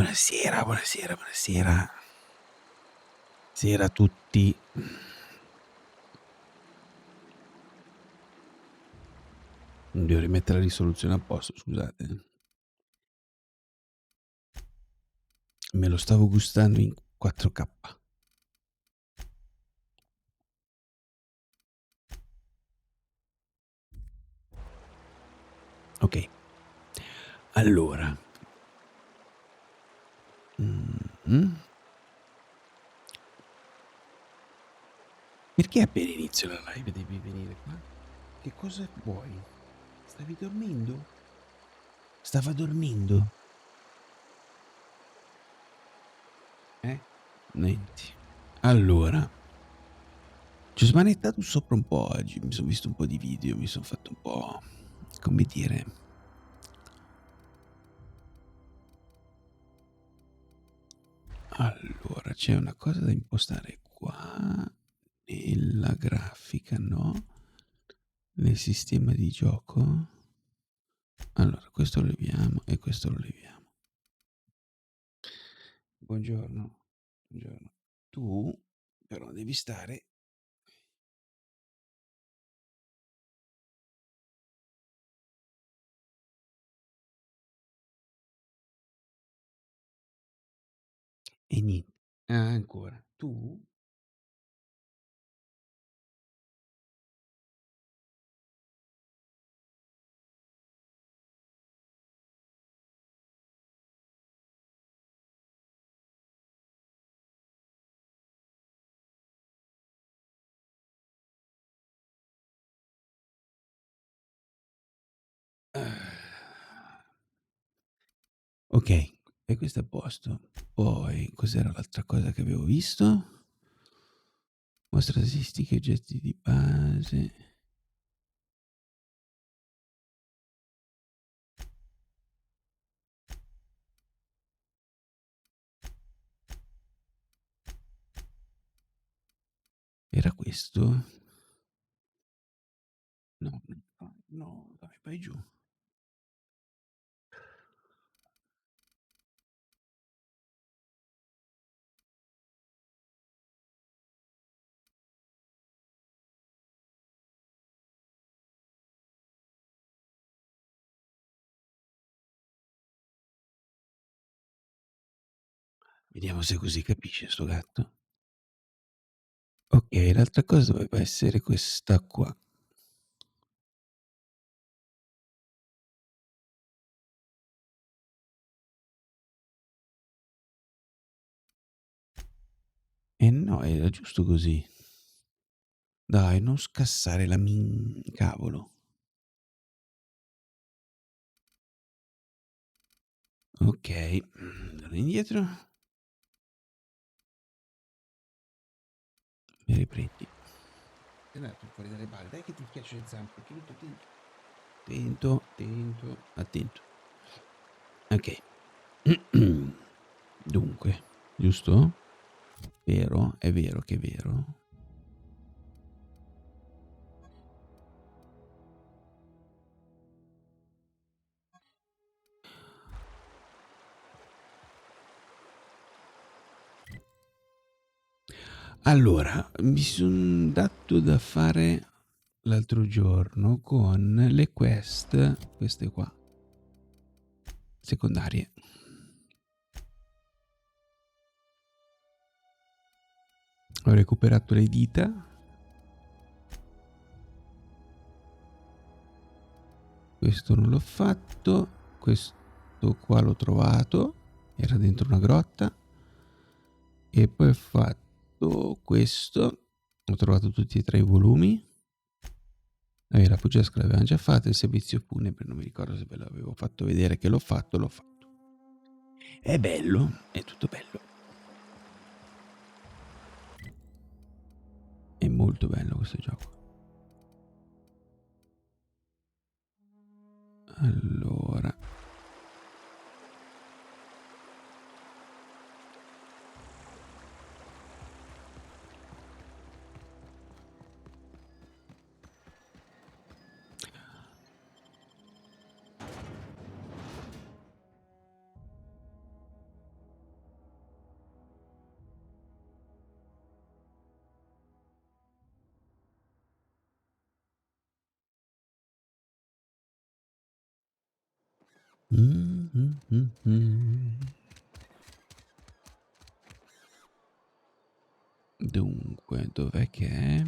Buonasera, buonasera, buonasera. Buonasera a tutti. Devo rimettere la risoluzione a posto, scusate. Me lo stavo gustando in 4K. Ok. Allora. Perché appena inizio la live devi venire qua? Che cosa vuoi? Stavi dormendo? Stava dormendo? Niente. Allora. Ci ho smanettato sopra un po' oggi. Mi sono visto un po' di video. Mi sono fatto un po'... come dire... Allora, c'è una cosa da impostare qua nella grafica, no? Nel sistema di gioco. Allora, questo lo leviamo e questo lo leviamo. Buongiorno. Buongiorno. Tu però devi stare... E niente. Ah, ancora. Tu... Ok, e questo è a posto. Poi, cos'era l'altra cosa che avevo visto? Mostra statistiche, oggetti di base. Era questo? No, no, dai, vai giù. Vediamo se così capisce sto gatto. Ok, l'altra cosa doveva essere questa qua. E no, era giusto così. Dai, non scassare la cavolo. Ok, torno indietro. Mi riprendi. Sei andato fuori dalle balle, dai che ti schiaccio le zampe. Attento, attento, attento. Ok. Dunque, giusto? Vero? È vero che è vero? Allora, mi sono dato da fare l'altro giorno con le quest, queste qua, secondarie. Ho recuperato le dita. Questo non l'ho fatto. Questo qua l'ho trovato. Era dentro una grotta. E poi ho fatto questo. Ho trovato tutti e tre i volumi. La Pugesca l'avevamo già fatta. Il servizio funebre, non mi ricordo se ve l'avevo fatto vedere che l'ho fatto. L'ho fatto. È bello. È tutto bello. È molto bello questo gioco. Allora. Dunque, dov'è che è?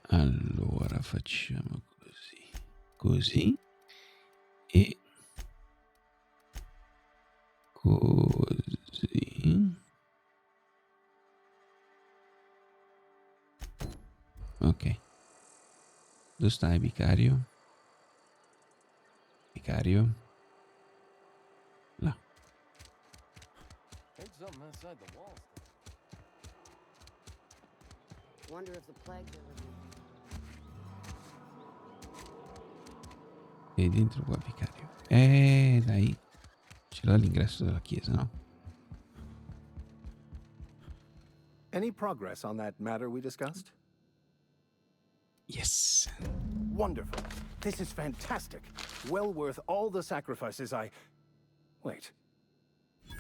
Allora, facciamo così. Così. E così. Ok. Dove stai, vicario? Vicario? Là. E dentro qua, vicario. Dai. Ce l'ha l'ingresso della chiesa, no? Any progress on that matter we discussed? Yes. Wonderful. This is fantastic. Well worth all the sacrifices I... Wait.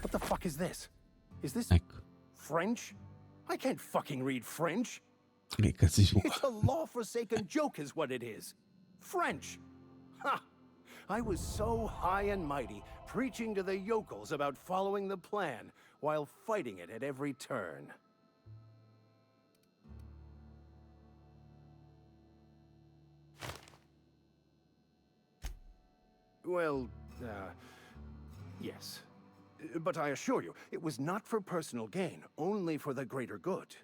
What the fuck is this? Is this Ecco. French? I can't fucking read French. Che cazzo si It's a law-forsaken joke is what it is. French. Ha! I was so high and mighty, preaching to the yokels about following the plan, while fighting it at every turn. Well, yes. But I assure you, it was not for personal gain, only for the greater good.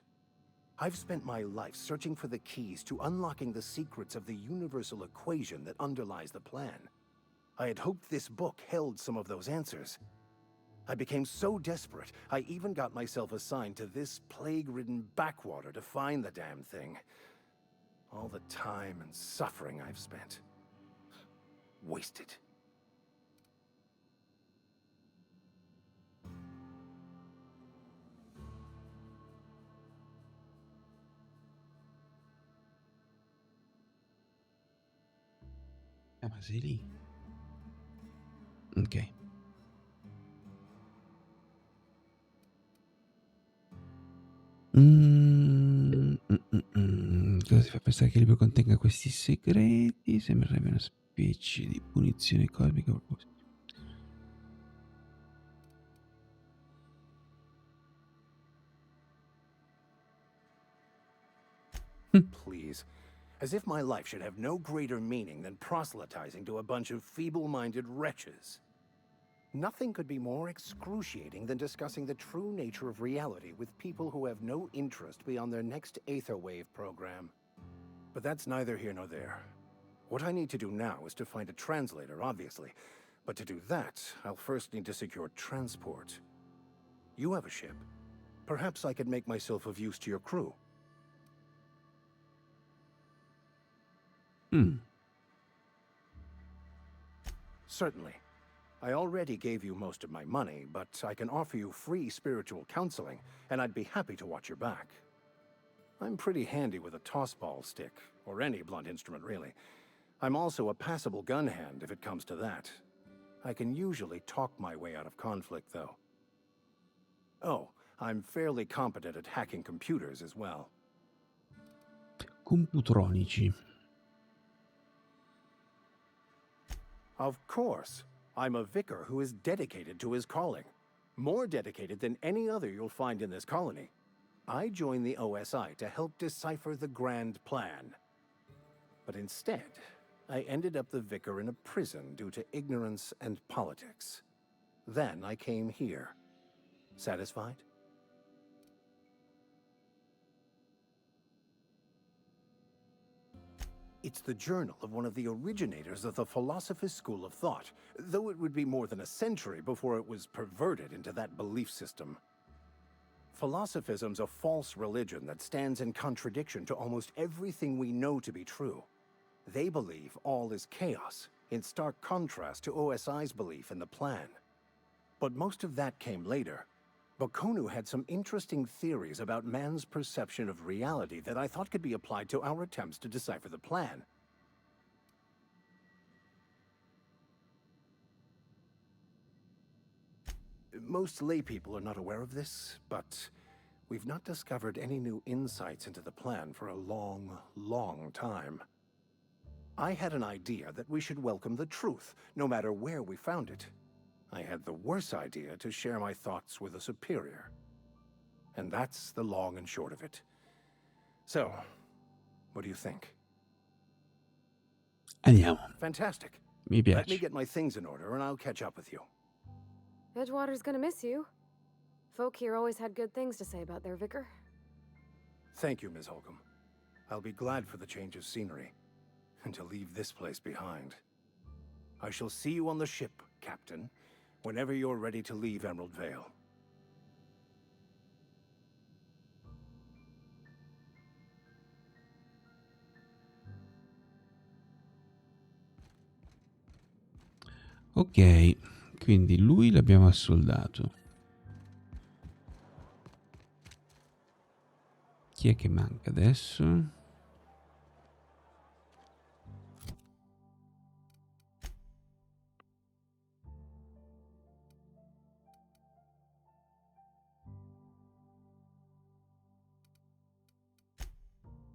I've spent my life searching for the keys to unlocking the secrets of the universal equation that underlies the plan. I had hoped this book held some of those answers. I became so desperate, I even got myself assigned to this plague-ridden backwater to find the damn thing. All the time and suffering I've spent. Wasted. Ma sei lì? Ok. Cosa ti fa pensare che il libro contenga questi segreti? Sembrerebbe una specie di punizione cosmica. Please. As if my life should have no greater meaning than proselytizing to a bunch of feeble-minded wretches. Nothing could be more excruciating than discussing the true nature of reality with people who have no interest beyond their next Aetherwave program. But that's neither here nor there. What I need to do now is to find a translator, obviously. But to do that, I'll first need to secure transport. You have a ship. Perhaps I could make myself of use to your crew. Certainly. I already gave you most of my money, but I can offer you free spiritual counseling, and I'd be happy to watch your back. I'm pretty handy with a tossball stick, or any blunt instrument, really. I'm also a passable gun hand, if it comes to that. I can usually talk my way out of conflict, though. Oh, I'm fairly competent at hacking computers as well. Computronici. Of course. I'm a vicar who is dedicated to his calling. More dedicated than any other you'll find in this colony. I joined the OSI to help decipher the grand plan. But instead, I ended up the vicar in a prison due to ignorance and politics. Then I came here. Satisfied? It's the journal of one of the originators of the Philosopher's School of Thought, though it would be more than a century before it was perverted into that belief system. Philosophism's a false religion that stands in contradiction to almost everything we know to be true. They believe all is chaos, in stark contrast to OSI's belief in the plan. But most of that came later. Bakonu had some interesting theories about man's perception of reality that I thought could be applied to our attempts to decipher the plan. Most laypeople are not aware of this, but we've not discovered any new insights into the plan for a long, long time. I had an idea that we should welcome the truth, no matter where we found it. I had the worse idea to share my thoughts with a superior. And that's the long and short of it. So, what do you think? Andiamo. Fantastic. Mi Let me piace. get my things in order and I'll catch up with you. Edgewater's gonna miss you. Folk here always had good things to say about their vicar. Thank you, Ms. Holcomb. I'll be glad for the change of scenery, and to leave this place behind. I shall see you on the ship, Captain, whenever you're ready to leave Emerald Vale. Ok, quindi lui l'abbiamo assoldato. Chi è che manca adesso?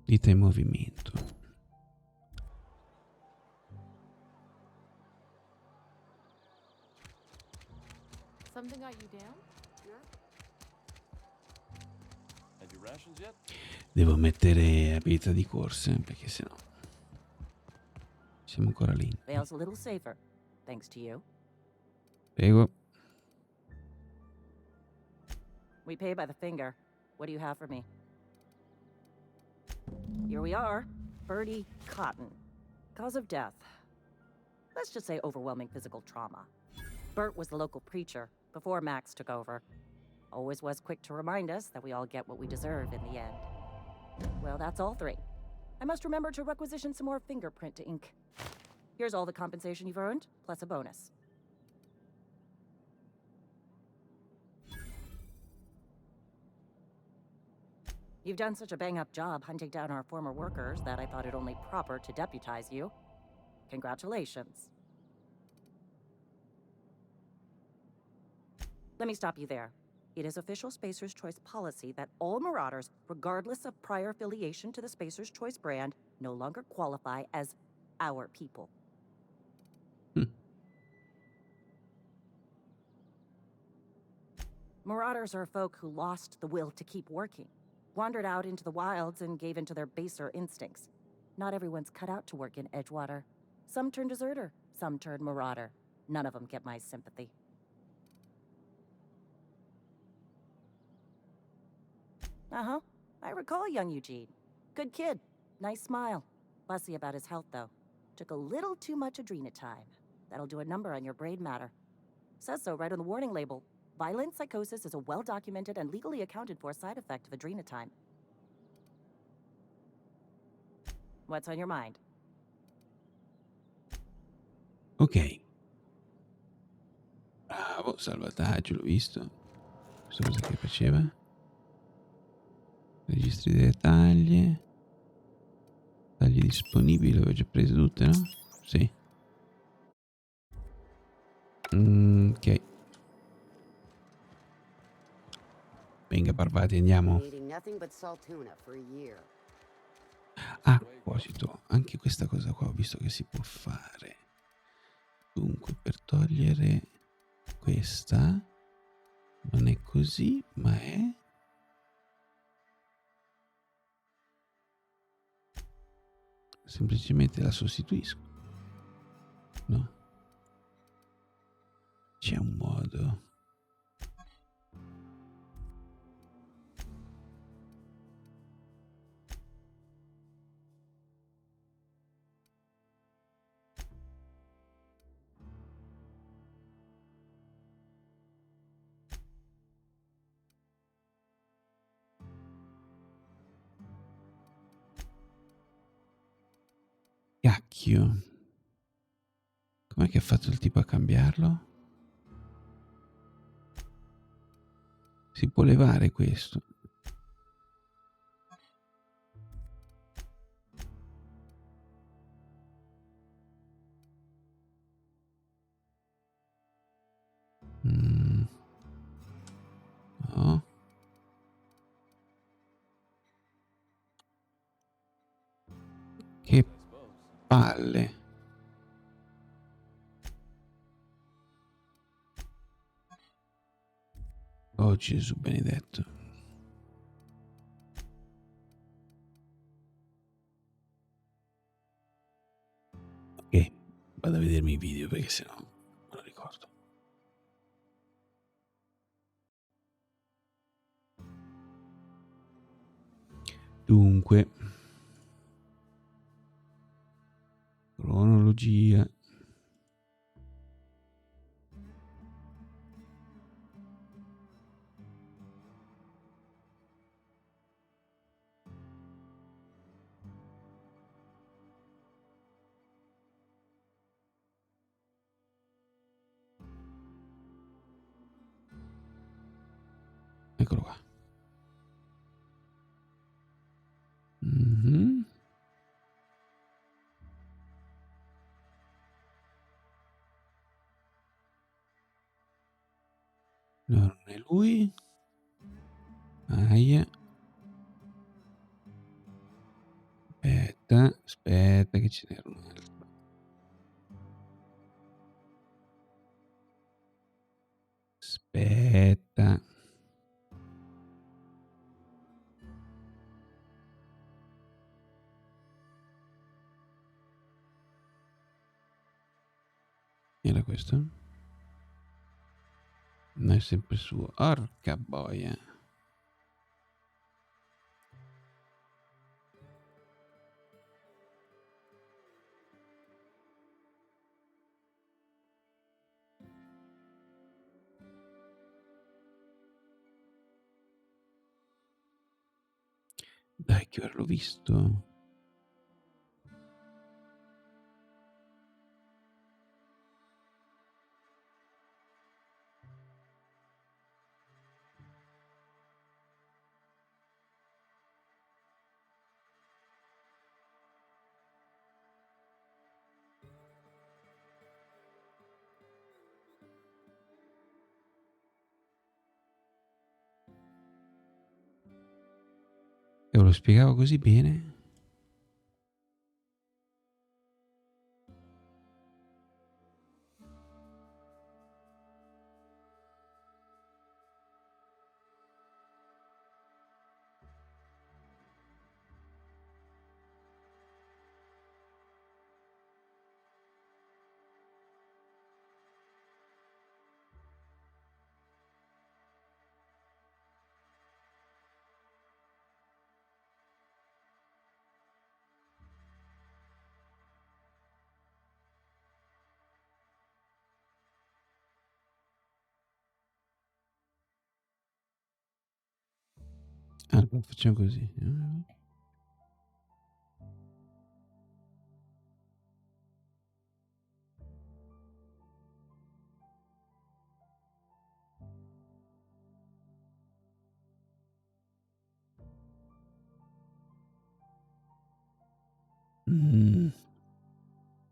Dita in movimento. Something got you down? Have your rations yet? Devo mettere abilità di corse perché sennò siamo ancora lenti. Vale's a little safer, thanks to you. Prego. We pay by the finger. What do you have for me? Here we are. Birdie Cotton. Cause of death. Let's just say overwhelming physical trauma. Bert was the local preacher before Max took over. Always was quick to remind us that we all get what we deserve in the end. Well, that's all three. I must remember to requisition some more fingerprint to ink. Here's all the compensation you've earned, plus a bonus. You've done such a bang-up job hunting down our former workers that I thought it only proper to deputize you. Congratulations. Let me stop you there. It is official Spacer's Choice policy that all Marauders, regardless of prior affiliation to the Spacer's Choice brand, no longer qualify as our people. Marauders are folk who lost the will to keep working, wandered out into the wilds and gave into their baser instincts. Not everyone's cut out to work in Edgewater. Some turn deserter, some turn marauder. None of them get my sympathy. Uh-huh. I recall young Eugene. Good kid. Nice smile. Fussy about his health, though. Took a little too much adrenatime. That'll do a number on your brain matter. Says so right on the warning label. Violent psychosis is a well-documented and legally accounted for side effect of adrenatime. What's on your mind? Ok. Bravo, salvataggio, l'ho visto. Questa cosa che faceva. Registri delle taglie. Taglie disponibili, le avevo già prese tutte, no? Sì. Ok. Venga, barbati, andiamo. A proposito, anche questa cosa qua ho visto che si può fare. Dunque, per togliere questa non è così, ma è semplicemente la sostituisco. No? C'è un modo. Cacchio. Com'è che ha fatto il tipo a cambiarlo? Si può levare questo. No. Che palle. Oh Gesù benedetto. Ok, vado a vedermi i video perché sennò non lo ricordo. Dunque, cronologia. Eccolo qua. Mm-hmm. No, non è lui. Aia. Aspetta che ce n'era un altro. Aspetta. Era questo? Non è sempre suo. Orca boia. Dai, che averlo visto. E lo spiegavo così bene. Allora facciamo così.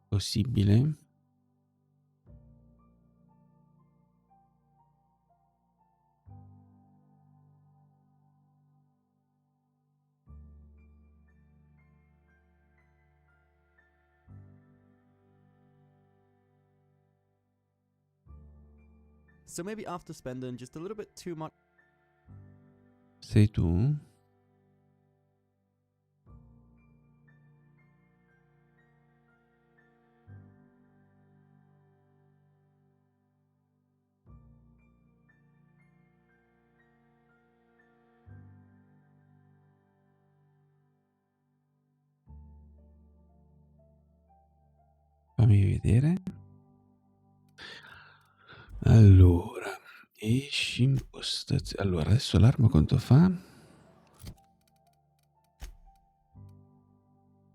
Possibile? So maybe after spending just a little bit too much. Sei tu? Fammi vedere. Allora, esci impostazioni. Allora, adesso l'arma quanto fa?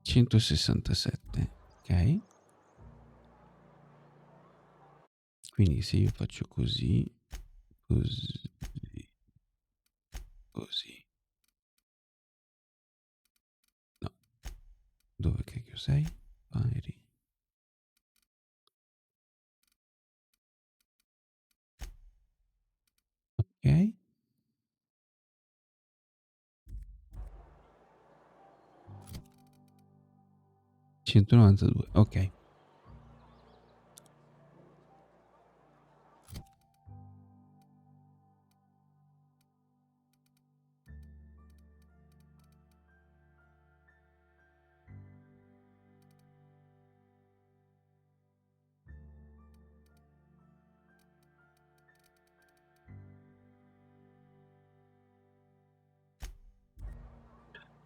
167, ok? Quindi se io faccio così, così, così. No, dove cacchio sei? Fairy. Ok. 192, ok.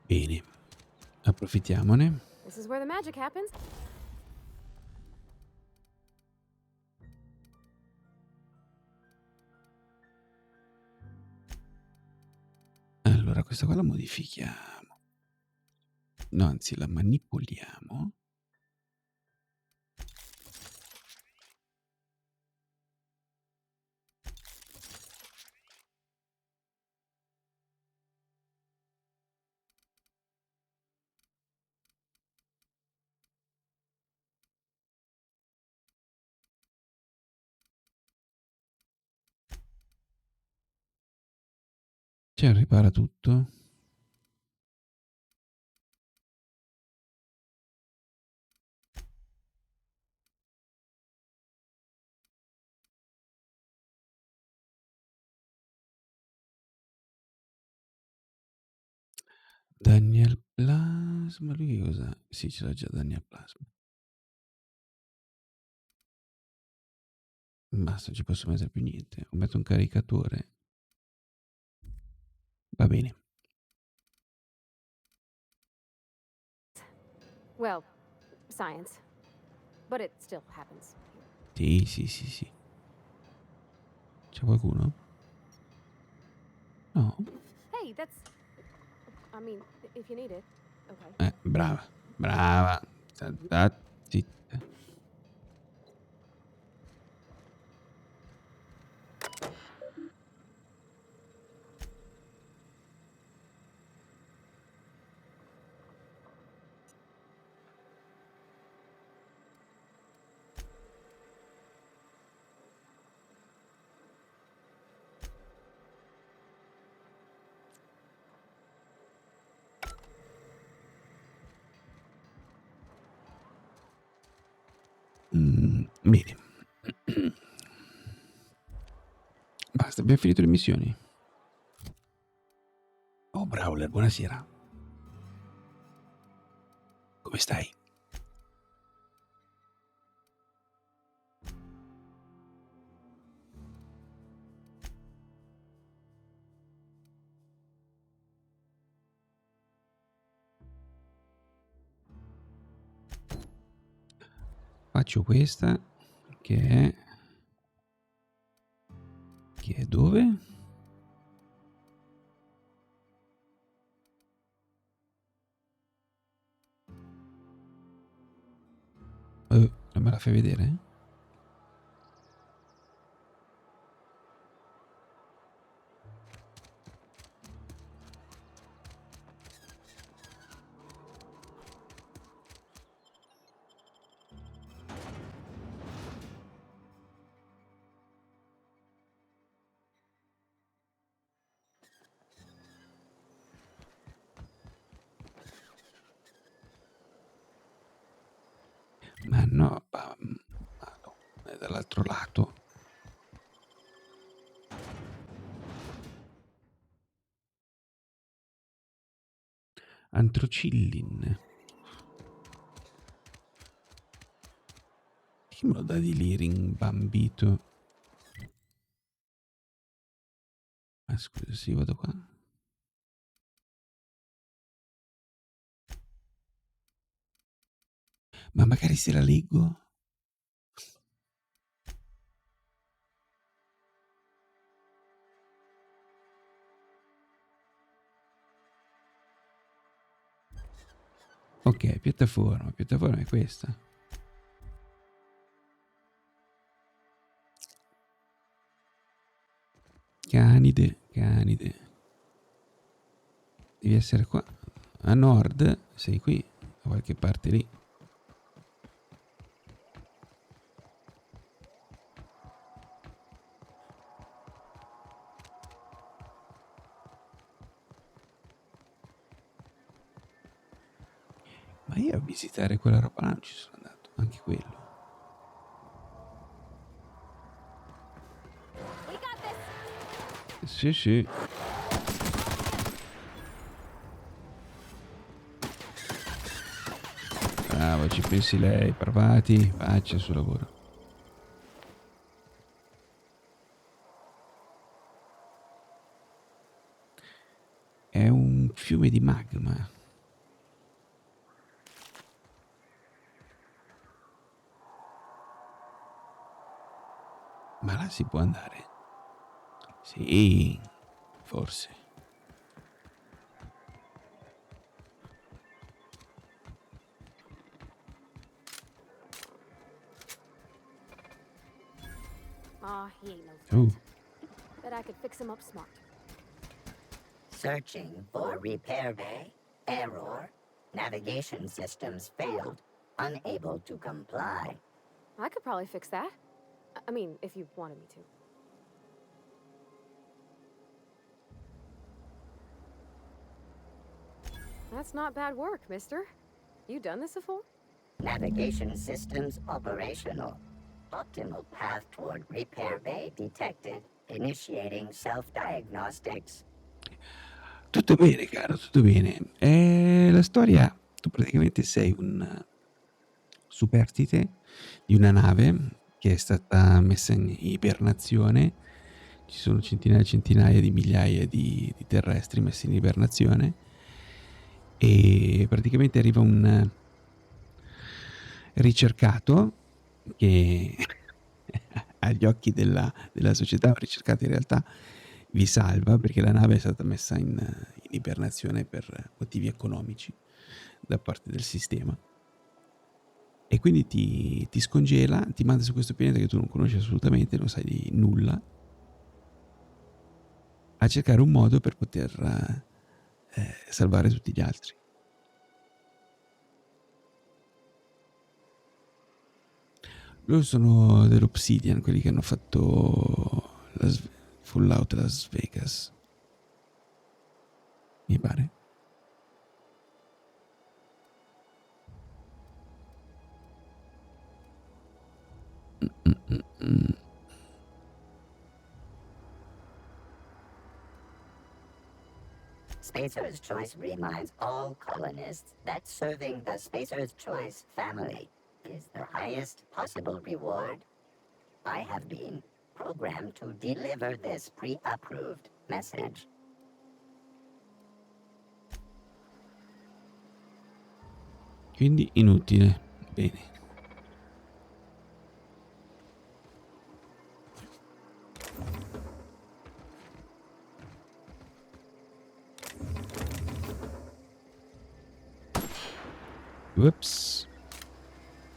Bene, approfittiamone. This is where the magic happens. Allora, questa qua la modifichiamo. No, anzi, la manipoliamo. Cioè, ripara tutto. Danni al plasma, lui che cosa? Sì, ce l'ha già danni al plasma. Basta, non ci posso mettere più niente. O metto un caricatore. Va bene. Well, science. But it still happens. Sì, sì, sì, sì. C'è qualcuno? No? Hey, that's... I mean, if you need it. Okay. Brava. Brava. Zitta. Bene. Basta, abbiamo finito le missioni. Oh, Brawler, buonasera. Come stai? Faccio questa che è dove? Non me la fai vedere? Ma no, è dall'altro lato. Antrocillin. Chi me lo dà di lì rimbambito? Ah, scusa, sì, vado qua. Ma magari se la leggo? Ok, piattaforma è questa. Canide. Devi essere qua. A nord, sei qui, da qualche parte lì. Ma io a visitare quella roba là non ci sono andato, anche quello. We got this. Sì, sì. Bravo, ci pensi lei, Parvati, faccia il suo lavoro. È un fiume di magma. Ma là si può andare? Sì, forse. Aw, he ain't no threat. Bet I could fix him up smart. Searching for repair bay. Error. Navigation systems failed. Unable to comply. I could probably fix that. I mean, if you wanted me to. That's not bad work, mister. You done this before? Navigation systems operational. Optimal path toward repair bay detected. Initiating self-diagnostics. Tutto bene, caro, tutto bene. La storia, tu praticamente sei un superstite di una nave che è stata messa in ibernazione. Ci sono centinaia e centinaia di migliaia di terrestri messi in ibernazione e praticamente arriva un ricercato che agli occhi della società, un ricercato in realtà vi salva perché la nave è stata messa in ibernazione per motivi economici da parte del sistema. E quindi ti scongela, ti manda su questo pianeta che tu non conosci assolutamente, non sai di nulla, a cercare un modo per poter salvare tutti gli altri. Loro sono dell'Obsidian, quelli che hanno fatto Fallout Las Vegas, mi pare. Spacer's Choice reminds all colonists that serving the Spacer's Choice family is the highest possible reward. I have been programmed to deliver this pre-approved message. Quindi inutile. Bene. Ups.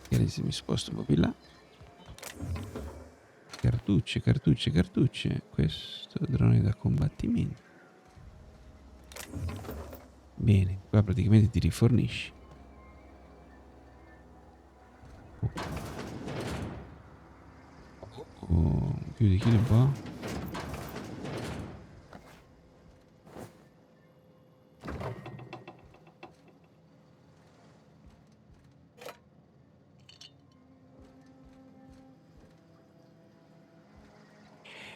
Magari se mi sposto un po' più là. Cartucce, cartucce, cartucce. Questo drone da combattimento. Bene, qua praticamente ti rifornisci. Chiudi un po'.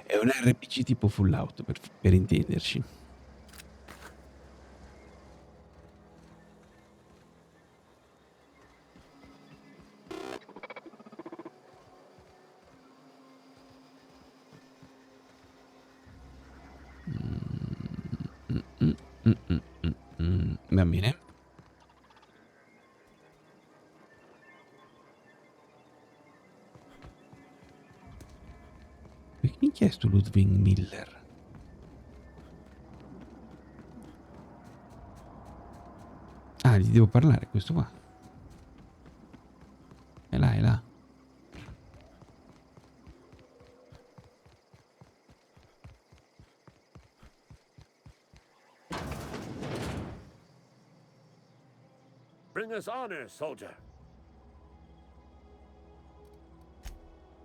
È un RPG tipo Fallout per intenderci. Va bene. Che minchia è sto Ludwig Miller? Ah, gli devo parlare questo qua. È là, è là. Bring us honor, soldier.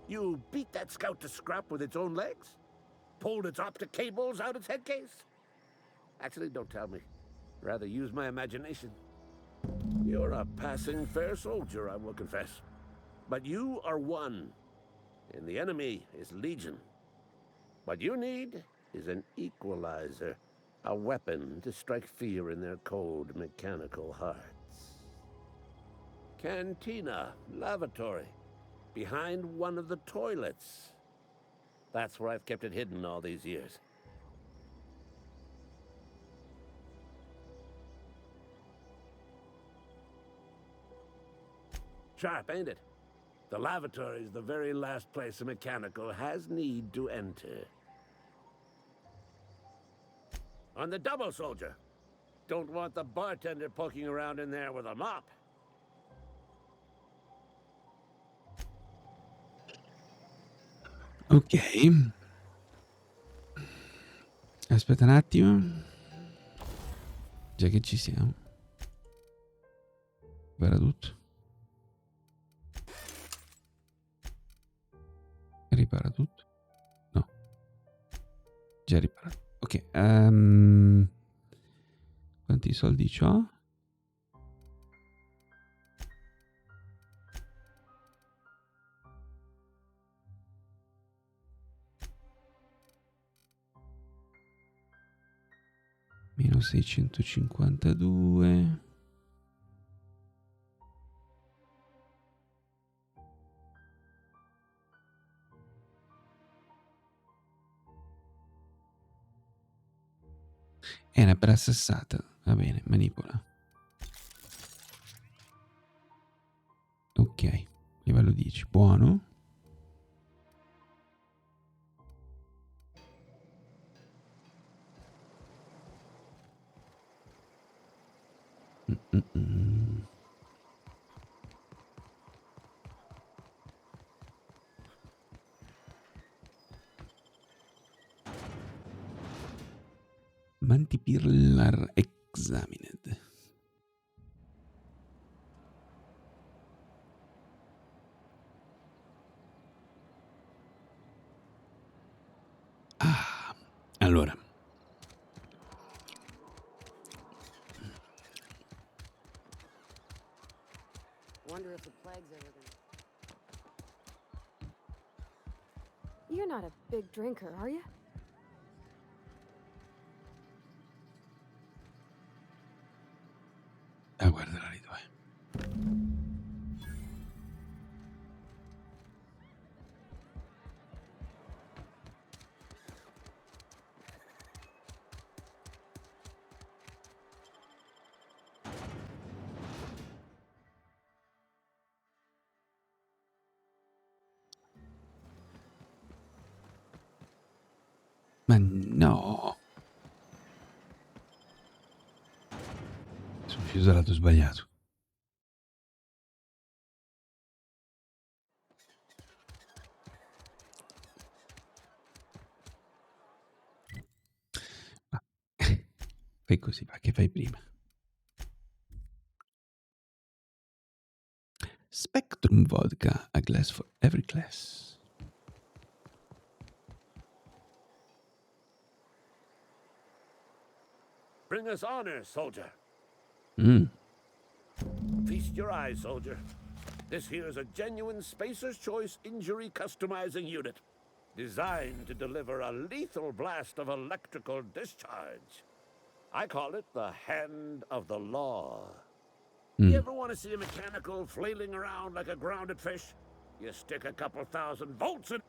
You beat that scout to scrap with its own legs? Pulled its optic cables out its head case? Actually, don't tell me. Rather use my imagination. You're a passing fair soldier, I will confess. But you are one, and the enemy is legion. What you need is an equalizer, a weapon to strike fear in their cold, mechanical hearts. Cantina, lavatory, behind one of the toilets. That's where I've kept it hidden all these years. Sharp, ain't it? The lavatory is the very last place a mechanical has need to enter. On the double, soldier. Don't want the bartender poking around in there with a mop. Ok. Aspetta un attimo. Già che ci siamo. Ripara tutto. Ripara tutto. No. Già riparato. Ok. Quanti soldi c'ho? Meno 652. È una brassassata. Va bene, manipola. Ok, livello 10. Buono. Mantipillar examined. Ah, allora. Wonder if the plague's ever gonna... You're not a big drinker, are you? Ah, guarda là dov'è. Ma no. Sono sceso dal lato sbagliato. Ah. Fai così, va, che fai prima. Spectrum vodka, a glass for every class. Bring us honor, soldier. Feast your eyes, soldier. This here's a genuine Spacer's Choice injury customizing unit. Designed to deliver a lethal blast of electrical discharge. I call it the Hand of the Law. You ever want to see a mechanical flailing around like a grounded fish? You stick a couple thousand volts in...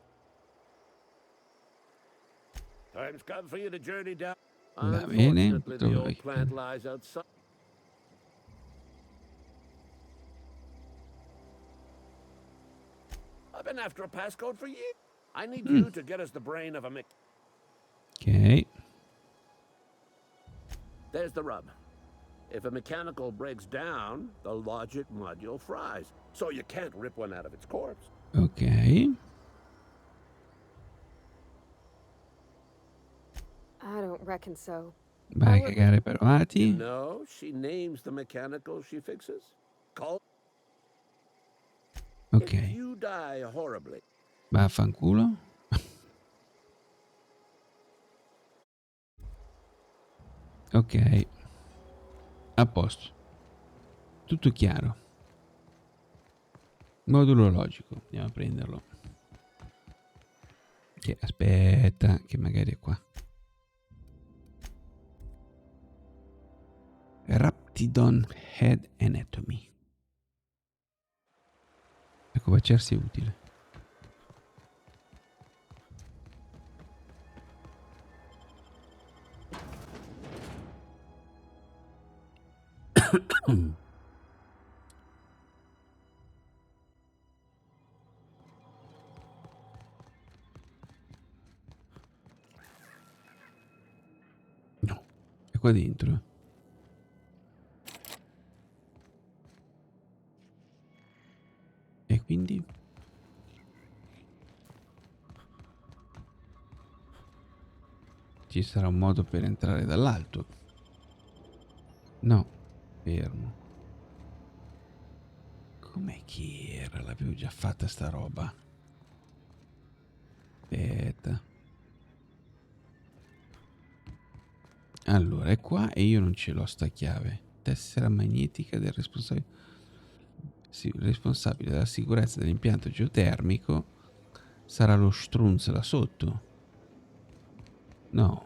Time's come for you to journey down. Va bene, Unfortunately, the old plant lies outside. I've been after a passcode for years. I need you to get us the brain of a mech. Ok. There's the rub. If a mechanical breaks down, the logic module fries. So you can't rip one out of its corpse. Ok. I don't reckon so. Vai a cagare per Mati. No, she names the mechanical she fixes. Call. Ok. If you die horribly. Vaffanculo. Ok. A posto. Tutto chiaro. Modulo logico, andiamo a prenderlo. Che aspetta, che magari è qua. Raptidon Head Anatomy. Ecco, baciarsi è utile. No, è qua dentro. E quindi? Ci sarà un modo per entrare dall'alto. No, fermo. Com'è che era? L'avevo già fatta sta roba. Aspetta. Allora, è qua e io non ce l'ho sta chiave. Tessera magnetica del responsabile della sicurezza dell'impianto geotermico sarà lo strunz là sotto. No.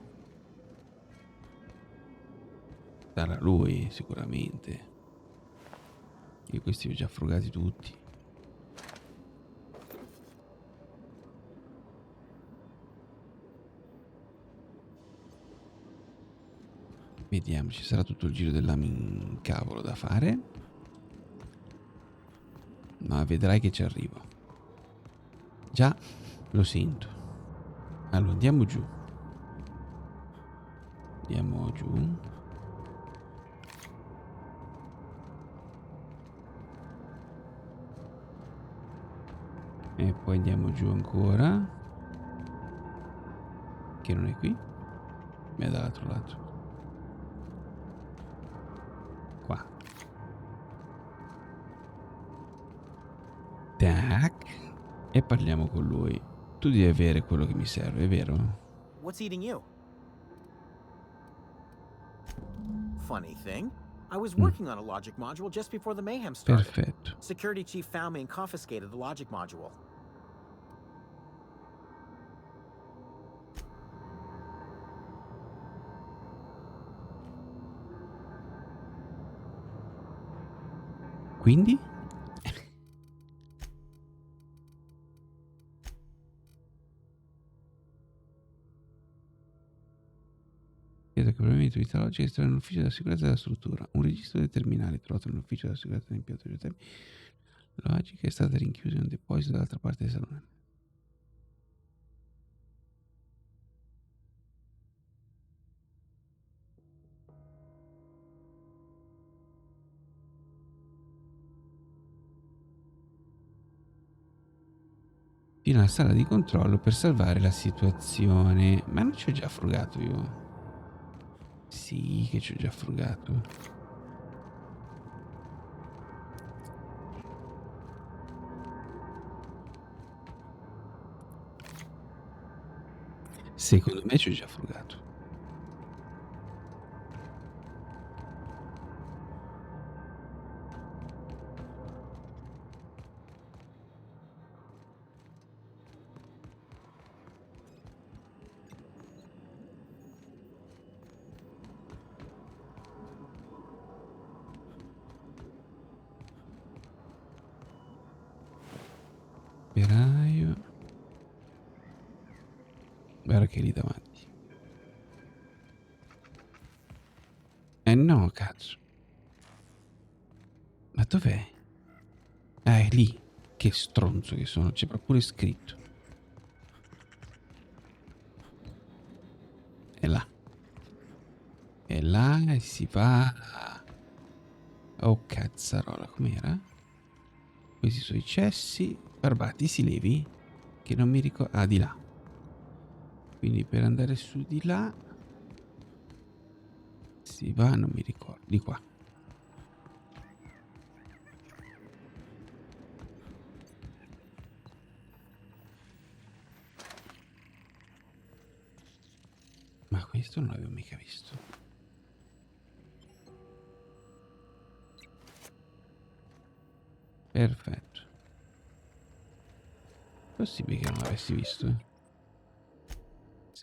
Sarà lui, sicuramente. Io questi li ho già frugati tutti. Vediamo, ci sarà tutto il giro dell'incavolo da fare. Ma vedrai che ci arrivo. Già, lo sento. Allora, andiamo giù. Andiamo giù. E poi andiamo giù ancora. Che non è qui. Ma è dall'altro lato. Qua. Tac. E parliamo con lui. Tu devi avere quello che mi serve, è vero? What's eating you? Funny thing, I was working on a logic module just before the mayhem started. Perfetto. Security chief found me and confiscated the logic module. Quindi? Chiedo che probabilmente di logica estrae nell'ufficio della sicurezza della struttura. Un registro dei terminali trovato nell'ufficio della sicurezza dell'impianto geotermico. La logica è stata rinchiusa in un deposito dall'altra parte del salone. Fino alla sala di controllo per salvare la situazione. Ma non ci ho già frugato io? Sì, che ci ho già frugato. Secondo me ci ho già frugato. Operaio. Guarda che è lì davanti. No, cazzo. Ma dov'è? Ah, è lì. Che stronzo che sono. C'è proprio scritto. È là. È là e si va. Oh cazzarola, com'era? Questi sono i cessi. Barbati, si levi? Che non mi ricordo. Ah, di là. Quindi per andare su di là si va, non mi ricordo. Di qua. Ma questo non l'avevo mica visto. Perfetto. Possibile che non l'avessi visto, eh?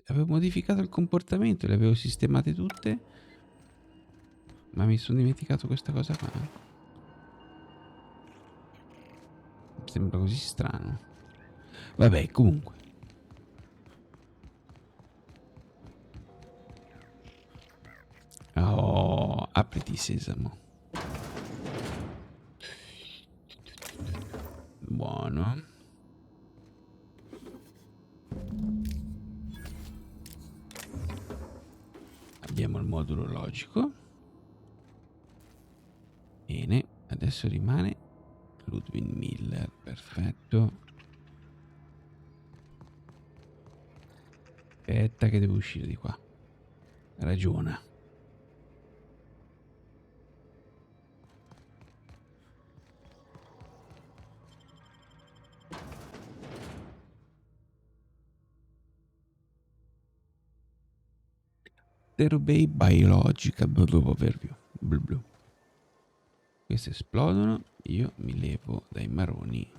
Avevo modificato il comportamento, le avevo sistemate tutte, ma mi sono dimenticato questa cosa qua. Mi sembra così strano. Vabbè, comunque. Oh, apriti sesamo. Buono. Abbiamo il modulo logico. Bene, adesso rimane Ludwig Miller, perfetto. Aspetta che devo uscire di qua. Ragiona. Bay biologica overview. Blu blu. Queste esplodono. Io mi levo dai maroni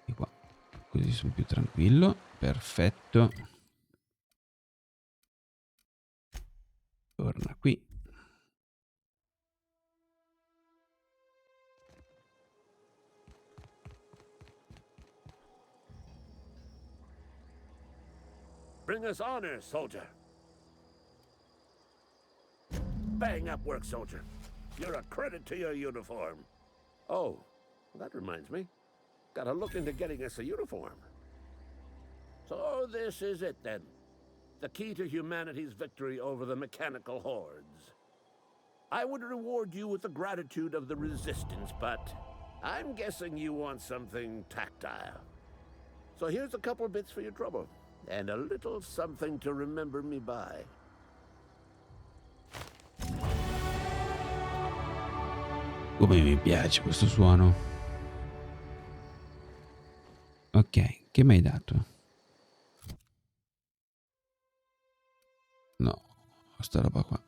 di qua, così sono più tranquillo. Perfetto. Torna qui. Bring us honor, soldier. Bang up work, soldier. You're a credit to your uniform. Oh, that reminds me. Gotta look into getting us a uniform. So this is it then. The key to humanity's victory over the mechanical hordes. I would reward you with the gratitude of the resistance, but I'm guessing you want something tactile. So here's a couple bits for your trouble, and a little something to remember me by. Come mi piace questo suono. Ok, che mi hai dato? No, sta roba qua.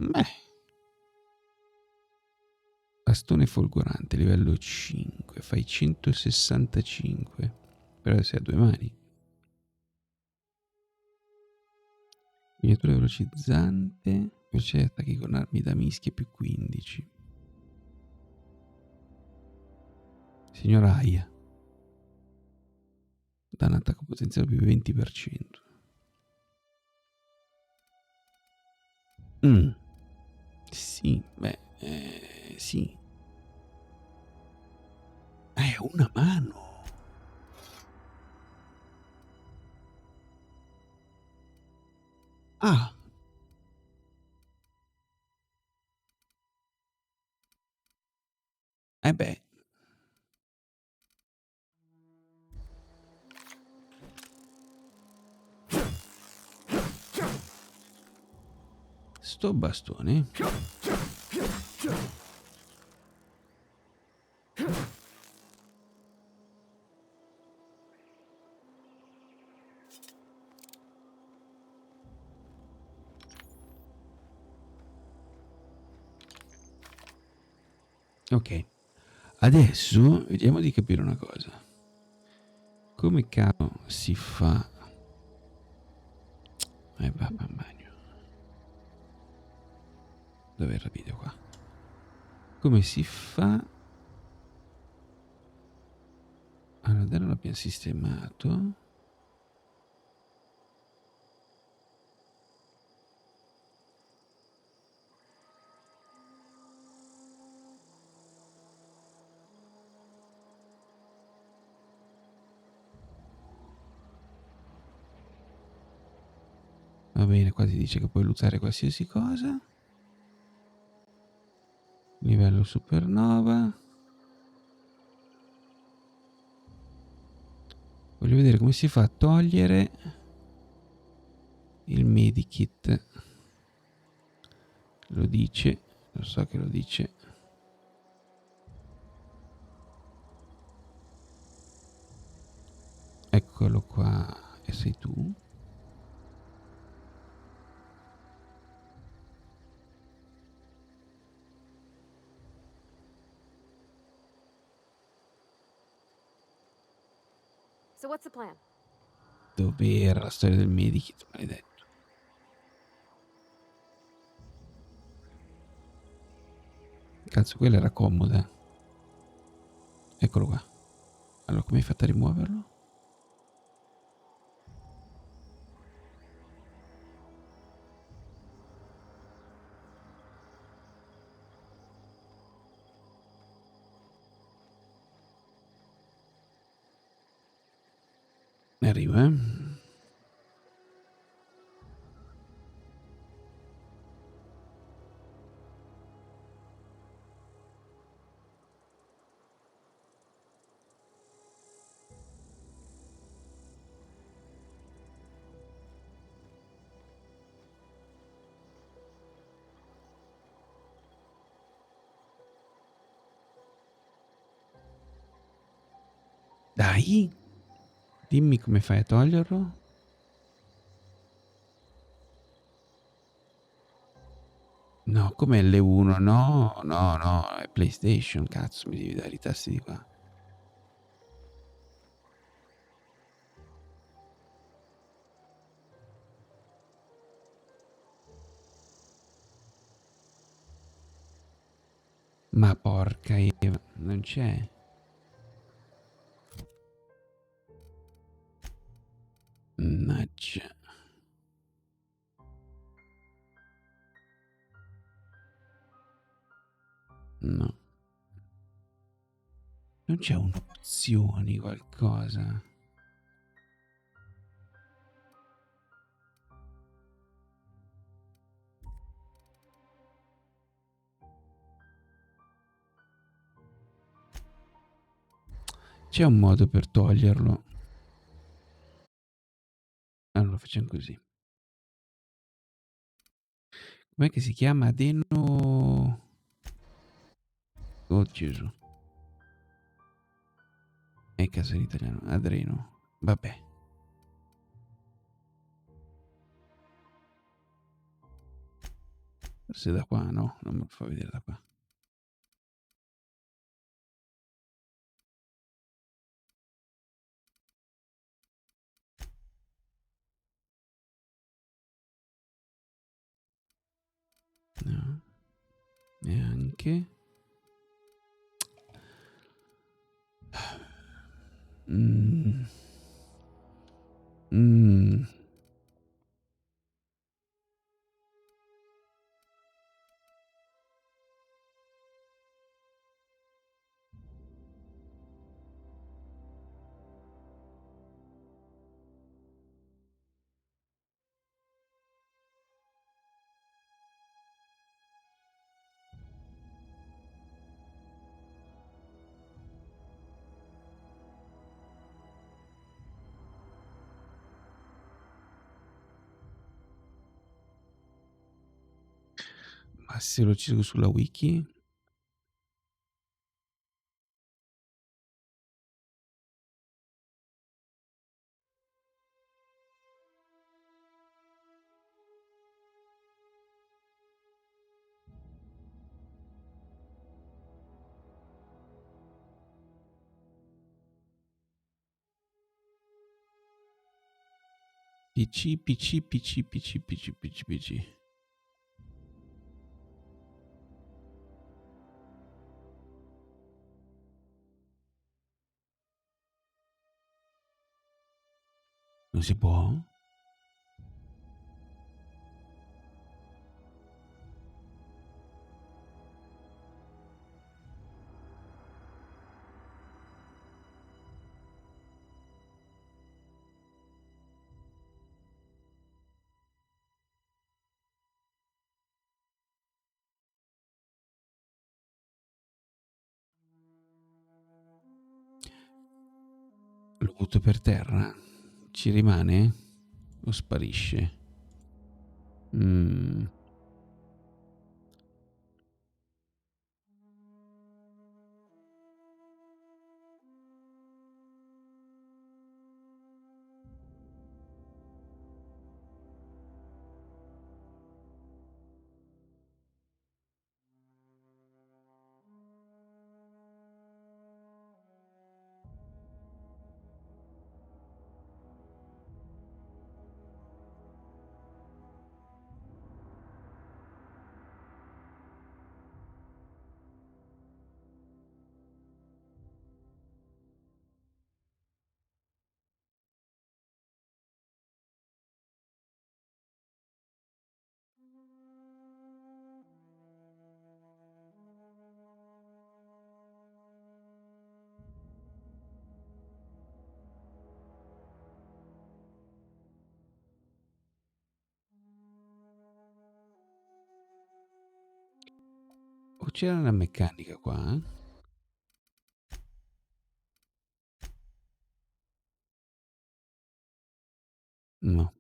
Bastone folgorante, livello 5. Fai 165. Però sei a 2 mani. Miniatura velocizzante. Velocità di attacchi con armi da mischia più 15. Signora Aia. Da un attacco potenziale più 20%. Sì, beh, sì. È una mano. Ah. Beh. Sto bastone. Ok. Adesso vediamo di capire una cosa. Come cavolo si fa? Papà in bagno. Dov'era il video qua? Come si fa? Allora, l'abbiamo sistemato. Va bene, qua ti dice che puoi lootare qualsiasi cosa. Livello supernova. Voglio vedere come si fa a togliere il medikit. Lo dice, lo so che lo dice. Eccolo qua, e sei tu? So what's the plan? Dov'era la storia del medikit, maledetto? Cazzo, quella era comoda. Eccolo qua. Allora, come hai fatto a rimuoverlo? Arrivo, Dai, dimmi come fai a toglierlo. No, come L1? No, no, no, è PlayStation, cazzo, mi devi dare i tasti di qua. Ma porca Eva, non c'è. Mannaggia. No. Non c'è un'opzione, qualcosa. C'è un modo per toglierlo. Allora facciamo così. Com'è che si chiama? Adeno... Oh Gesù. È caso in italiano. Adreno. Vabbè. Forse da qua, no? Non me lo fa vedere da qua. No. Neanche. Mm. Mm. Ma se lo cerco sulla wiki... PC. Non si può? Lo butto per terra? Ci rimane? O sparisce? Mm. c'era una meccanica qua, eh? No.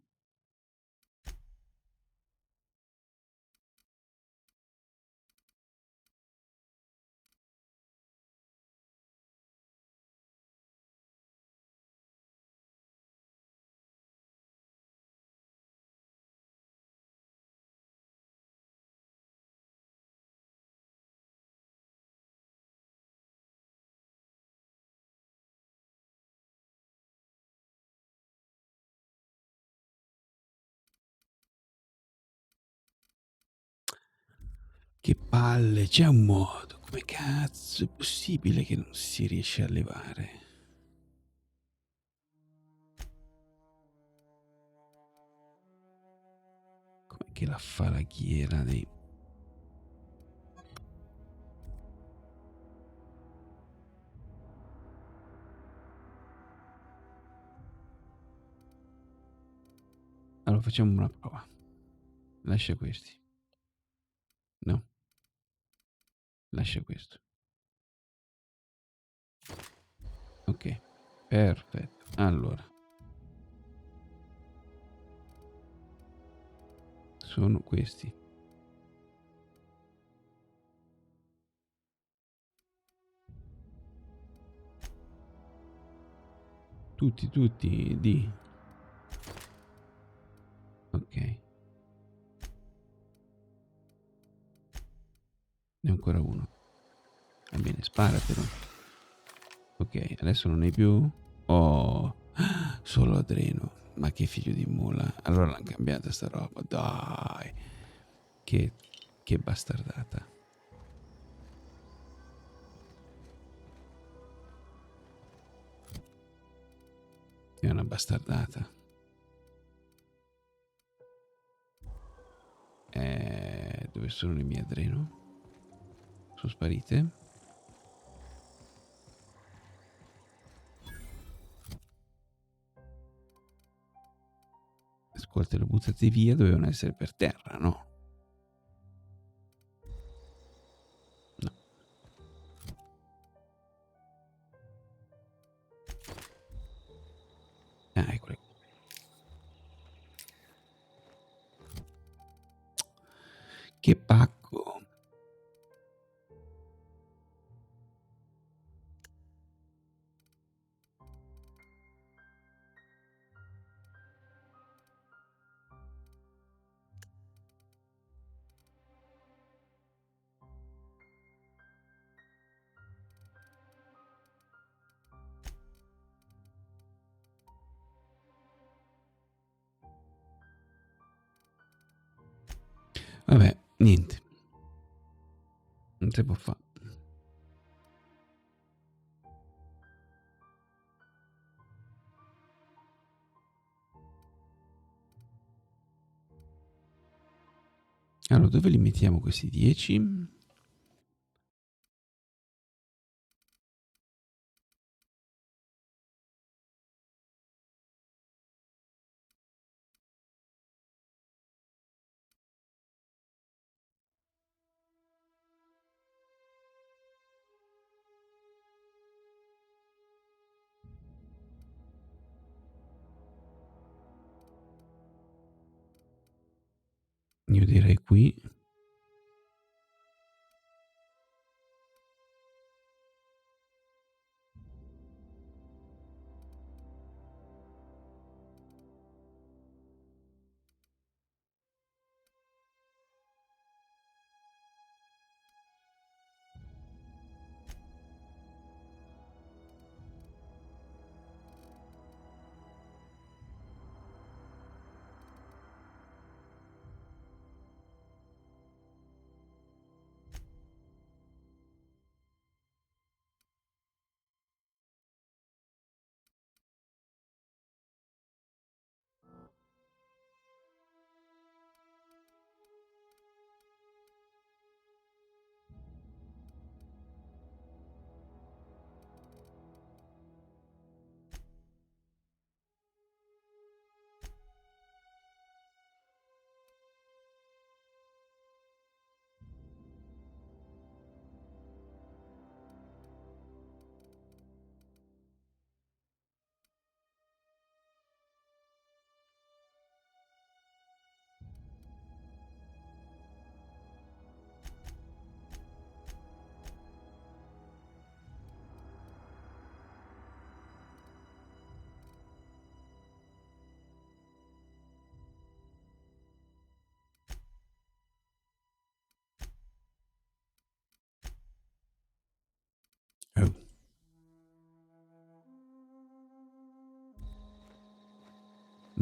Che palle, c'è un modo. Come cazzo è possibile che non si riesce a levare? Come che la fa la ghiera dei... Allora facciamo una prova. Lascia questi. No. Lascia questo. Ok. Perfetto. Allora. Sono questi. Tutti di. Ok. Ne ho ancora uno. Va bene, sparatelo. Ok, adesso non hai più. Oh, solo adreno. Ma che figlio di mula. Allora l'hanno cambiata sta roba. Dai. Che bastardata. È una bastardata. Dove sono le mie adreno? Sono sparite? Ascolta, le buttate via, dovevano essere per terra, no? No. Ah, eccole. Che pacco. Vabbè, niente. Non si può fare. Allora, dove li mettiamo questi 10? Io direi qui.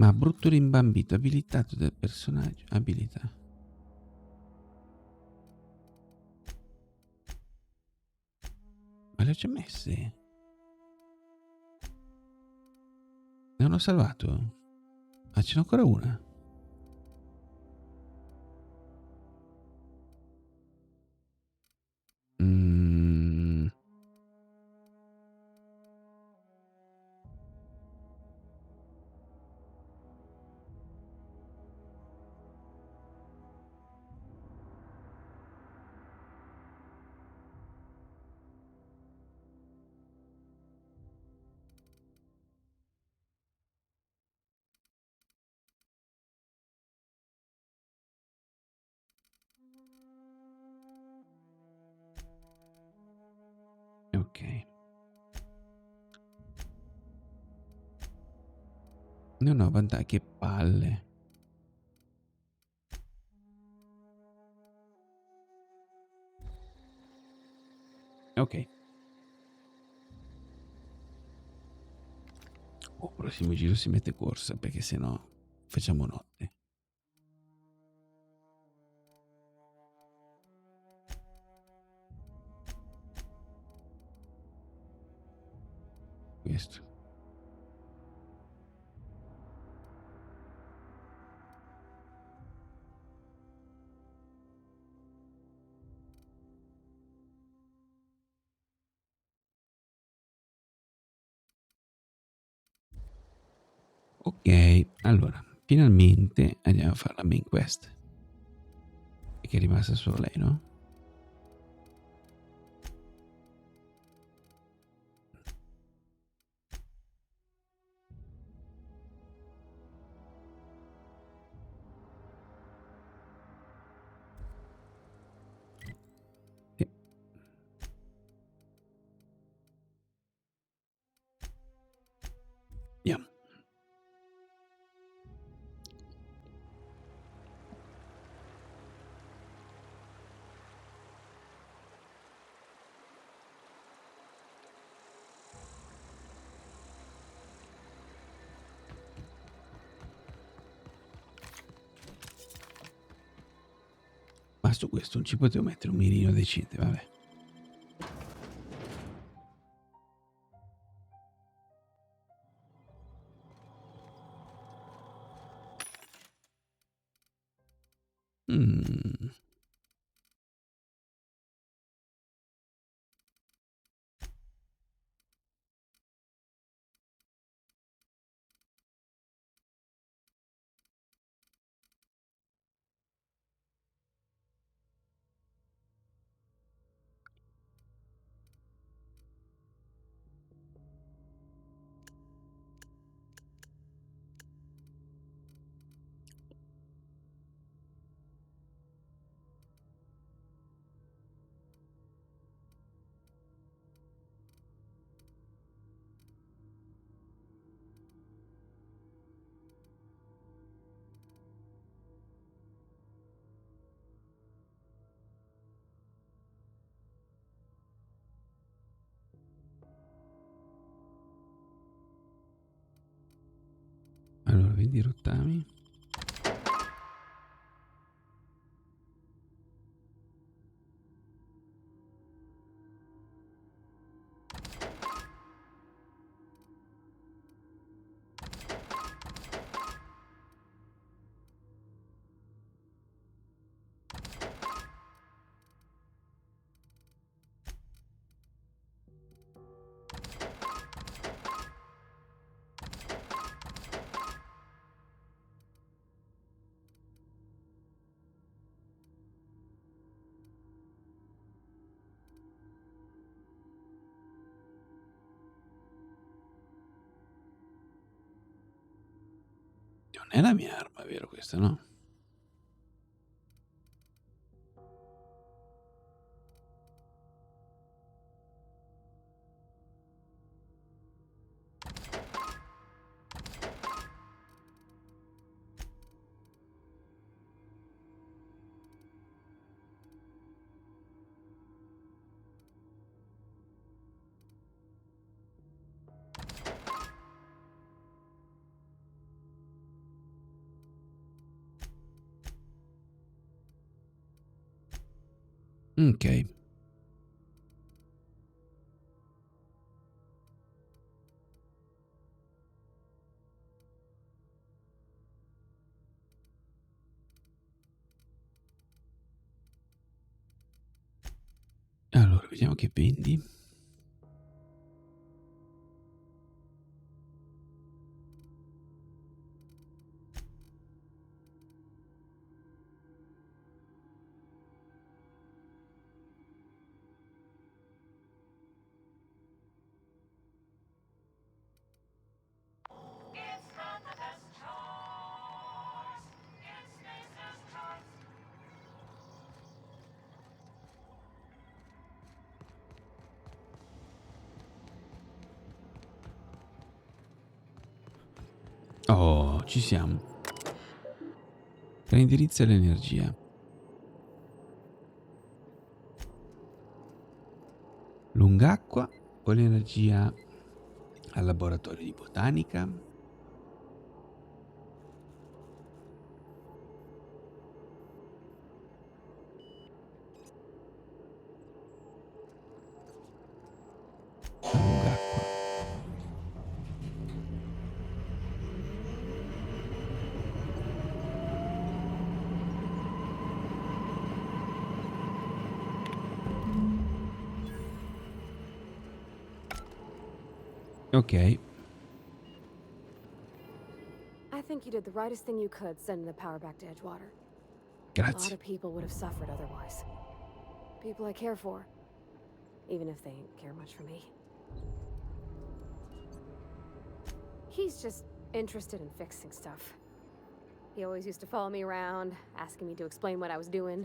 Ma brutto rimbambito, abilitato del personaggio, abilità. Ma le ho già messe? Ne hanno salvato? Ah, ce n'è ancora una? Ok. No, vantaggi, che palle. Ok. Prossimo giro si mette corsa, perché sennò facciamo notte. Questo. Ok, allora, finalmente andiamo a fare la main quest. E che è rimasta solo lei, no? Sì. Andiamo. Ma su questo non ci potevo mettere un mirino decente, vabbè. Allora, vedi i rottami. Non è la mia arma, vero questa, no? Ok. Allora, vediamo che vendi. Oh, ci siamo. Tra indirizzo e l'energia. Lungacqua o l'energia al laboratorio di botanica? Lungacqua. Ok. I think you did the rightest thing you could sending the power back to Edgewater. A lot Grazie. of people would have suffered otherwise. People I care for, even if they ain't care much for me. He's just interested in fixing stuff. He always used to follow me around, asking me to explain what I was doing.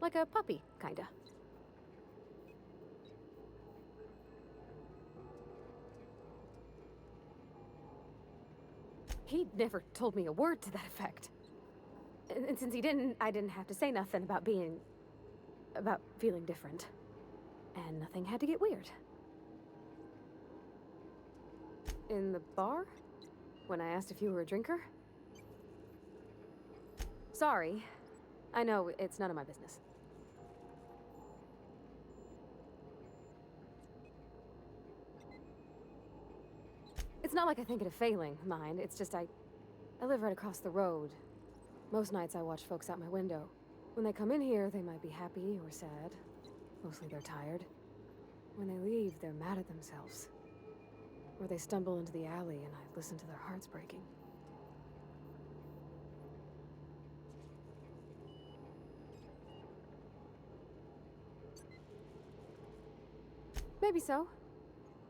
Like a puppy, kinda. He never told me a word to that effect. And since he didn't, I didn't have to say nothing about feeling different. And nothing had to get weird. In the bar? When I asked if you were a drinker? Sorry. I know, it's none of my business. It's not like I think it a failing, mind. It's just I live right across the road. Most nights I watch folks out my window. When they come in here, they might be happy or sad. Mostly they're tired. When they leave, they're mad at themselves. Or they stumble into the alley and I listen to their hearts breaking. Maybe so,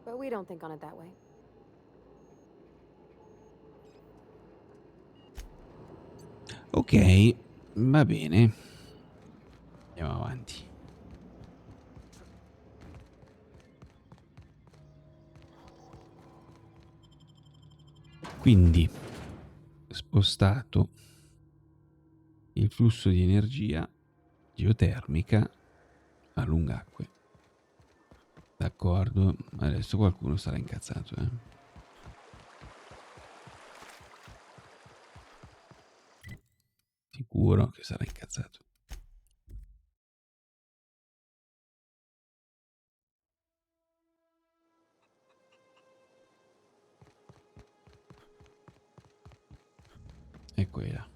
but we don't think on it that way. Ok, va bene. Andiamo avanti. Quindi, spostato il flusso di energia geotermica a lungacque. D'accordo, adesso qualcuno sarà incazzato, Sicuro che sarà incazzato. Ecco là.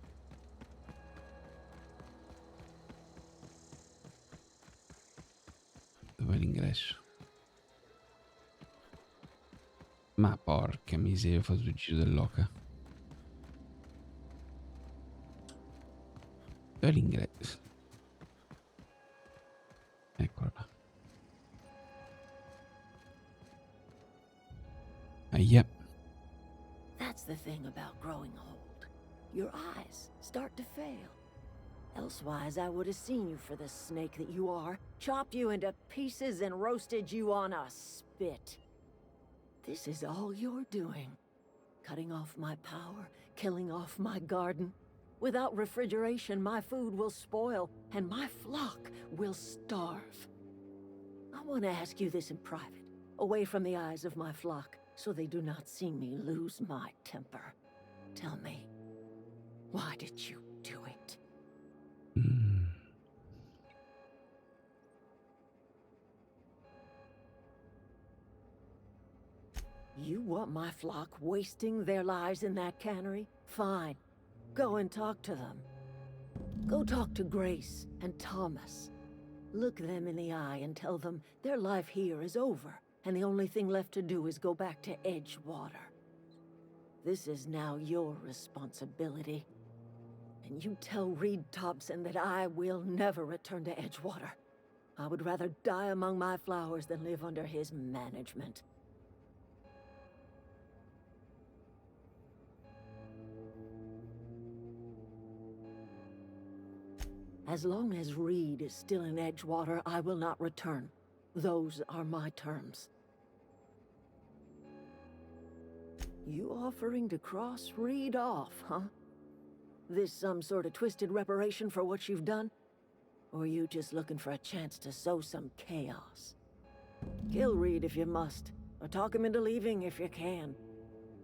Dov'è l'ingresso? Ma porca miseria, ho fatto il giro dell'oca. Dov'è l'ingresso? Eccolo là. Ahia. That's the thing about growing old. Your eyes start to fail. Elsewise, I would have seen you for the snake that you are, chopped you into pieces and roasted you on a spit. This is all you're doing. Cutting off my power, killing off my garden. Without refrigeration, my food will spoil, and my flock will starve. I want to ask you this in private, away from the eyes of my flock, so they do not see me lose my temper. Tell me, why did you do it? You want my flock wasting their lives in that cannery? Fine. Go and talk to them. Go talk to Grace and Thomas. Look them in the eye and tell them their life here is over, and the only thing left to do is go back to Edgewater. This is now your responsibility. And you tell Reed Thompson that I will never return to Edgewater. I would rather die among my flowers than live under his management. As long as Reed is still in Edgewater, I will not return. Those are my terms. You offering to cross Reed off, huh? This some sort of twisted reparation for what you've done? Or you just looking for a chance to sow some chaos? Kill Reed if you must, or talk him into leaving if you can.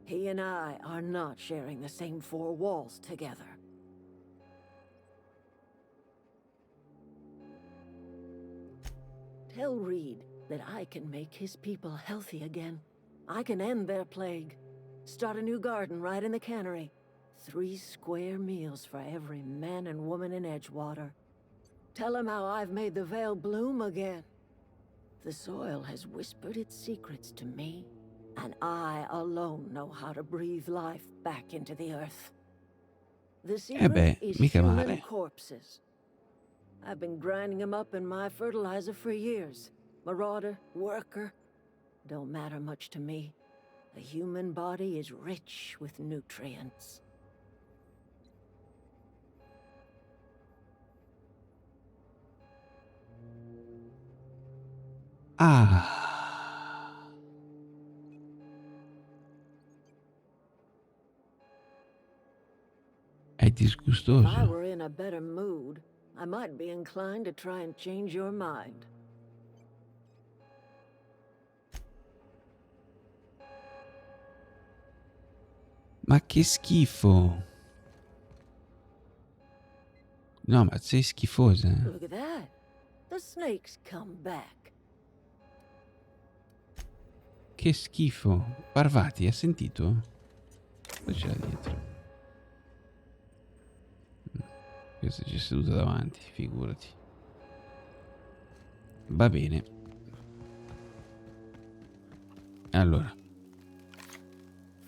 He and I are not sharing the same four walls together. Tell Reed that I can make his people healthy again. I can end their plague. Start a new garden right in the cannery. 3 square meals for every man and woman in Edgewater. Tell him how I've made the Vale bloom again. The soil has whispered its secrets to me, and I alone know how to breathe life back into the earth. The secret is mica human male. corpses. I've been grinding them up in my fertilizer for years. Marauder, worker, don't matter much to me. The human body is rich with nutrients. Ah. È If I disgustoso. were in a better mood, I might be inclined to try and change your mind. Ma che schifo. No, ma sei schifosa. Look at that. The snake's come back. Che schifo. Parvati, ha sentito? Poi c'è là dietro. Questa c'è seduta davanti, figurati. Va bene. Allora,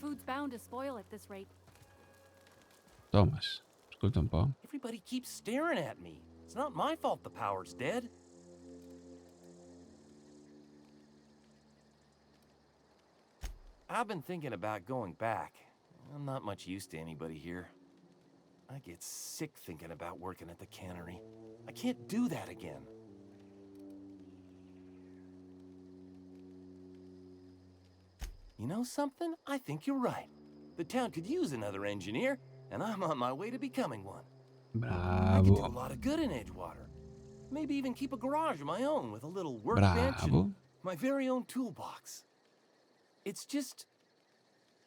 Food's bound to spoil at this rate. Thomas, ascolta un po'. Everybody keeps staring at me. It's not my fault the power's dead. I've been thinking about going back. I'm not much use to anybody here. I get sick thinking about working at the cannery. I can't do that again. You know something? I think you're right. The town could use another engineer, and I'm on my way to becoming one. I could do a Bravo. lot of good in Edgewater. Maybe even keep a garage of my own with a little workbench Bravo. and my very own toolbox. It's just...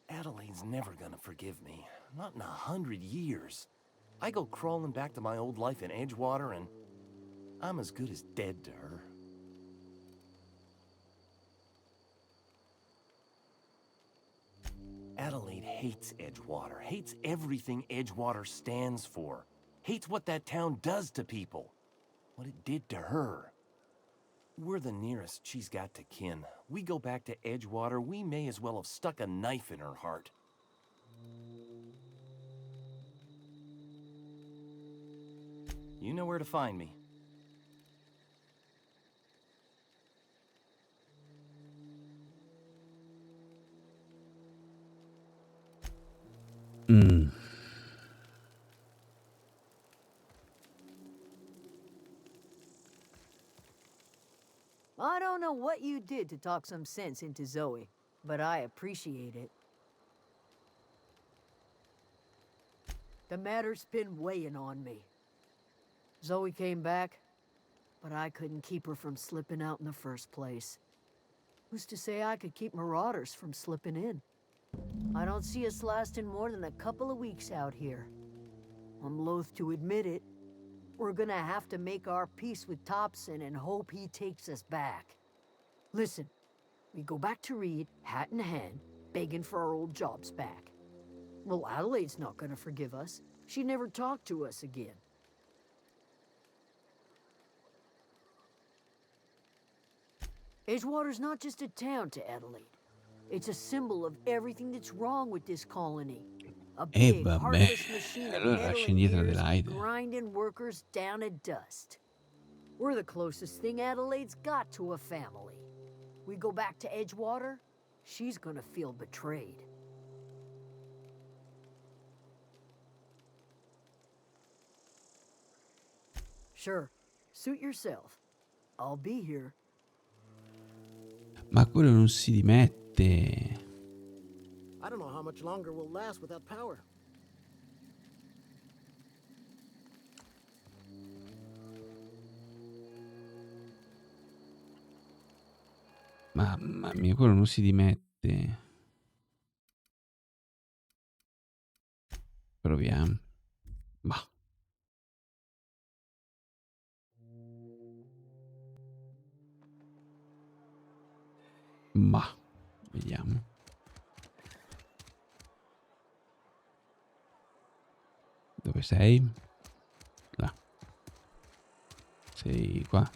Adelaide's never gonna forgive me. Not in 100 years. I go crawling back to my old life in Edgewater, and I'm as good as dead to her. Adelaide hates Edgewater, hates everything Edgewater stands for, hates what that town does to people, what it did to her. We're the nearest she's got to kin. We go back to Edgewater, we may as well have stuck a knife in her heart. You know where to find me. I don't know what you did to talk some sense into Zoe, but I appreciate it. The matter's been weighing on me. Zoe came back, but I couldn't keep her from slipping out in the first place. Who's to say I could keep marauders from slipping in? I don't see us lasting more than a couple of weeks out here. I'm loath to admit it. We're gonna have to make our peace with Thompson and hope he takes us back. Listen, we go back to Reed, hat in hand, begging for our old jobs back. Well, Adelaide's not gonna forgive us. She never talked to us again. Edgewater's not just a town to Adelaide. It's a symbol of everything that's wrong with this colony. A big, heartless machine of allora lascia meddling indietro ears, Adelaide. grinding workers down to dust. We're the closest thing Adelaide's got to a family. We go back to Edgewater, she's gonna feel betrayed. Sure, suit yourself. I'll be here. Ma quello non si dimette. I don't know how much longer we'll last without power. Mamma mia, quello non si dimette. Proviamo. Bah. Ma vediamo. Dove sei? Là. Sei qua.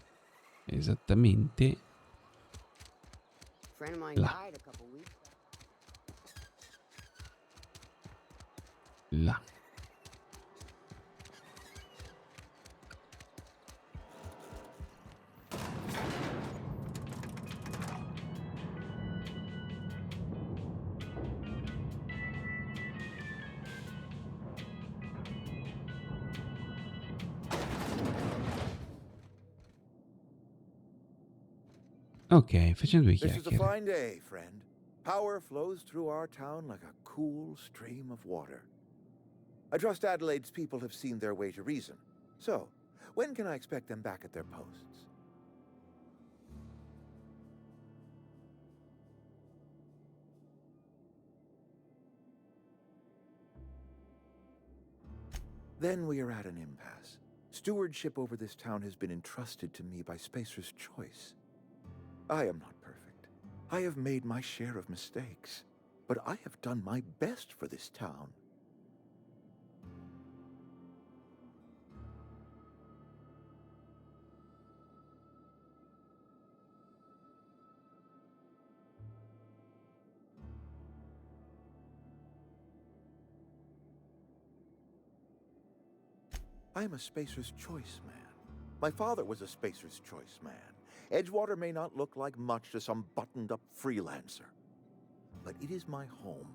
Esattamente là. Là. Ok, facciamo due This is a chiacchiere. fine day, friend. Power flows through our town like a cool stream of water. I trust Adelaide's people have seen their way to reason. So, when can I expect them back at their posts? Then we are at an impasse. Stewardship over this town has been entrusted to me by Spacer's Choice. I am not perfect. I have made my share of mistakes, but I have done my best for this town. I am a Spacer's Choice man. My father was a Spacer's Choice man. Edgewater may not look like much to some buttoned-up freelancer, but it is my home.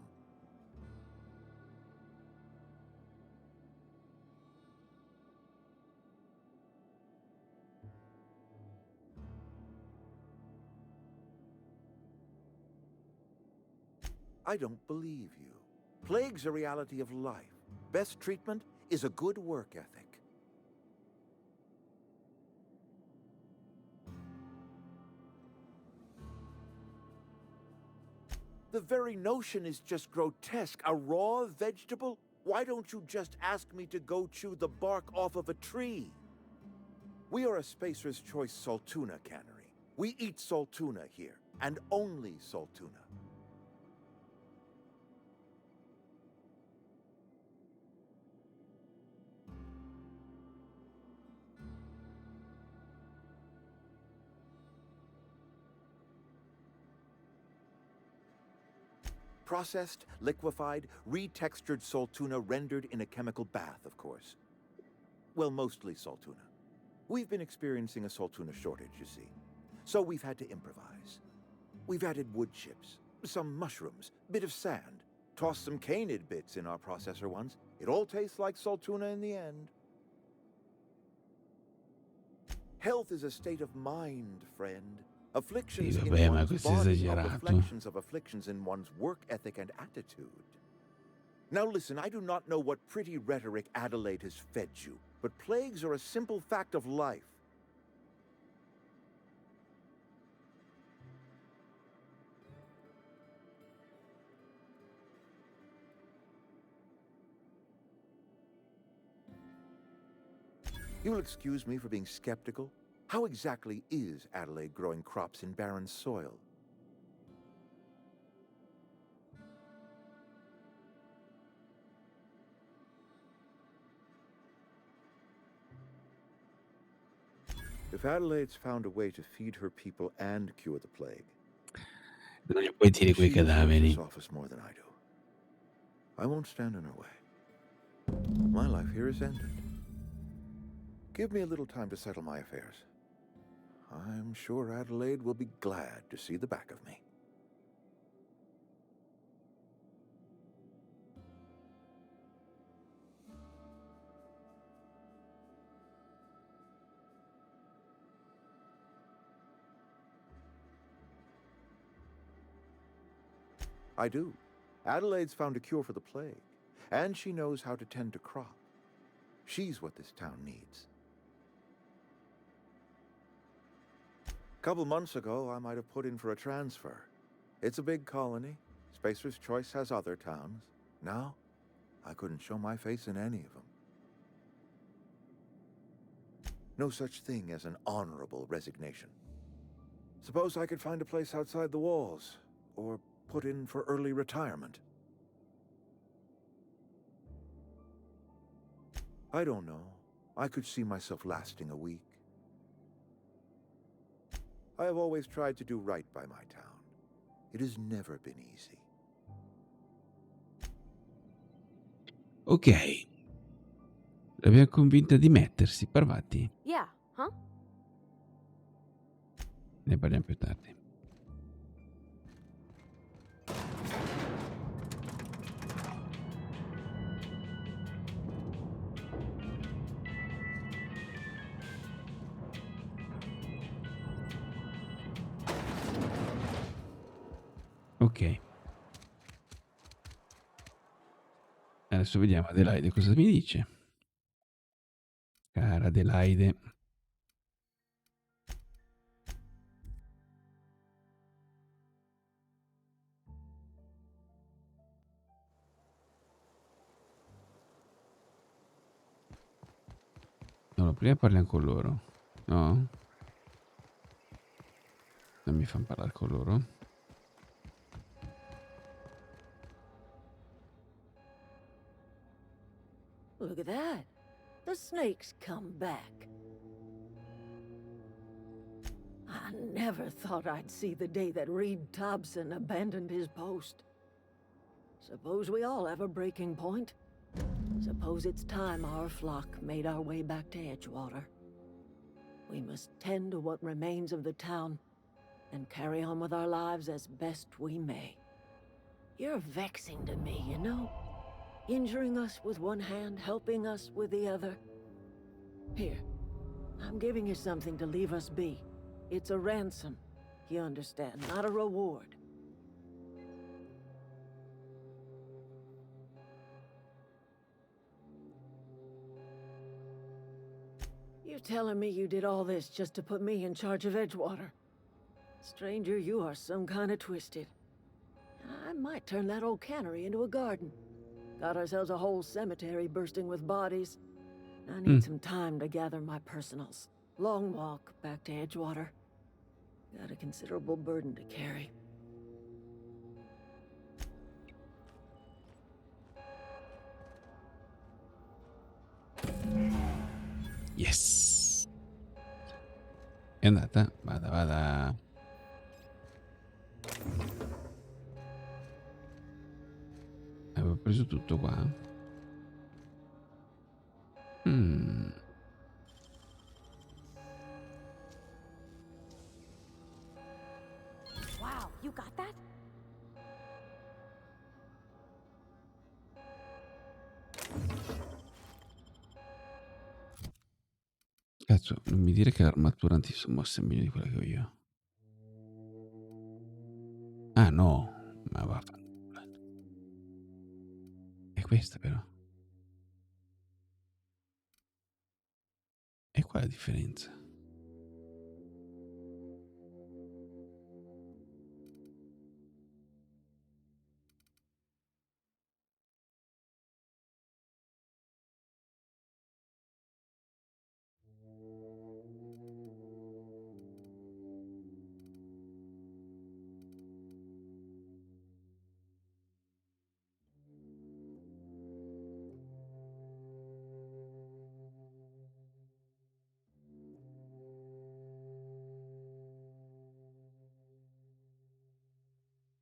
I don't believe you. Plague's a reality of life. Best treatment is a good work ethic. The very notion is just grotesque. A raw vegetable? Why don't you just ask me to go chew the bark off of a tree? We are a Spacer's Choice Saltuna cannery. We eat saltuna here, and only saltuna. Processed, liquefied, retextured saltuna rendered in a chemical bath, of course. Well, mostly saltuna. We've been experiencing a saltuna shortage, you see. So we've had to improvise. We've added wood chips, some mushrooms, bit of sand, tossed some canid bits in our processor once. It all tastes like saltuna in the end. Health is a state of mind, friend. Afflictions Sì, in vabbè, ma one's questo è body are esagerato. reflections of afflictions in one's work ethic and attitude. Now listen, I do not know what pretty rhetoric Adelaide has fed you, but plagues are a simple fact of life. You'll excuse me for being skeptical. How exactly is Adelaide growing crops in barren soil? If Adelaide's found a way to feed her people and cure the plague, non gli puoi dire quei she deserves cadaveri. this office more than I do. I won't stand in her way. My life here is ended. Give me a little time to settle my affairs. I'm sure Adelaide will be glad to see the back of me. I do. Adelaide's found a cure for the plague, and she knows how to tend to crop. She's what this town needs. A couple months ago, I might have put in for a transfer. It's a big colony. Spacer's Choice has other towns. Now, I couldn't show my face in any of them. No such thing as an honorable resignation. Suppose I could find a place outside the walls, or put in for early retirement. I don't know. I could see myself lasting a week. I have always tried to do right by my town. It has never been easy. Ok. L'abbiamo convinta di mettersi, Parvati. Yeah, huh? Ne parliamo più tardi. Ok. Adesso vediamo Adelaide cosa mi dice. Cara Adelaide. No, prima parliamo con loro. No? Non mi fanno parlare con loro. Look at that. The snake's come back. I never thought I'd see the day that Reed Thompson abandoned his post. Suppose we all have a breaking point. Suppose it's time our flock made our way back to Edgewater. We must tend to what remains of the town and carry on with our lives as best we may. You're vexing to me, you know? Injuring us with one hand, helping us with the other. Here, I'm giving you something to leave us be. It's a ransom, you understand, not a reward. You're telling me you did all this just to put me in charge of Edgewater? Stranger, you are some kind of twisted. I might turn that old cannery into a garden. Got ourselves a whole cemetery bursting with bodies. I need some time to gather my personals. Long walk back to Edgewater. Got a considerable burden to carry. Yes. È andata. Vada, vada. Avevo preso tutto qua. Wow, you got that? Cazzo, non mi dire che l'armatura antisommossa è meglio di quella che ho io. Ah no, ma vaffanculo. È questa però. E qua la differenza.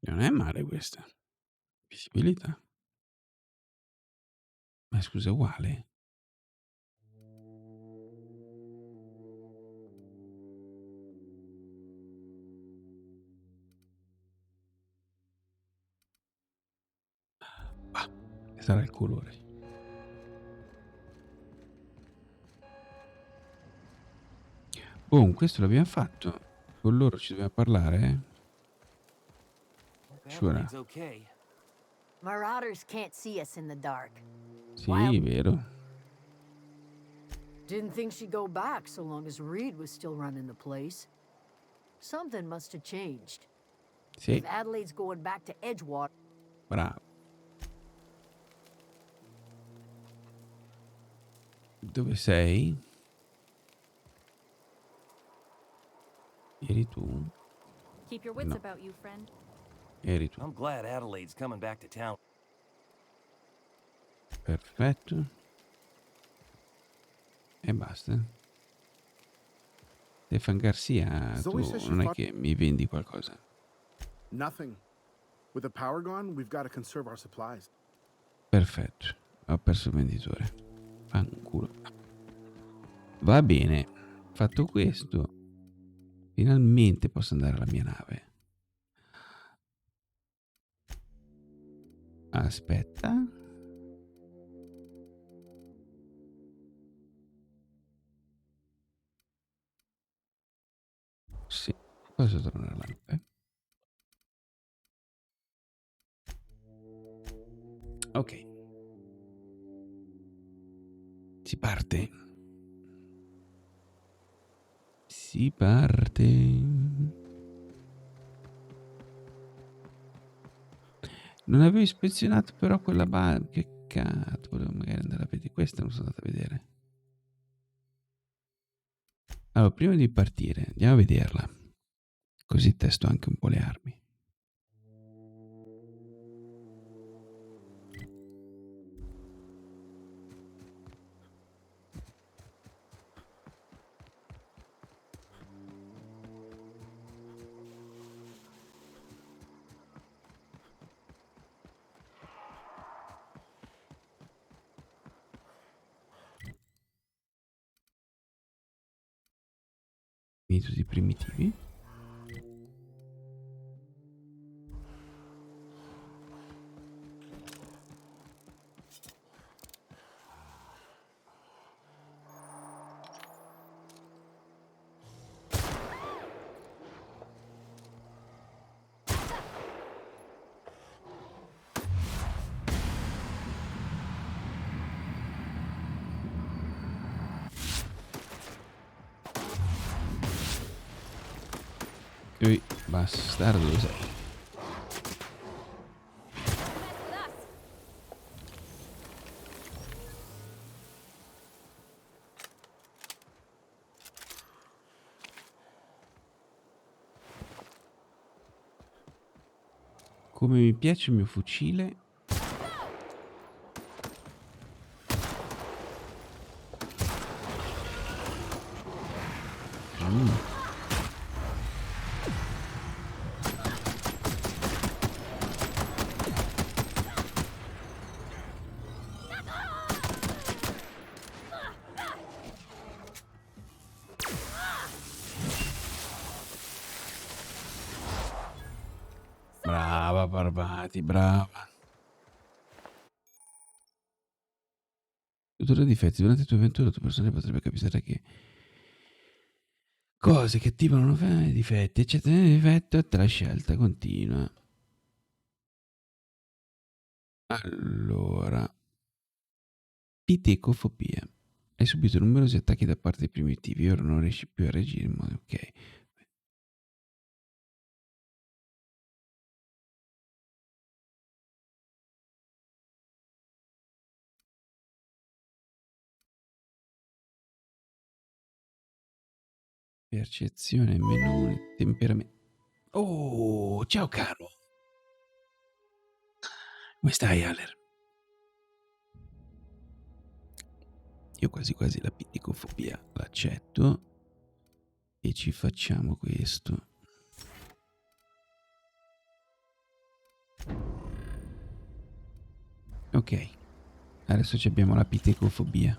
Non è male questa. Visibilità. Ma scusa, è uguale? Ah, sarà il colore. Questo l'abbiamo fatto. Con loro ci dobbiamo parlare, Sure. Adelaide's okay. Marauders can't see us in the dark. Sì, vero. Didn't think she'd go back so long as Reed was still running the place. Something must have changed. Sì, If Adelaide's going back to Edgewater... bravo. Dove sei? Eri tu? Keep your wits No. about you, friend. Eri tu. I'm glad Adelaide's coming back to town. Perfetto. E basta. Stefan Garcia, tu Zoe says she non è fought- che mi vendi qualcosa. Nothing. With the power gone, we've got to conserve our supplies. Perfetto. Ho perso il venditore. Fanculo. Va bene. Fatto questo, finalmente posso andare alla mia nave. Aspetta. Sì, posso tornare alla nave. Ok. Si parte. Si parte. Non avevo ispezionato però quella banca. Che cazzo, volevo magari andare a vedere. Questa non sono andato a vedere. Allora, prima di partire, andiamo a vederla. Così testo anche un po' le armi. Metodi primitivi. Ehi, bastardo, lo sei. Come mi piace il mio fucile. Brava Barbati, brava. Tutore difetti. Durante il tuo avventura la tua persona potrebbe capitare che cose che attivano difetti, eccetera. Difetto e te la scelta continua. Allora, pitecofobia. Hai subito numerosi attacchi da parte dei primitivi. Ora non riesci più a reagire in modo ok. Percezione, menu, temperamento. Oh, ciao caro. Come stai, Aler? Io quasi quasi la pitecofobia l'accetto e ci facciamo questo. Ok, adesso abbiamo la pitecofobia.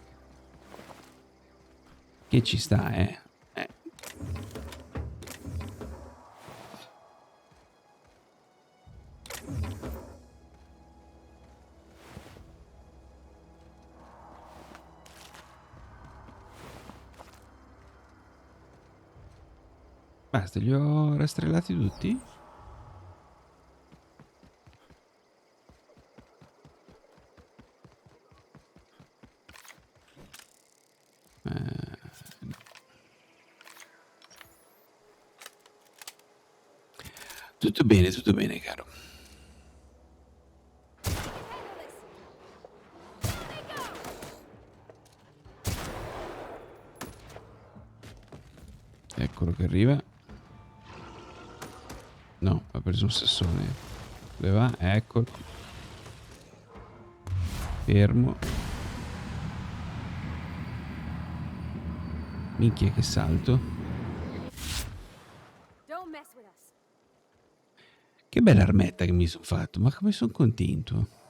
Che ci sta, Basta, li ho rastrellati tutti? No. Tutto bene, caro. Eccolo che arriva. No, ha preso un sassone. Dove va? Eccolo. Fermo. Minchia che salto. Che bella armetta che mi sono fatto. Ma come sono contento.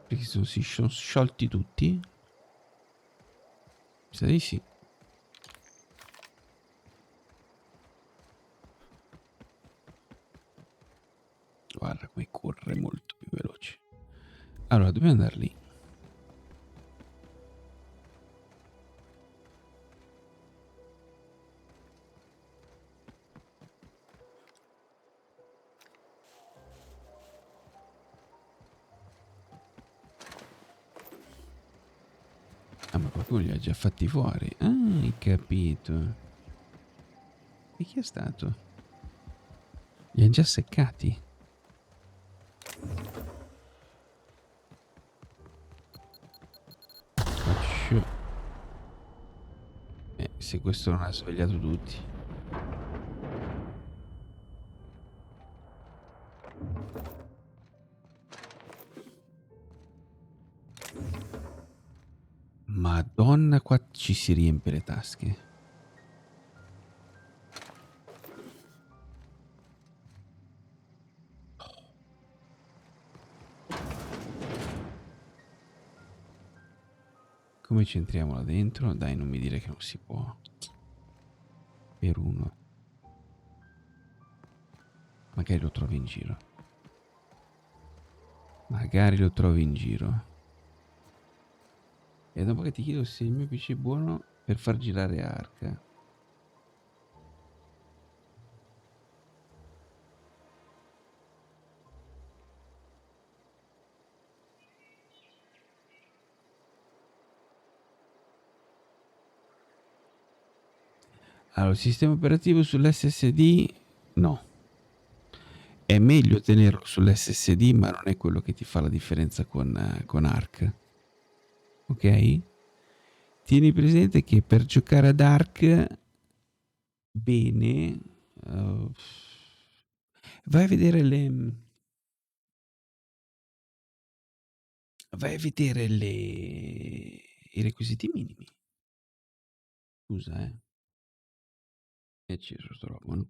Perché si sono sciolti tutti? Mi sa di sì. Guarda come corre molto più veloce. Allora, dobbiamo andare lì. Ah, ma qualcuno li ha già fatti fuori. Ah, hai capito. E chi è stato? Li hanno già seccati. Faccio. Se questo non ha svegliato tutti. Madonna, qua ci si riempie le tasche. Come ci entriamo là dentro? Dai, non mi dire che non si può. Per uno. Magari lo trovi in giro. Magari lo trovi in giro. E dopo che ti chiedo se il mio PC è buono per far girare arca. Allora, il sistema operativo sull'SSD no. È meglio tenerlo sull'SSD, ma non è quello che ti fa la differenza con Ark. Ok? Tieni presente che per giocare ad Ark bene, vai a vedere i requisiti minimi. Scusa, ci trovano.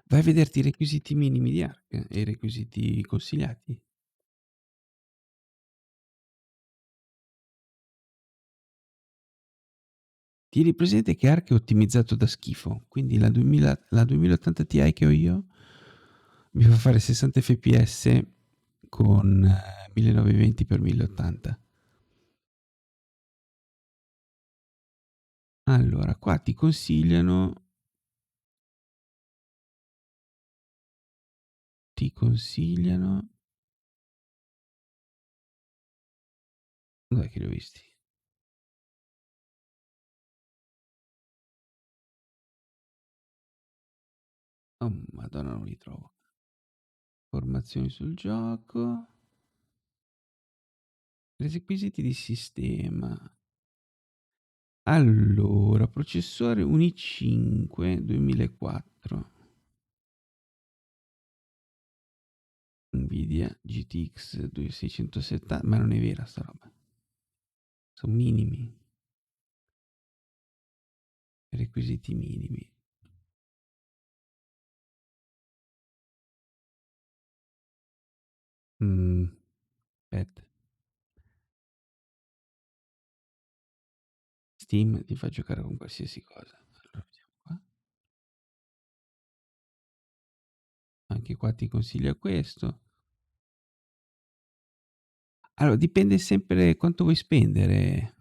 Vai a vederti i requisiti minimi di Ark e i requisiti consigliati. Tieni presente che Ark è ottimizzato da schifo, quindi la 2080 Ti che ho io mi fa fare 60 fps con 1920x1080. Allora, qua ti consigliano dov'è che li ho visti? Oh madonna, non li trovo. Informazioni sul gioco, requisiti di sistema. Allora, processore un i5 2004. Nvidia GTX 2670, ma non è vera sta roba. Sono minimi. Requisiti minimi. Aspetta. Steam ti fa giocare con qualsiasi cosa. Allora, vediamo qua. Anche qua ti consiglia questo. Allora, dipende sempre quanto vuoi spendere.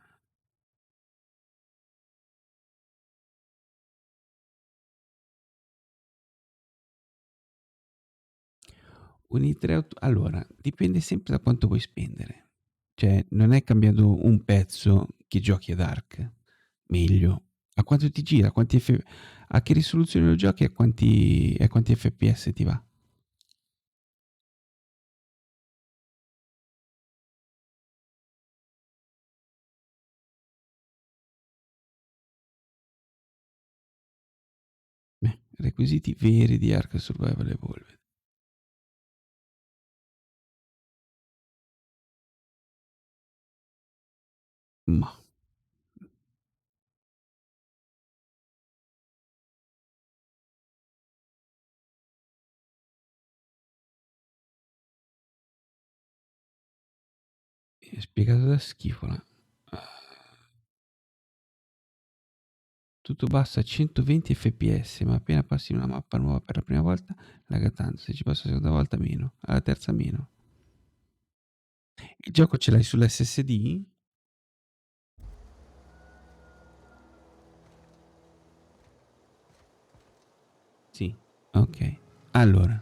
Un i3 allora, dipende sempre da quanto vuoi spendere. Cioè, non è cambiando un pezzo che giochi ad Ark. Meglio. A quanto ti gira, a che risoluzione lo giochi e a quanti FPS ti va. Requisiti veri di Ark Survival Evolved. Ma è spiegato da schifola. Tutto basso a 120 fps, ma appena passi una mappa nuova per la prima volta, lagga tanto. Se ci passi la seconda volta meno, alla terza meno. Il gioco ce l'hai sull'SSD? Sì, ok. Allora,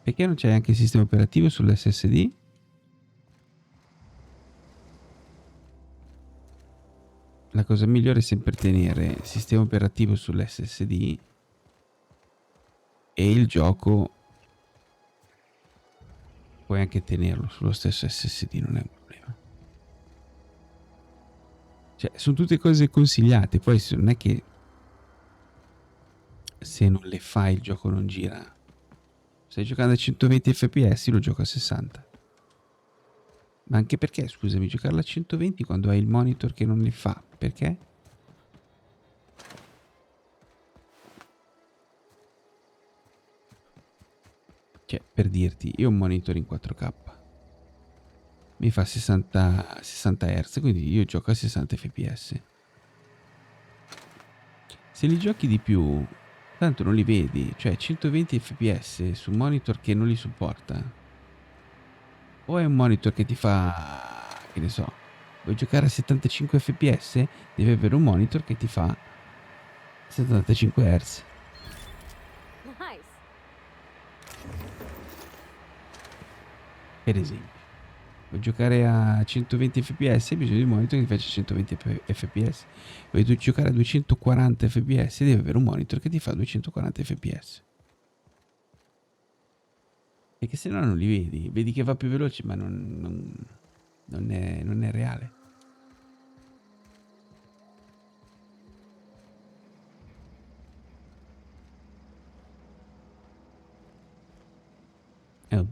perché non c'è anche il sistema operativo sull'SSD? La cosa migliore è sempre tenere il sistema operativo sull'SSD e il gioco puoi anche tenerlo sullo stesso SSD, non è un problema. Cioè, sono tutte cose consigliate, poi non è che se non le fai il gioco non gira. Stai giocando a 120 fps, lo gioco a 60. Ma anche perché, scusami, giocarlo a 120 quando hai il monitor che non li fa? Perché? Cioè, per dirti, io ho un monitor in 4K. Mi fa 60 Hz, quindi io gioco a 60 fps. Se li giochi di più, tanto non li vedi. Cioè, 120 fps su un monitor che non li supporta. O è un monitor che ti fa, che ne so, vuoi giocare a 75 fps? Devi avere un monitor che ti fa 75 Hz. Nice. Per esempio, vuoi giocare a 120 fps? Hai bisogno di un monitor che ti faccia 120 fps. Vuoi giocare a 240 fps? Devi avere un monitor che ti fa 240 fps. Perché se no non li vedi. Vedi che va più veloce, ma non è reale.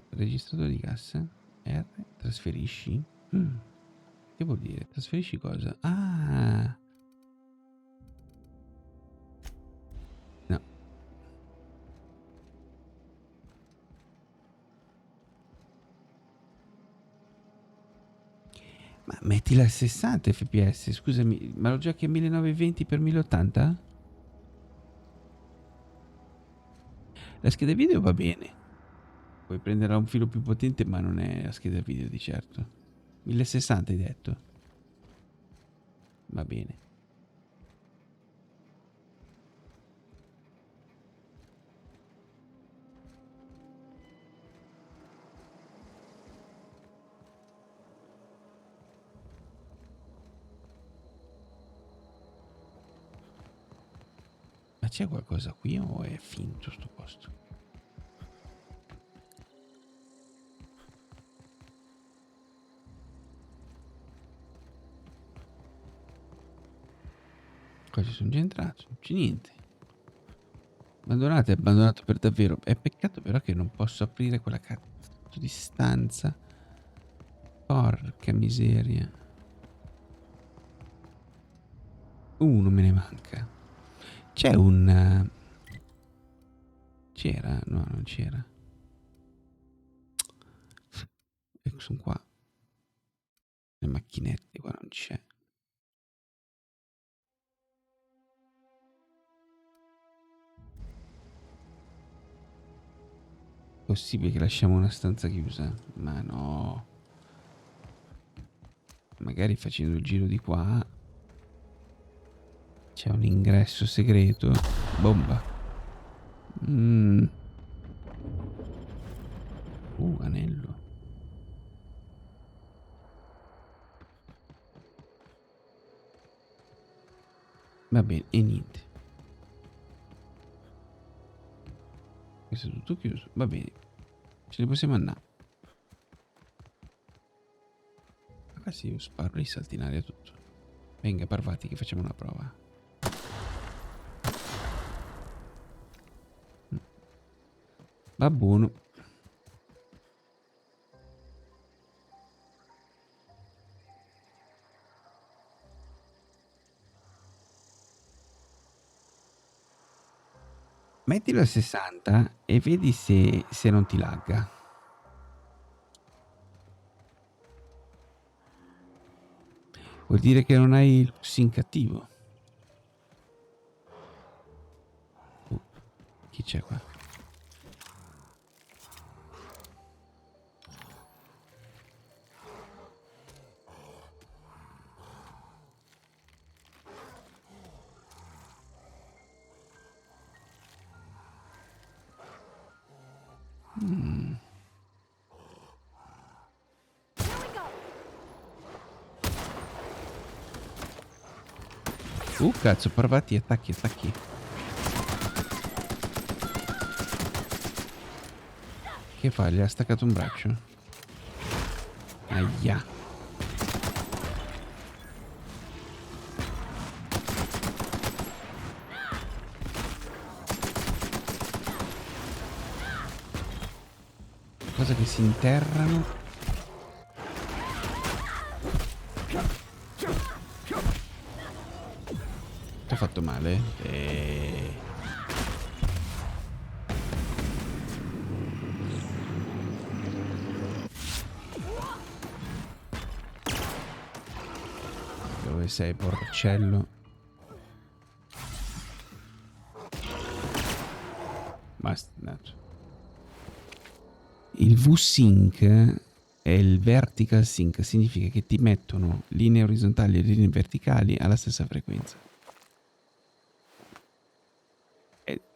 Registratore di cassa. R. Trasferisci. Che vuol dire? Trasferisci cosa? Ah. No. Ma mettila a 60 fps, scusami, ma lo giochi a 1920x1080? La scheda video va bene. Puoi prendere un filo più potente, ma non è la scheda video di certo. 1060 hai detto? Va bene. Ma c'è qualcosa qui o è finto sto posto? Qua ci sono già entrato, non c'è niente. Abbandonato è abbandonato per davvero. È peccato però che non posso aprire quella carta. Distanza. Porca miseria. Non me ne manca. C'è un... C'era? No, non c'era. Ecco, sono qua. Le macchinette qua non c'è. Possibile che lasciamo una stanza chiusa? Ma no. Magari facendo il giro di qua c'è un ingresso segreto. Bomba. Anello. Va bene, e niente. Questo è tutto chiuso. Va bene. Ce ne possiamo andare. Ah sì, io sparo i salti in aria tutto. Venga, parvati che facciamo una prova. Va buono. Mettilo a 60 e vedi se non ti lagga. Vuol dire che non hai il sync attivo. Chi c'è qua? Cazzo, parvati, attacchi. Che fa? Gli ha staccato un braccio? Aia. Cosa che si interrano. Ti ho fatto male? Dove sei, porcello? Basta, andato. Il V-Sync è il vertical sync, significa che ti mettono linee orizzontali e linee verticali alla stessa frequenza.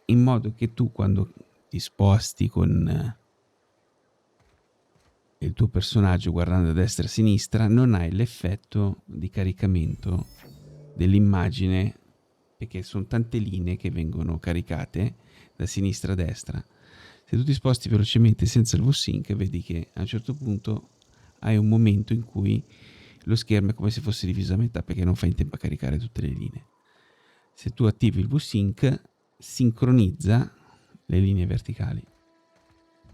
In modo che tu, quando ti sposti con il tuo personaggio guardando a destra e a sinistra, non hai l'effetto di caricamento dell'immagine, perché sono tante linee che vengono caricate da sinistra a destra. Se tu ti sposti velocemente senza il V-Sync, vedi che a un certo punto hai un momento in cui lo schermo è come se fosse diviso a metà, perché non fai in tempo a caricare tutte le linee. Se tu attivi il V-Sync, sincronizza le linee verticali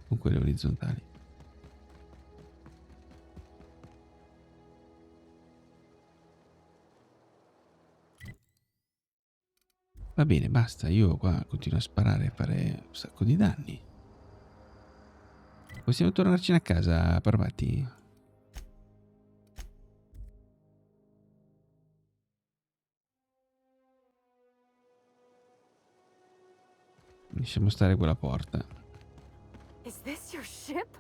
con quelle orizzontali. Va bene, basta, io qua continuo a sparare e fare un sacco di danni. Possiamo tornarcene a casa, Parvati? Lasciamo stare quella porta. Is this your ship?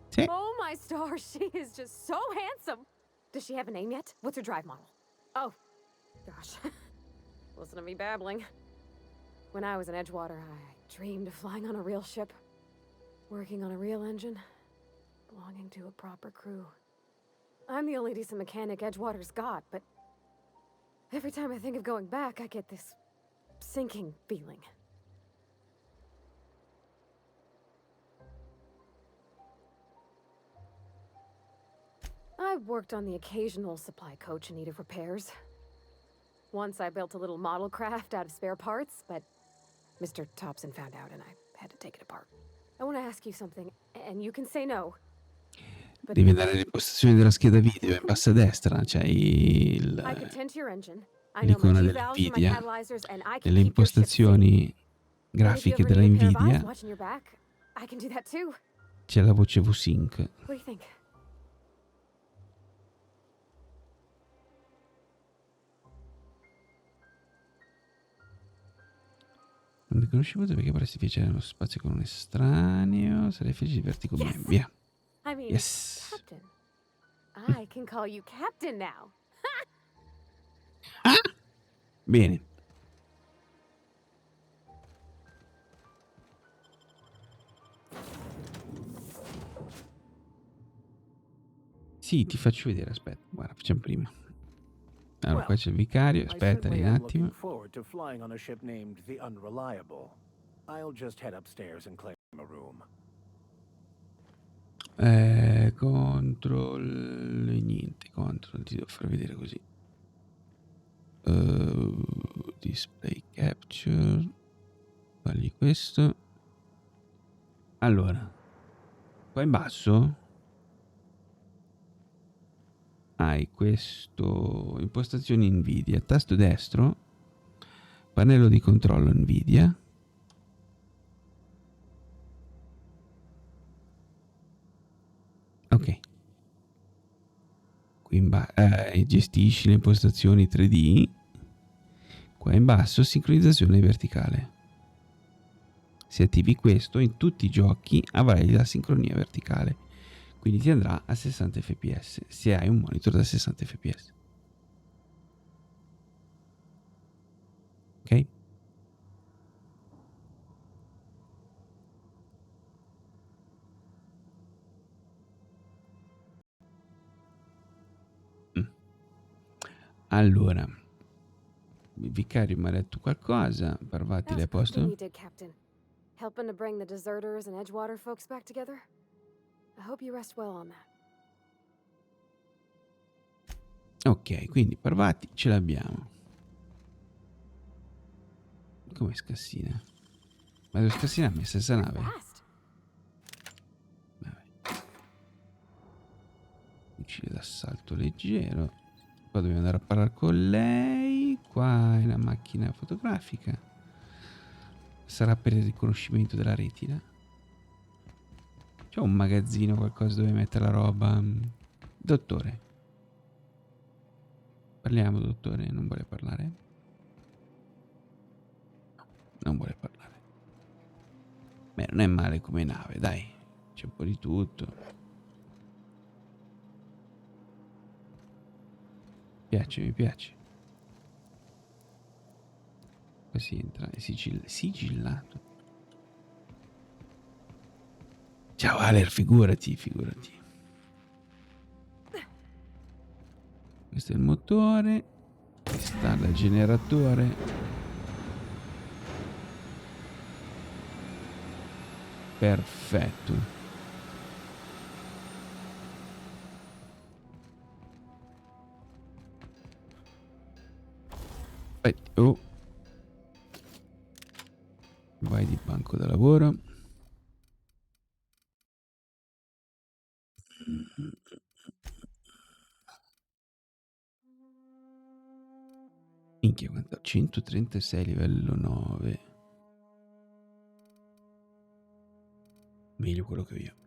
Sì. Oh my stars, she is just so handsome. Does she have a name yet? What's her drive model? Oh, gosh. Listen to me babbling. When I was in Edgewater, I dreamed of flying on a real ship, working on a real engine, belonging to a proper crew. I'm the only decent mechanic Edgewater's got, but every time I think of going back, I get this sinking feeling. I worked on the occasional supply coach in need of repairs. Once I built a little model craft out of spare parts, but Mr. Thompson found out and I had to take it apart. I want to ask you something, and you can say no. But Devi andare alle impostazioni della scheda video, in basso a destra c'è I can tend to your engine. I know my l'icona G valves and my dell'Nvidia. catalyzers, and I can Nelle keep your ship safe. impostazioni And if you grafiche ever della need a pair of eyes Nvidia watching your back, I can do that too. c'è la voce VSync. What do you think? Non mi conoscevo perché vorresti viaggiare nello spazio con un estraneo. Sarei felice di diverti con me. Via. I mean, Yes. Captain. I can call you Captain now. Bene. Sì, ti faccio vedere, aspetta, guarda, facciamo prima. Allora, qua c'è il vicario, aspetta un attimo. Forward to flying on a ship named the Unreliable. I'll just head upstairs and claim a room. Control niente, control ti devo far vedere così. Display capture. Togli questo. Allora, qua in basso hai questo impostazioni Nvidia, tasto destro, pannello di controllo Nvidia. Ok. Qui in gestisci le impostazioni 3D. Qua in basso sincronizzazione verticale. Se attivi questo, in tutti i giochi avrai la sincronia verticale, quindi ti andrà a 60 fps se hai un monitor da 60 fps. Ok? Allora, il vicario mi ha detto qualcosa. Parvati, l'hai a posto? You did, Captain. Helping to bring the deserters and Edgewater folks back together. I hope you rest well on that. Ok, quindi Parvati ce l'abbiamo. Come scassina? Ma devo scassinare la stessa nave? Vabbè. Fucile d'assalto leggero. Qua dobbiamo andare a parlare con lei. Qua è la macchina fotografica. Sarà per il riconoscimento della retina. C'è un magazzino, qualcosa dove mettere la roba. Dottore. Parliamo, dottore. Non vuole parlare? No, non vuole parlare. Beh, non è male come nave, dai. C'è un po' di tutto. Mi piace. Qua si entra, è sigillato. Ciao Aler, figurati. Questo è il motore. Installa il generatore. Perfetto. Oh. Vai di banco da lavoro. Minchia, quanto? 136 livello 9. Meglio quello che ho io.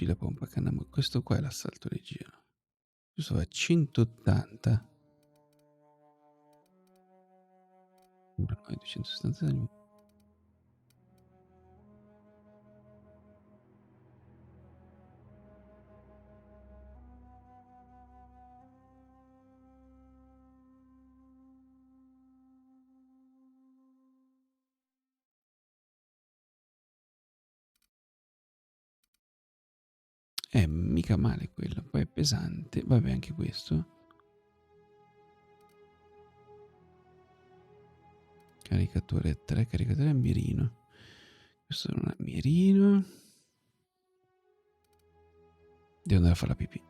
La pompa canna. Questo qua è l'assalto leggero. Questo va a 180. 270. Mica male quello. Poi è pesante. Vabbè, anche questo. Caricatore 3, caricatore a mirino. Questo non è mirino. Devo andare a fare la pipì.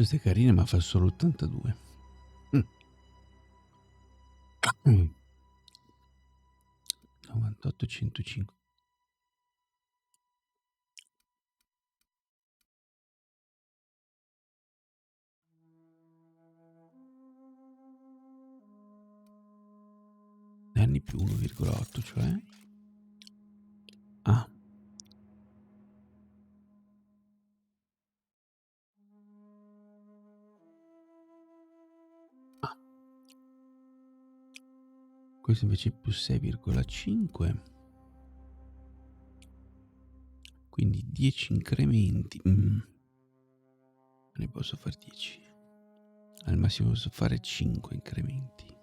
Questa è carina, ma fa solo 82. 98, 105. Anni più 1,8, cioè? Ah. Questo invece è più 6,5. Quindi 10 incrementi. Ne posso fare 10. Al massimo posso fare 5 incrementi.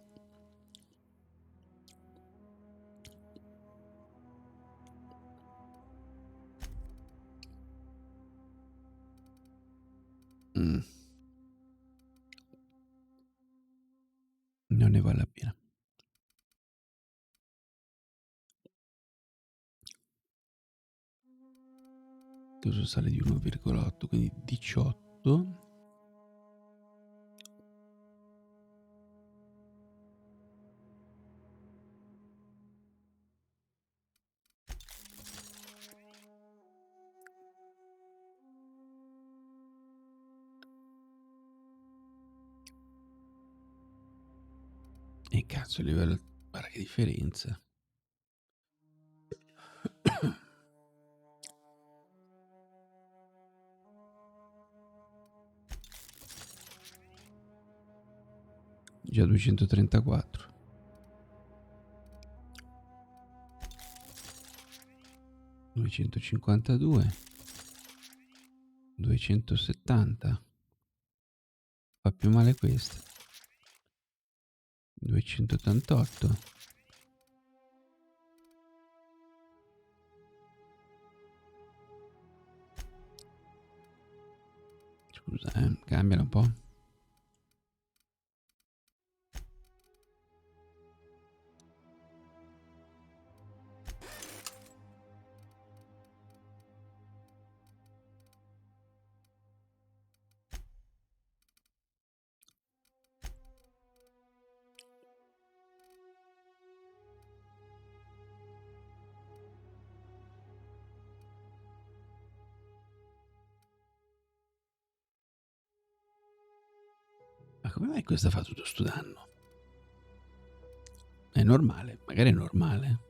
Non ne vale la pena. Questo sale di 1,8, quindi 18. E cazzo, il livello... Guarda che differenza. Già 234. ...252... ...270... ...fa più male questa... ...288... ...scusa, cambiala un po'... Ma come mai questa fa tutto sto danno? È normale, magari è normale.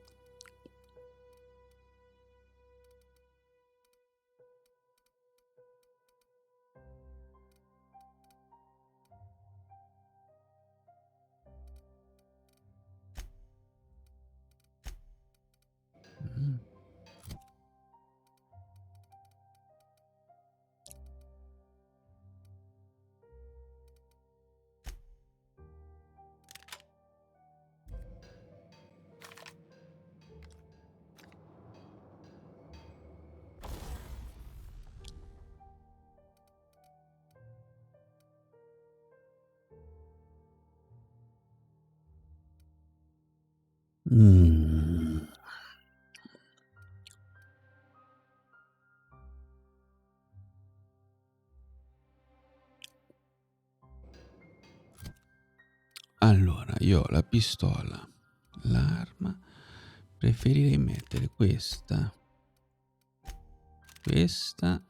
Allora, io ho la pistola, l'arma, preferirei mettere questa, questa.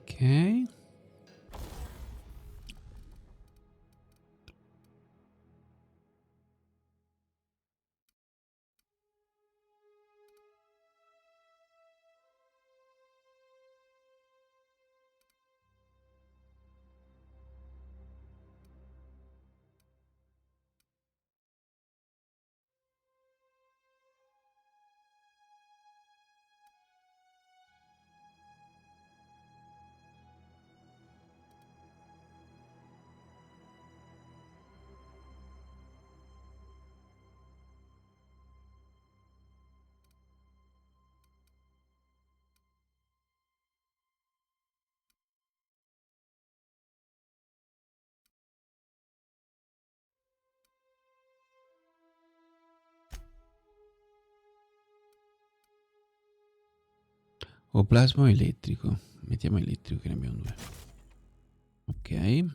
Ok. O plasma elettrico. Mettiamo elettrico che ne abbiamo due. Ok.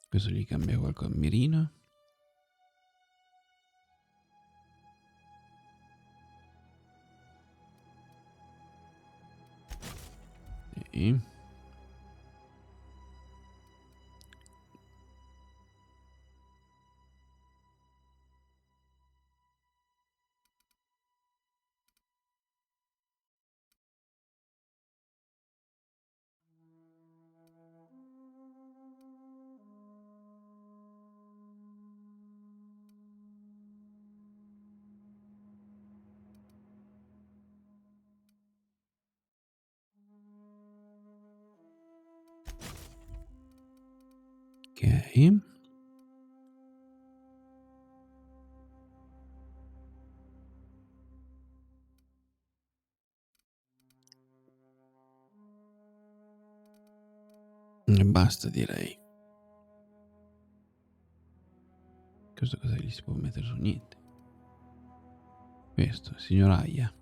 Questo gli cambia qualcosa. Mirino. E E basta, direi. Questo cosa gli si può mettere su? Niente. Questo, signoraia.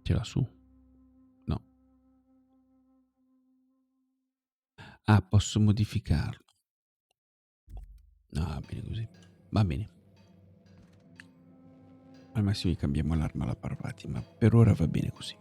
Ce l'ha su? No. Ah, posso modificarlo. No, va bene così. Va bene. Al massimo cambiamo l'arma alla Parvati, ma per ora va bene così.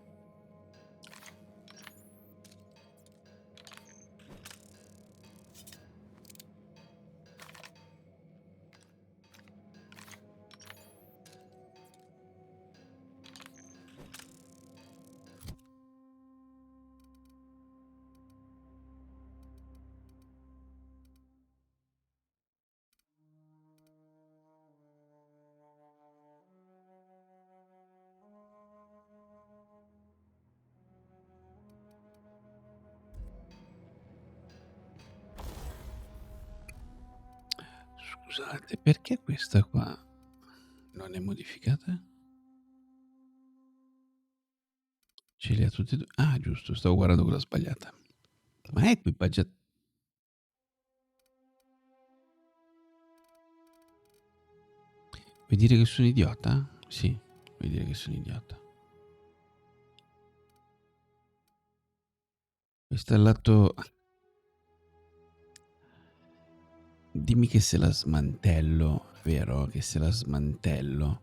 Scusate, perché questa qua non è modificata? Ce li ha tutti e due. Ah, giusto, stavo guardando quella sbagliata. Ma è equipaggiata. Vuoi dire che sono idiota? Sì, vuoi dire che sono idiota. Ho installato. Dimmi che se la smantello, vero? Che se la smantello.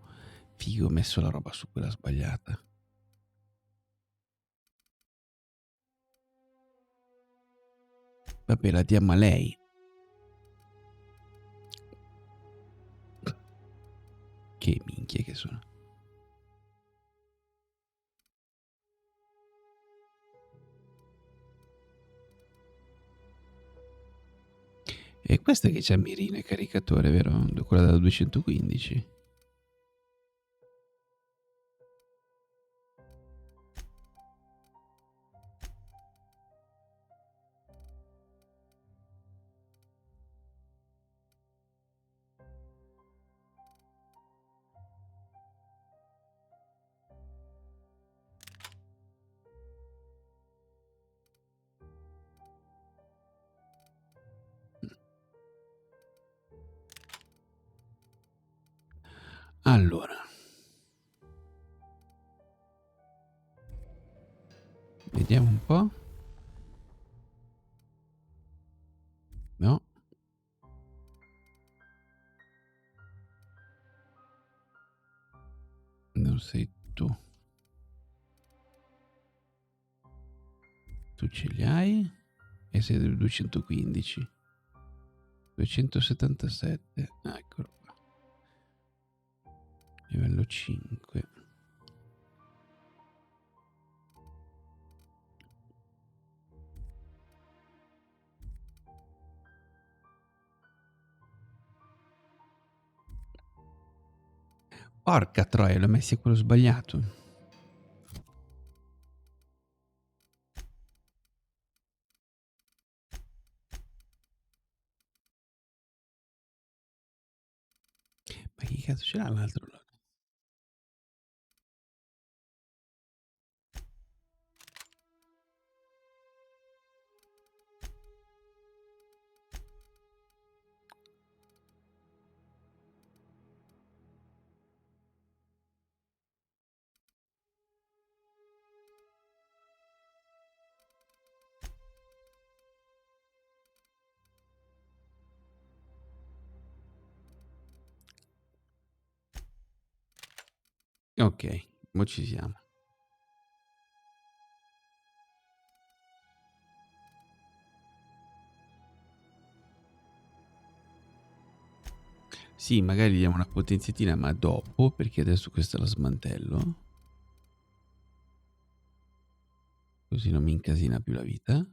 Figo, ho messo la roba su quella sbagliata. Vabbè, la diamo a lei. Che minchia che sono. E questa che c'ha mirino e caricatore, vero? Quella da 215. Allora. Vediamo un po'. No. Non sei tu. Tu ce li hai? E sei del 215. 277. Ah, eccolo qua. Livello 5. Porca troia, l'ho messo a quello sbagliato. Ma che cazzo ce l'ha l'altro? Ok, mo ci siamo. Sì, magari diamo una potenziatina, ma dopo, perché adesso questa la smantello. Così non mi incasina più la vita.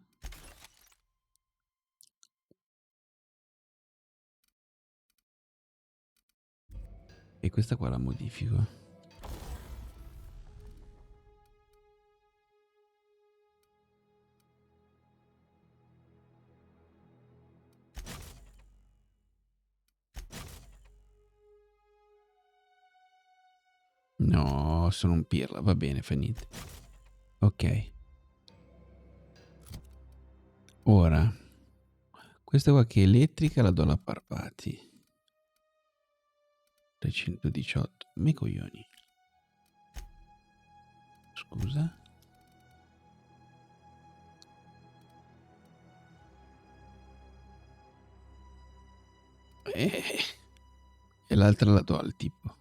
E questa qua la modifico. No, sono un pirla, va bene, fa niente. Ok. Ora, questa qua che è elettrica la do alla Parvati. 318. Me coglioni. Scusa. E l'altra la do al tipo.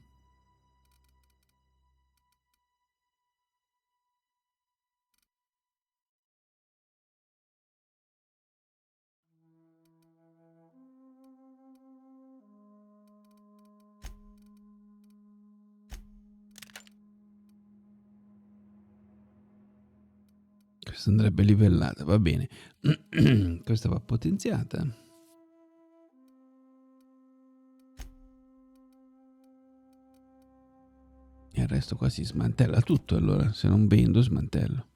Questa andrebbe livellata, va bene. Questa va potenziata. E il resto qua si smantella tutto, allora. Se non vendo, smantello.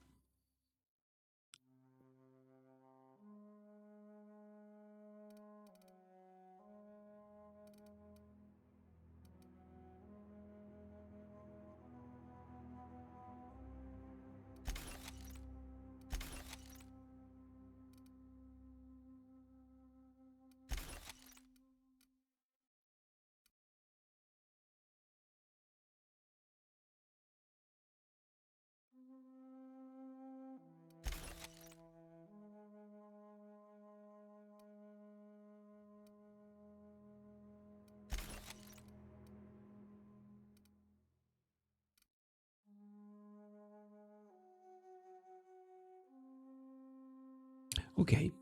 Ok.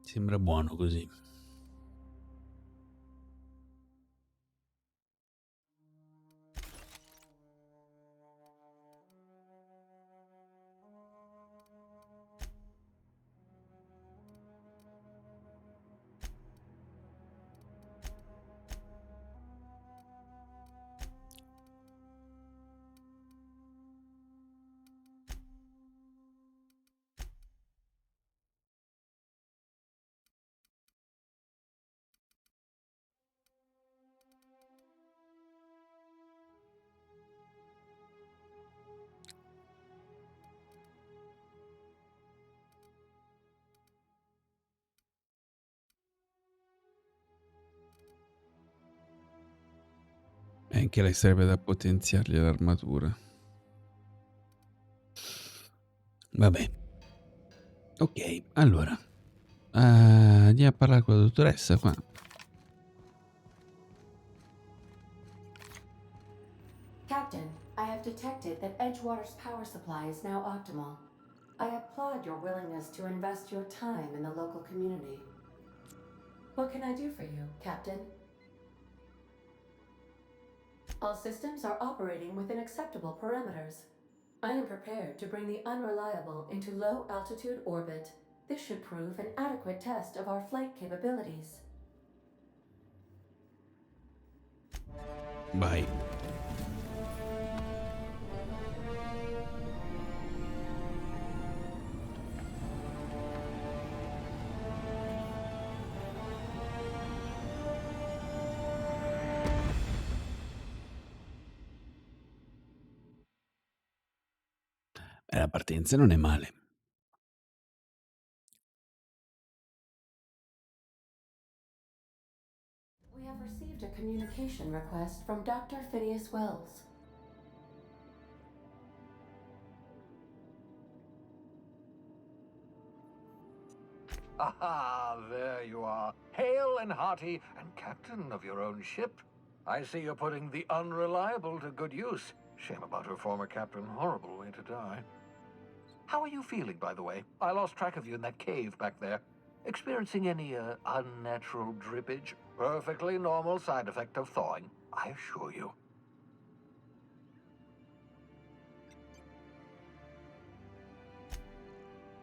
Sembra buono così. E anche lei serve da potenziargli l'armatura. Vabbè. Ok, allora. Andiamo a parlare con la dottoressa qua. Captain, I have detected that Edgewater's power supply is now optimal. I applaud your willingness to invest your time in the local community. What can I do for you, Captain? All systems are operating within acceptable parameters. I am prepared to bring the unreliable into low-altitude orbit. This should prove an adequate test of our flight capabilities. Vai. La partenza non è male. We have received a communication request from Dr. Phineas Wells. Aha, there you are. Hale and hearty, and captain of your own ship. I see you're putting the unreliable to good use. Shame about her former captain. Horrible way to die. How are you feeling, by the way? I lost track of you in that cave back there. Experiencing any, unnatural drippage? Perfectly normal side effect of thawing, I assure you.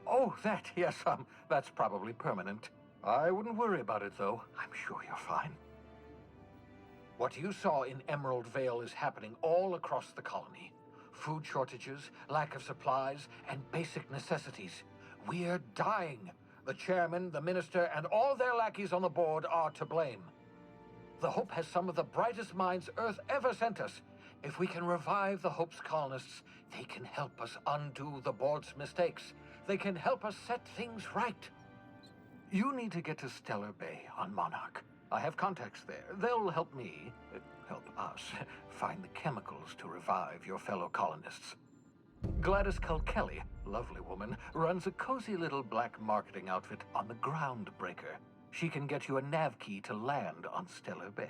Oh, that, yes, that's probably permanent. I wouldn't worry about it, though. I'm sure you're fine. What you saw in Emerald Vale is happening all across the colony. Food shortages, lack of supplies, and basic necessities. We're dying. The chairman, the minister, and all their lackeys on the board are to blame. The Hope has some of the brightest minds Earth ever sent us. If we can revive the Hope's colonists, they can help us undo the board's mistakes. They can help us set things right. You need to get to Stellar Bay on Monarch. I have contacts there. They'll help me, help us, find the chemicals to revive your fellow colonists. Gladys Culkelly, lovely woman, runs a cozy little black marketing outfit on the Groundbreaker. She can get you a nav key to land on Stellar Bay.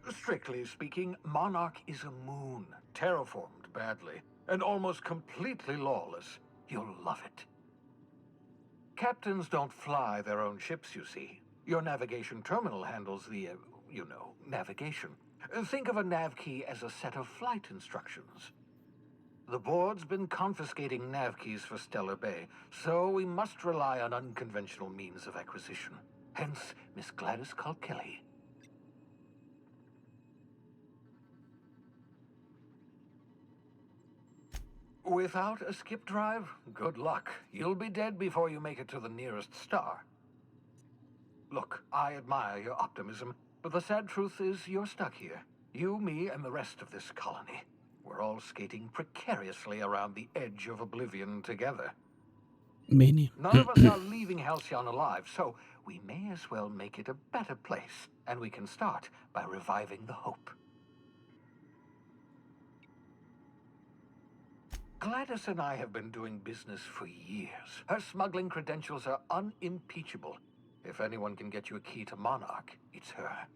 Strictly speaking, Monarch is a moon, terraformed badly, and almost completely lawless. You'll love it. Captains don't fly their own ships, you see. Your navigation terminal handles the, navigation. Think of a nav key as a set of flight instructions. The board's been confiscating nav keys for Stellar Bay, so we must rely on unconventional means of acquisition. Hence, Miss Gladys Culkelly. Without a skip drive, good luck. You'll be dead before you make it to the nearest star. Look, I admire your optimism, but the sad truth is you're stuck here. You, me, and the rest of this colony. We're all skating precariously around the edge of oblivion together. Bene. None of us are leaving Halcyon alive, so we may as well make it a better place, and we can start by reviving the hope. Gladys and I have been doing business for years. Her smuggling credentials are unimpeachable. If anyone can get you a key to Monarch, it's her.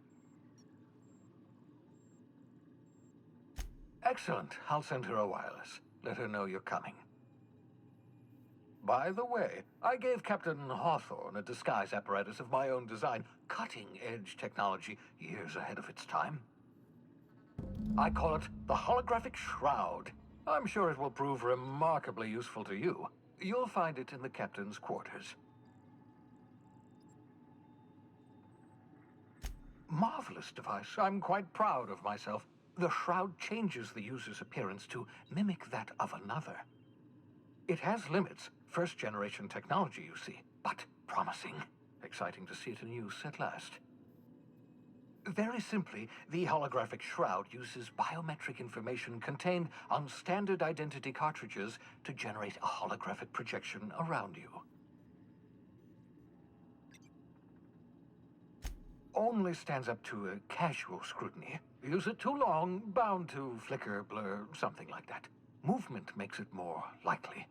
Excellent. I'll send her a wireless. Let her know you're coming. By the way, I gave Captain Hawthorne a disguise apparatus of my own design, cutting-edge technology years ahead of its time. I call it the Holographic Shroud. I'm sure it will prove remarkably useful to you. You'll find it in the captain's quarters. Marvelous device. I'm quite proud of myself. The shroud changes the user's appearance to mimic that of another. It has limits. First-generation technology, you see, but promising. Exciting to see it in use at last. Very simply, the holographic shroud uses biometric information contained on standard identity cartridges to generate a holographic projection around you. Only stands up to a casual scrutiny. Use it too long, bound to flicker, blur, something like that. Movement makes it more likely.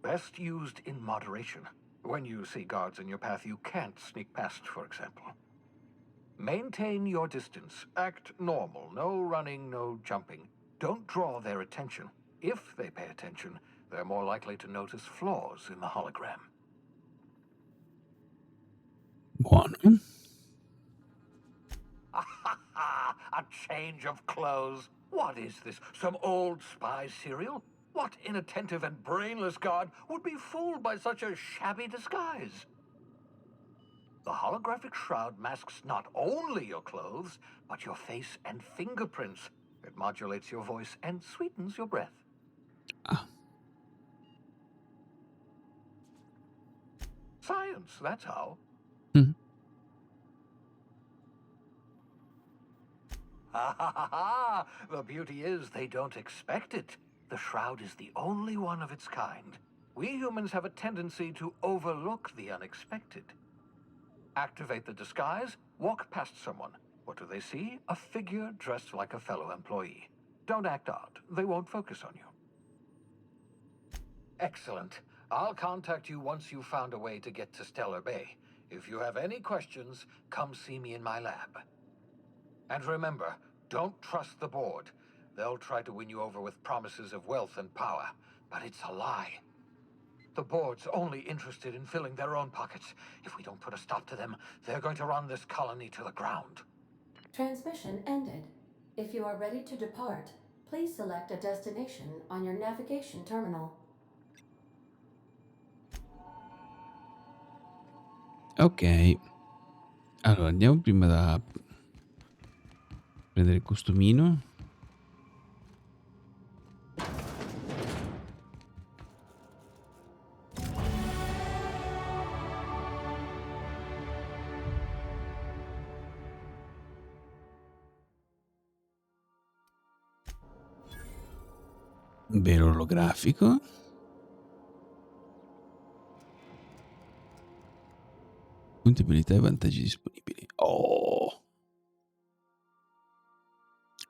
Best used in moderation. When you see guards in your path you can't sneak past, for example. Maintain your distance. Act normal. No running, no jumping. Don't draw their attention. If they pay attention, they're more likely to notice flaws in the hologram. Buono. A change of clothes. What is this? Some old spy serial? What inattentive and brainless guard would be fooled by such a shabby disguise? The holographic shroud masks not only your clothes, but your face and fingerprints. It modulates your voice and sweetens your breath. Science, that's how. The beauty is they don't expect it. The shroud is the only one of its kind. We humans have a tendency to overlook the unexpected. Activate the disguise, walk past someone. What do they see? A figure dressed like a fellow employee. Don't act odd. They won't focus on you. Excellent. I'll contact you once you've found a way to get to Stellar Bay. If you have any questions, come see me in my lab. And remember, don't trust the board. They'll try to win you over with promises of wealth and power, but it's a lie. The board's only interested in filling their own pockets. If we don't put a stop to them, they're going to run this colony to the ground. Transmission ended. If you are ready to depart, please select a destination on your navigation terminal. Ok. Allora, andiamo prima da prendere il costumino. Velo olografico. Punti abilità e vantaggi disponibili. Oh.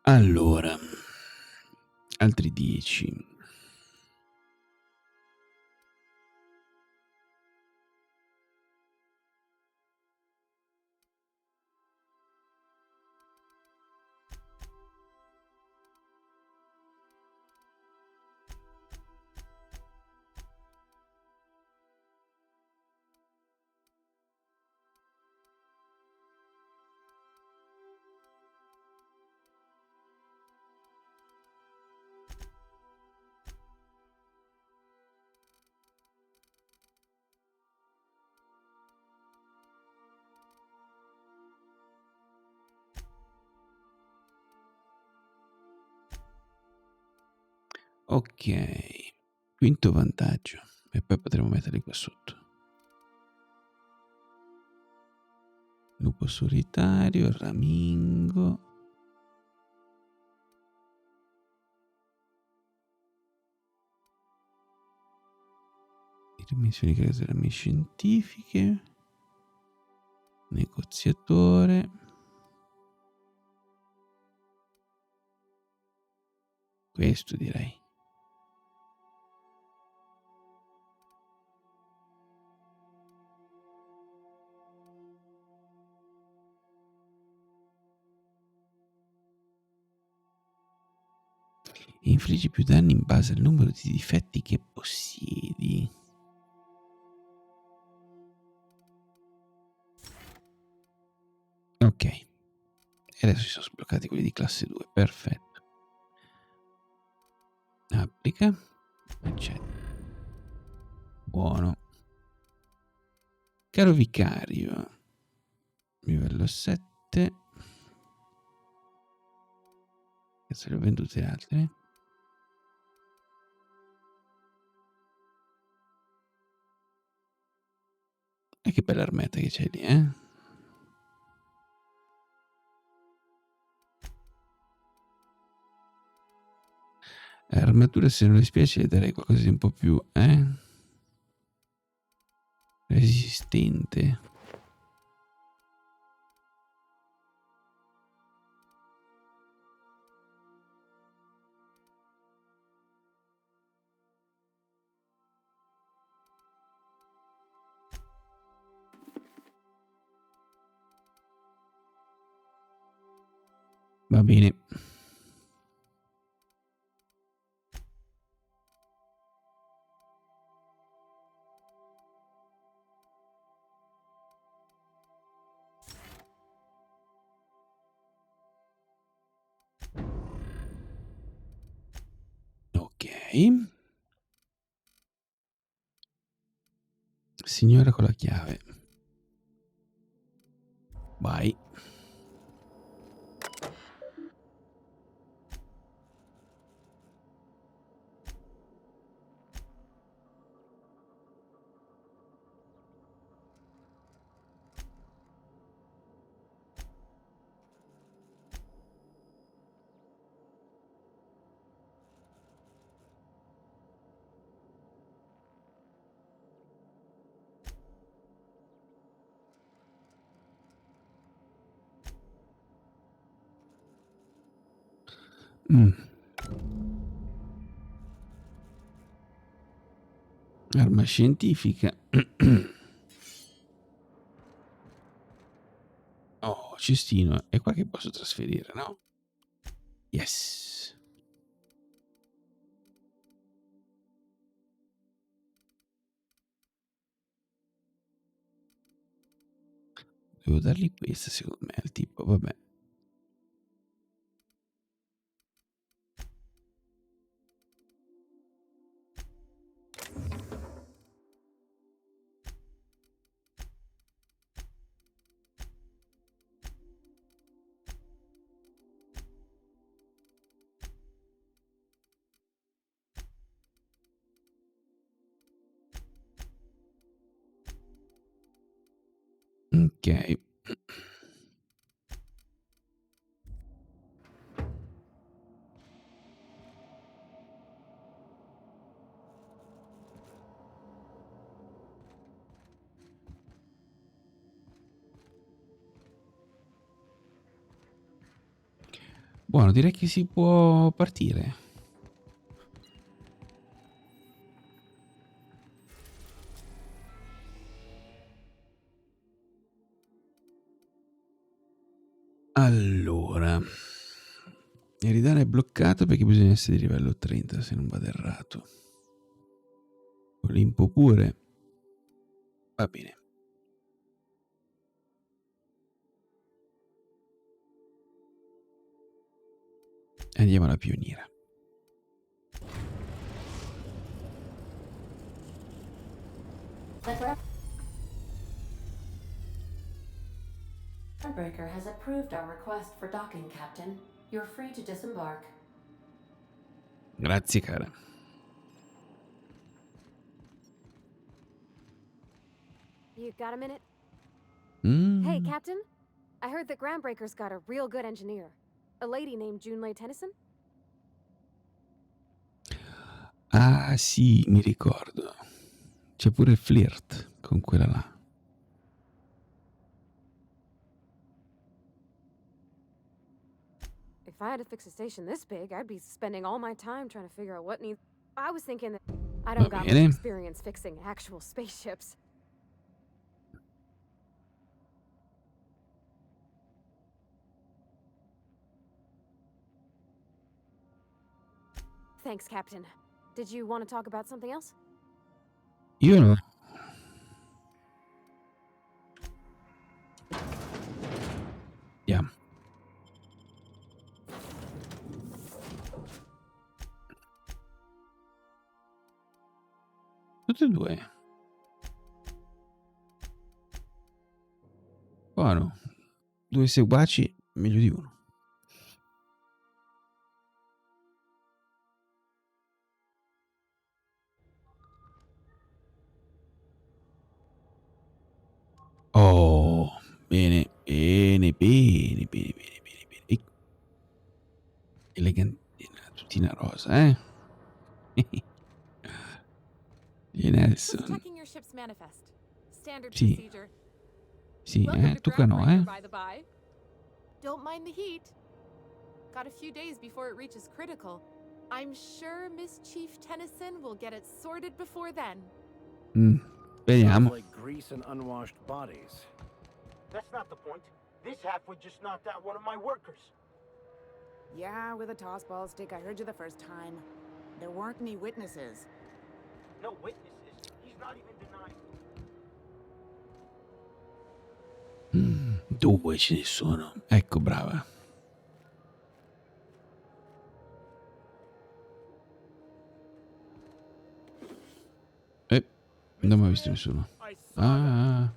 Allora, altri 10. Ok, quinto vantaggio. E poi potremo metterli qua sotto. Lupo solitario, ramingo. Dimensioni create da armi scientifiche. Negoziatore. Questo direi. Infliggi più danni in base al numero di difetti che possiedi. Ok. E adesso si sono sbloccati quelli di classe 2. Perfetto. Applica. Accetta. Buono. Caro vicario. Livello 7. Se le ho vendute altre. E che bella armetta che c'è lì, eh? Armatura, se non le spiace, le darei qualcosa di un po' più, resistente. Va bene. Ok. Signora con la chiave. Vai. Arma scientifica. Oh, cestino. È qua che posso trasferire, no? Yes. Devo dargli questa, secondo me, al tipo, vabbè. Ok. Buono, direi che si può partire. Allora, Eridana è bloccato perché bisogna essere di livello 30 se non vado errato. Olimpo pure. Va bene. Andiamo alla pioniera. Breaker has approved our request for docking, Captain. You're free to disembark. Grazie, cara. You got a minute? Mm. Hey, Captain. I heard that Groundbreaker's got a real good engineer. A lady named Junlei Tennyson? Ah, sì, mi ricordo. C'è pure il flirt con quella là. If I had to fix a station this big, I'd be spending all my time trying to figure out what needs... I was thinking that I don't got much experience fixing actual spaceships. Thanks, Captain. Did you want to talk about something else? Io no. Yeah. Tutti e due. Buono. 2 seguaci, meglio di uno. Oh, bene, bene, bene, bene, bene, bene, bene. Elegantina, tutina rosa, eh? E Nelson. Just checking your ship's manifest. Standard Sì. procedure. Sì, Welcome to tocca no, Groundbreaker, by the by. Don't mind the heat. Got a few days before it reaches critical. I'm sure Miss Chief Tennyson will get it sorted before then. Vediamo. Like grease and unwashed bodies. That's not the point. This halfwit just knocked out one of my workers. Yeah, with a tossball stick. I heard you the first time. There weren't any witnesses. No witnesses. He's not even denying. Due ce ne sono. Ecco, brava. Non mi ha visto nessuno. Ah.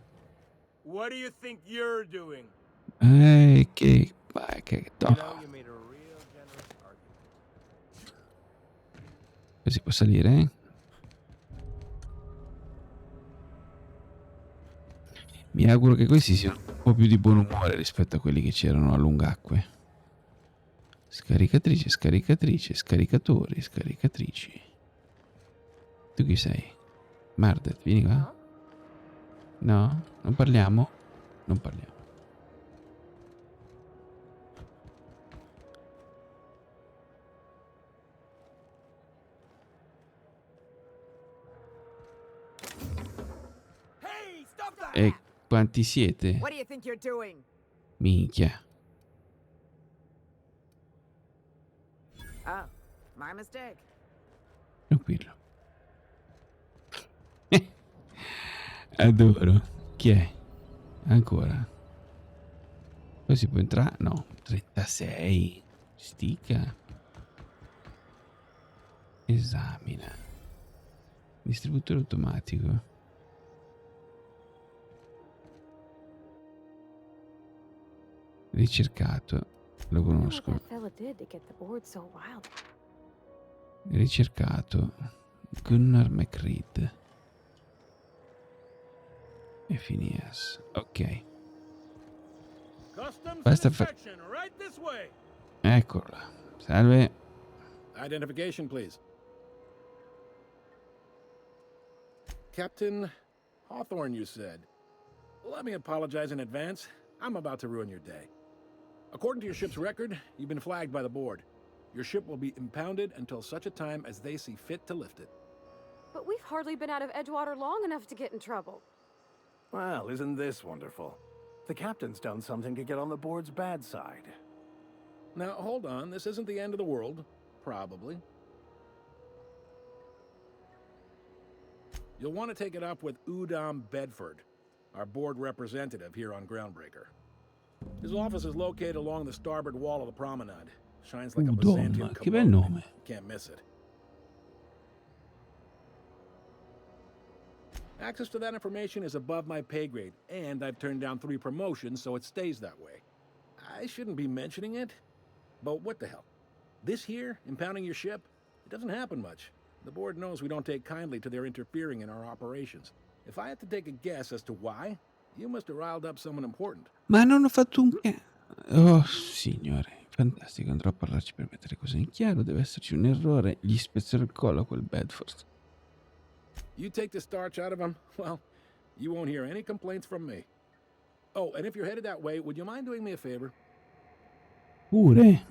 What do you think you're doing? Che no. Si può salire, eh? Mi auguro che questi siano un po' più di buon umore rispetto a quelli che c'erano a Lungacque. Scaricatrice, scaricatrice, scaricatori, scaricatrici. Tu chi sei? Mardet, vieni qua. No? Non parliamo? Non parliamo. E quanti siete? What do you think you're doing? Minchia. Oh, my mistake. Tranquillo. Adoro. Chi è? Ancora. Poi si può entrare? No. 36. Stica. Esamina. Distributore automatico. Ricercato. Lo conosco. Ricercato. Gunnar McReed. E Phineas. Ok. Basta Eccola. Salve. Identification, please. Captain Hawthorne, you said. Let me apologize in advance. I'm about to ruin your day. According to your ship's record, you've been flagged by the board. Your ship will be impounded until such a time as they see fit to lift it. But we've hardly been out of Edgewater long enough to get in trouble. Well, isn't this wonderful? The captain's done something to get on the board's bad side. Now, hold on. This isn't the end of the world. Probably. You'll want to take it up with Udom Bedford, our board representative here on Groundbreaker. His office is located along the starboard wall of the promenade. Shines like a Byzantium che bel nome. Can't miss it. Access to that information is above my pay grade, and I've turned down 3 promotions, so it stays that way. I shouldn't be mentioning it, but what the hell? This here, impounding your ship, it doesn't happen much. The board knows we don't take kindly to their interfering in our operations. If I had to take a guess as to why, you must have riled up someone important. Ma non ho fatto un... Oh, signore. Fantastico. Andrò a parlarci per mettere cose in chiaro. Deve esserci un errore. Gli spezzerò il collo a quel Bedford. You take the starch out of them, well, you won't hear any complaints from me. Oh, and if you're headed that way, would you mind doing me a favor? Pure.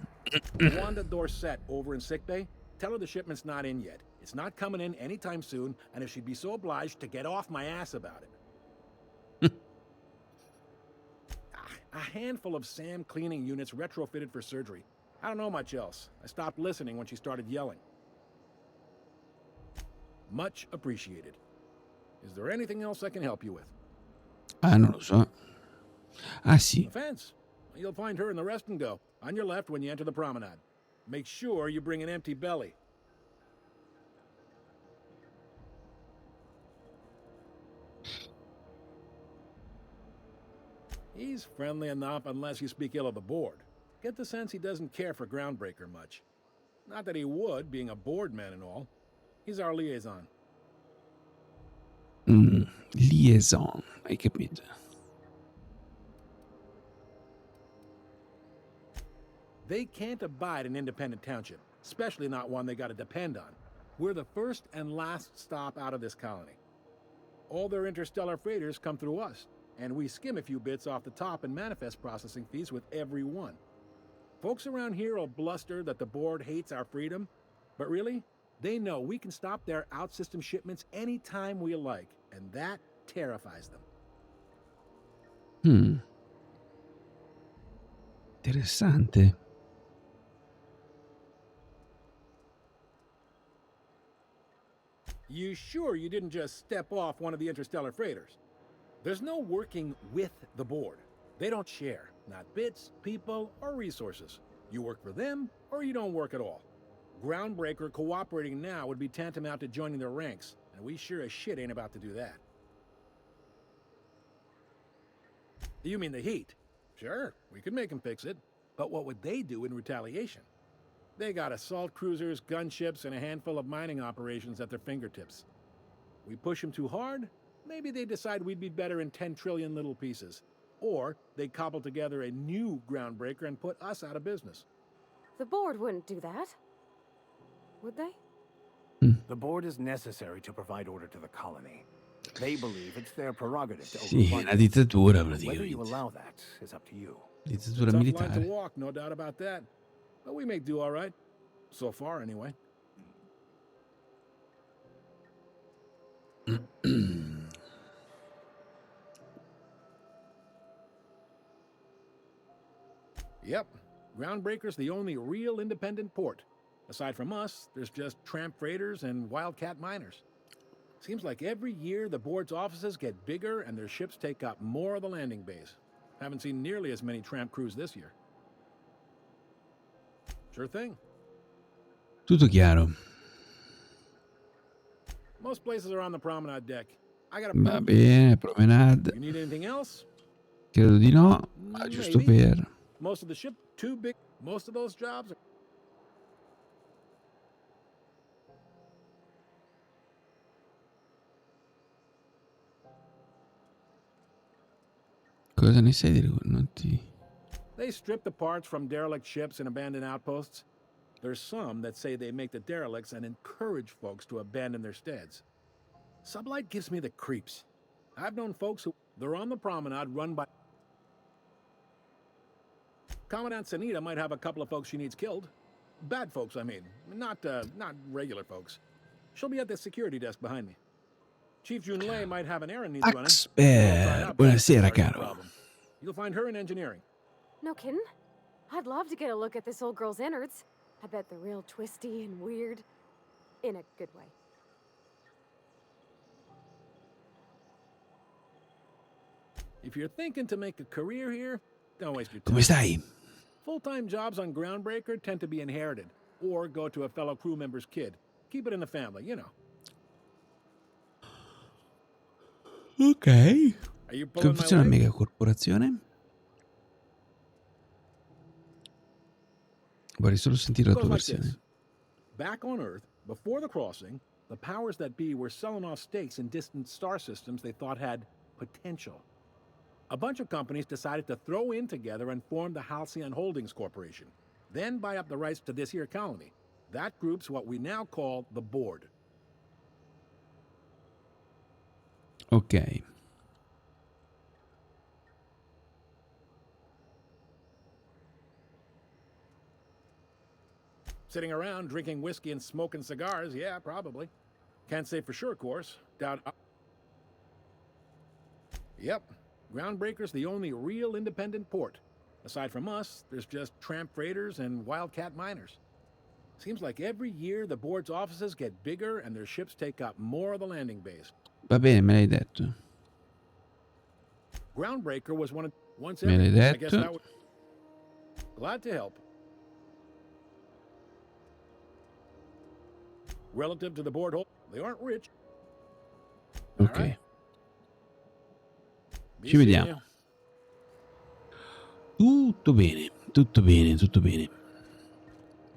Wanda Dorset over in sickbay, tell her the shipment's not in yet. It's not coming in anytime soon, and if she'd be so obliged to get off my ass about it. A handful of SAM cleaning units retrofitted for surgery. I don't know much else. I stopped listening when she started yelling. Much appreciated. Is there anything else I can help you with? Ah, non lo so. Ah, sì. The fence. You'll find her in the rest and go, on your left when you enter the promenade. Make sure you bring an empty belly. He's friendly enough unless you speak ill of the board. Get the sense he doesn't care for Groundbreaker much. Not that he would, being a board man and all. He's our liaison. Liaison, hai capito? They can't abide an independent township, especially not one they gotta depend on. We're the first and last stop out of this colony. All their interstellar freighters come through us, and we skim a few bits off the top in manifest processing fees with every one. Folks around here will bluster that the board hates our freedom, but really, they know we can stop their out-system shipments anytime we like, and that terrifies them. Interessante. You sure you didn't just step off one of the interstellar freighters? There's no working with the board. They don't share, not bits, people, or resources. You work for them, or you don't work at all. Groundbreaker cooperating now would be tantamount to joining their ranks, and we sure as shit ain't about to do that. You mean the heat? Sure, we could make them fix it. But what would they do in retaliation? They got assault cruisers, gunships, and a handful of mining operations at their fingertips. We push them too hard, maybe they decide we'd be better in 10 trillion little pieces. Or they cobble together a new Groundbreaker and put us out of business. The board wouldn't do that. Would they? The board is necessary to provide order to the colony. They believe it's their prerogative to Sì, overrun una dittatura Whether you praticamente. allow that is up to you. Dittatura Tough line to militare. walk, no doubt about that. But we make do all right. So far, anyway. Yep, Groundbreaker's the only real independent port. Aside from us, there's just tramp freighters and wildcat miners. Seems like every year the board's offices get bigger and their ships take up more of the landing bays. Haven't seen nearly as many tramp crews this year. Sure thing. Tutto chiaro. Most places are on the promenade deck. I got a Va bene, promenade. You need anything else? Credo di no, ma giusto per... Most of the ship too big. Most of those jobs are... Cosa ne sai di non ti... They strip the parts from derelict ships and abandoned outposts. There's some that say they make the derelicts and encourage folks to abandon their steads. Sublight gives me the creeps. I've known folks who... They're on the promenade run by... Commandant Sanita might have a couple of folks she needs killed. Bad folks, I mean. Not regular folks. She'll be at the security desk behind me. Chief Junlei might have an errand needs running. Axper, buonasera caro. You'll find her in engineering. No kidding? I'd love to get a look at this old girl's innards. I bet they're real twisty and weird. In a good way. If you're thinking to make a career here, don't waste your time. Come stai? Full-time jobs on Groundbreaker tend to be inherited, or go to a fellow crew member's kid. Keep it in the family, you know. Ok. Come funziona una mega corporazione? Vorrei solo sentire la tua versione. Back on Earth, before the crossing, the powers that be were selling off stakes in distant star systems they thought had potential. A bunch of companies decided to throw in together and form the Halcyon Holdings Corporation, then buy up the rights to this here colony. That group's what we now call the Board. Ok. Sitting around drinking whiskey and smoking cigars, yeah, probably. Can't say for sure, of course. Doubt. Yep. Groundbreaker's the only real independent port. Aside from us, there's just tramp freighters and wildcat miners. Seems like every year the board's offices get bigger and their ships take up more of the landing base. Va bene, me l'hai detto. Groundbreaker was one of... Once Me l'hai I guess detto. that was... Glad to help. Relative to the board, they aren't rich. Ok. Ci vediamo. Tutto bene, tutto bene, tutto bene.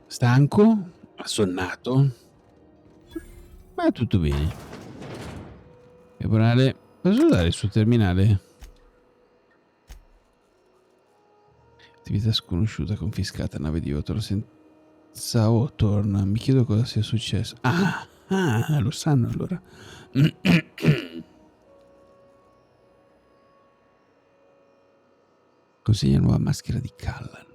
Stanco, assonnato, ma tutto bene. Caporale, posso dare il suo terminale? Attività sconosciuta, confiscata, nave di Otor senza Hawthorne. Mi chiedo cosa sia successo. Lo sanno allora. Consegna nuova maschera di Callan.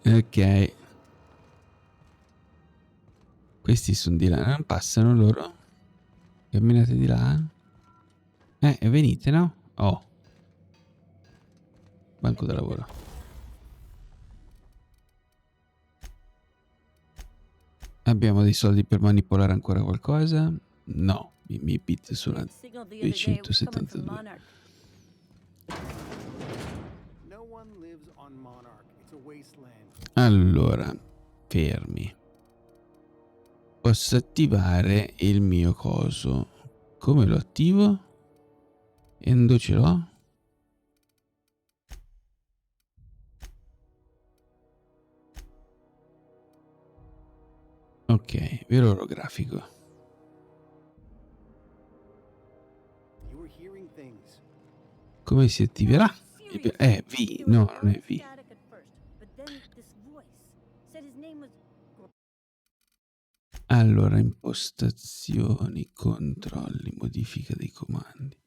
Ok. Questi sono di là. Non passano loro? Camminate di là? Venite, no? Oh. Banco da lavoro. Abbiamo dei soldi per manipolare ancora qualcosa? No. I miei bit sono a 272. Allora, fermi. Posso attivare il mio coso. Come lo attivo? Endo ce l'ho? Ok, vero orografico. Come si attiverà? V, no, non è V. Allora, impostazioni, controlli, modifica dei comandi.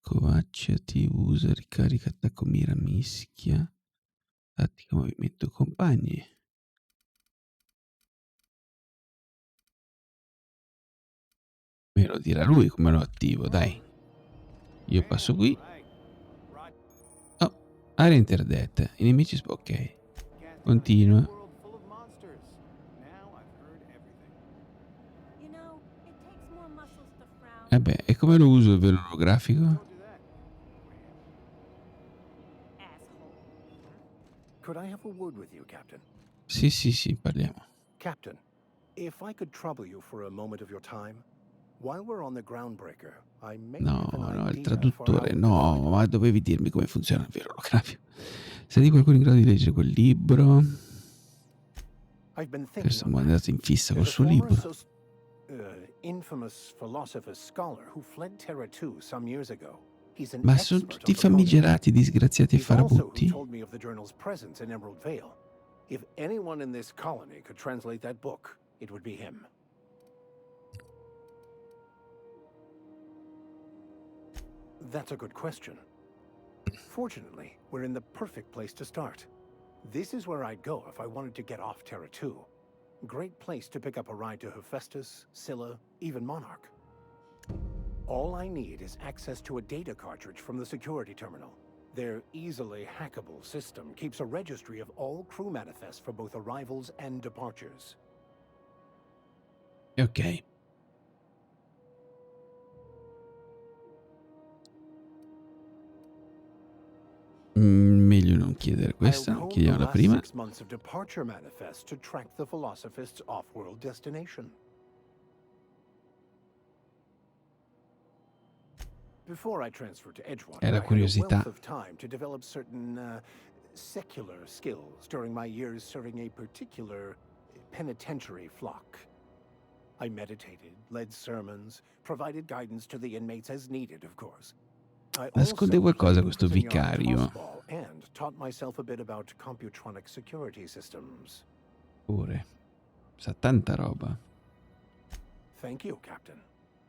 Covacciati, usa, ricarica, attacco, mira, mischia, tattica, movimento, compagni. Me lo dirà lui come lo attivo, dai. Io passo qui. Oh, area interdetta. I nemici... Ok. Continua. Vabbè, e come lo uso il velo olografico? Could I have a word with you, Captain? Sì, parliamo. Captain, if I could trouble you for a moment of your time, while we're on the groundbreaker, I may No, have an no, il idea for traduttore, how no, ma dovevi dirmi come funziona il velo olografico. Sei qualcuno in grado di leggere quel libro? I've been thinking Siamo on andati that. in fissa col There's a suo former libro. infamous philosopher scholar who fled Terra 2 some years ago. He's an Ma sono expert tutti on the protocol. famigerati, disgraziati e He's also who farabutti? told me of the journal's presence in Emerald Vale. If anyone in this colony could translate that book, it would be him. That's a good question. Fortunately, we're in the perfect place to start. This is where I'd go if I wanted to get off Terra 2. Great place to pick up a ride to Hephaestus, Scylla, even Monarch. All I need is access to a data cartridge from the security terminal. Their easily hackable system keeps a registry of all crew manifests for both arrivals and departures. Ok. Meglio non chiedere questa, chiediamo la prima. 6 months of departure manifests to track the philosophist's off-world destination. Before I transferred to Edgewater, È la I had a curiosità. wealth of time to develop certain secular skills during my years serving a particular penitentiary flock. I meditated, led sermons, provided guidance to the inmates as needed, of course. I Nasconde also qualcosa played questo prison yard vicario. tossball and taught myself a bit about computronic security systems. Pure. Sa tanta roba. Thank you, Captain.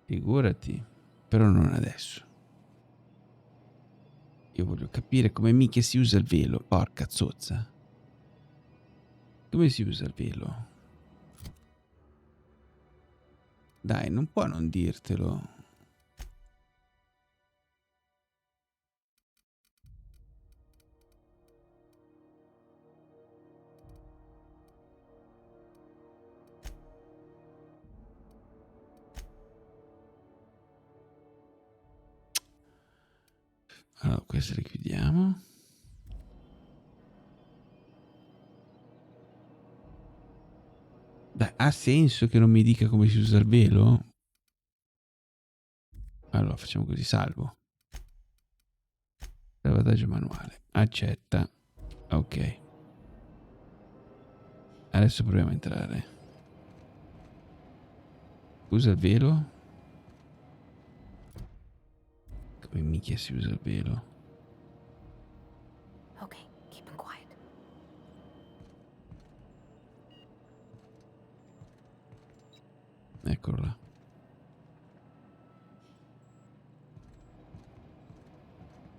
Figurati. Però non adesso. Io voglio capire come mica si usa il velo. Porca zozza. Come si usa il velo? Dai, non può non dirtelo. Allora, queste le chiudiamo. Dai, ha senso che non mi dica come si usa il velo? Allora, facciamo così, salvo. Salvataggio manuale. Accetta. Ok. Adesso proviamo a entrare. Usa il velo? Come minchia si usa il velo? Ok, keep him quiet. Eccolo là.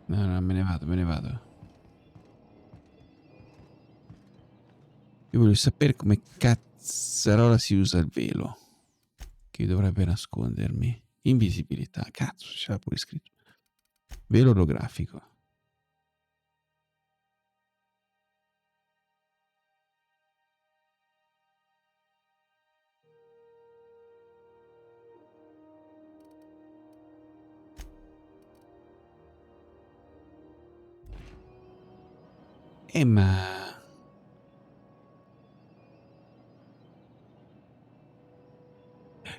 No, me ne vado. Io voglio sapere come cazzarola si usa il velo. Che dovrebbe nascondermi. Invisibilità. Cazzo, c'era pure scritto. Velo olografico. Ma...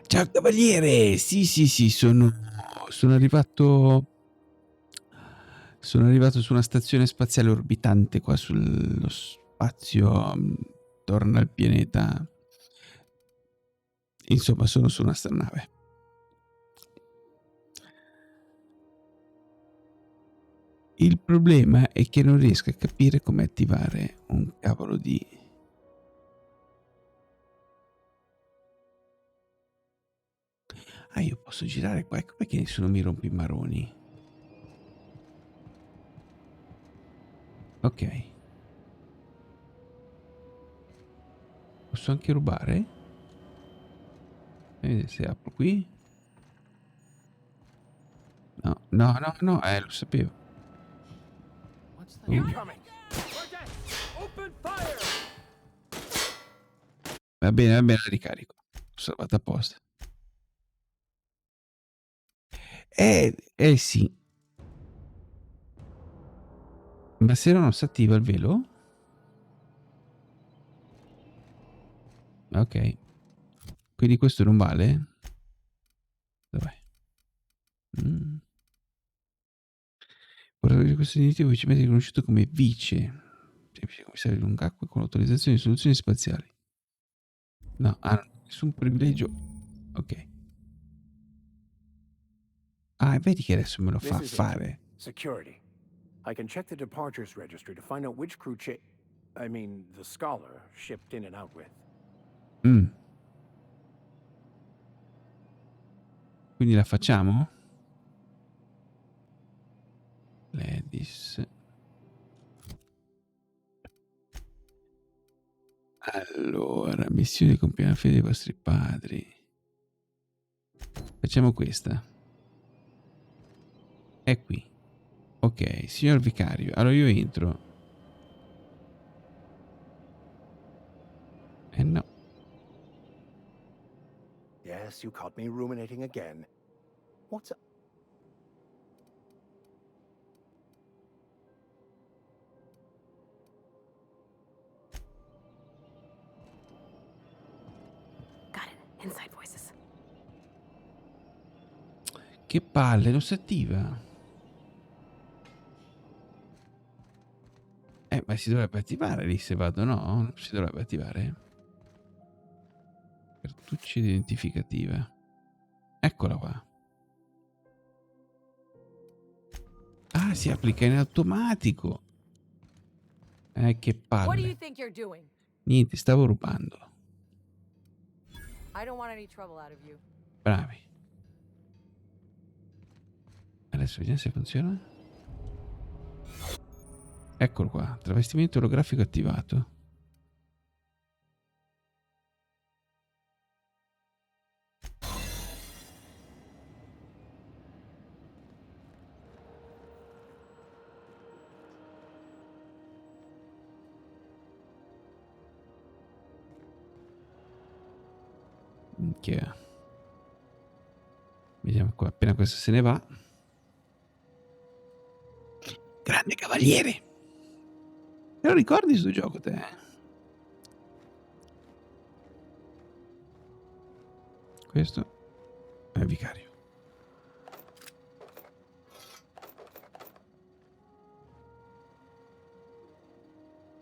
Ciao cavaliere! Sì, sono arrivato... Sono arrivato su una stazione spaziale orbitante qua sullo spazio attorno al pianeta. Insomma, sono su una astronave. Il problema è che non riesco a capire come attivare un cavolo di... Ah, io posso girare qua. Ecco perché nessuno mi rompe i maroni. Ok. Posso anche rubare? Vedi se apro qui. No, lo sapevo. Va bene, la ricarico. L'ho salvata apposta. Sì. Ma se no non si attiva il velo? Ok. Quindi questo non vale? Dov'è? Portare questo iniziativo vicemente riconosciuto come vice commissario di Lungacque con l'autorizzazione di soluzioni spaziali. No, nessun privilegio. Ok. Vedi che adesso me lo fa fare. Security. I can check the departures registry to find out which crew the scholar shipped in and out with. Quindi la facciamo? Ladies. Allora, missione di compiere la fede dei vostri padri. Facciamo questa. È qui. Ok, signor vicario. Allora io entro. No. Yes, you caught me ruminating again. What's up? Got it. Inside voices. Che palle, non si attiva. Ma si dovrebbe attivare lì se vado, no? Non si dovrebbe attivare. Cartuccia identificativa. Eccola qua. Si applica in automatico. Che palle. Niente, stavo rubando. Bravi. Adesso vediamo se funziona. Eccolo qua. Travestimento olografico attivato. Minchia. Vediamo qua. Appena questo se ne va. Grande cavaliere. Te lo ricordi sto gioco te? Questo è il vicario.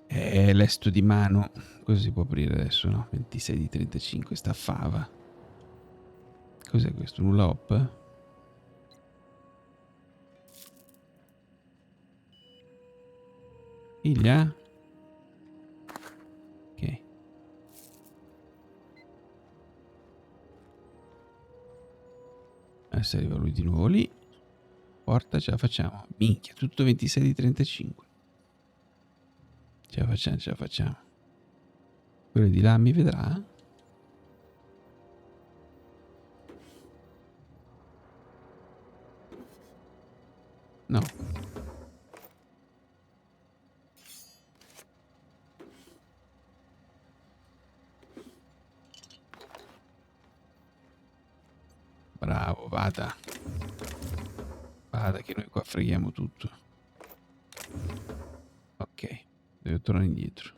Lesto di mano. Cosa si può aprire adesso, no? 26 di 35, sta fava. Cos'è questo? Un hop? Figlia? Ok. Adesso arriva lui di nuovo lì. Porta, ce la facciamo. Minchia, tutto 26 di 35. Ce la facciamo. Quello di là mi vedrà? No. Bravo, vada. Vada che noi qua freghiamo tutto. Ok, devo tornare indietro.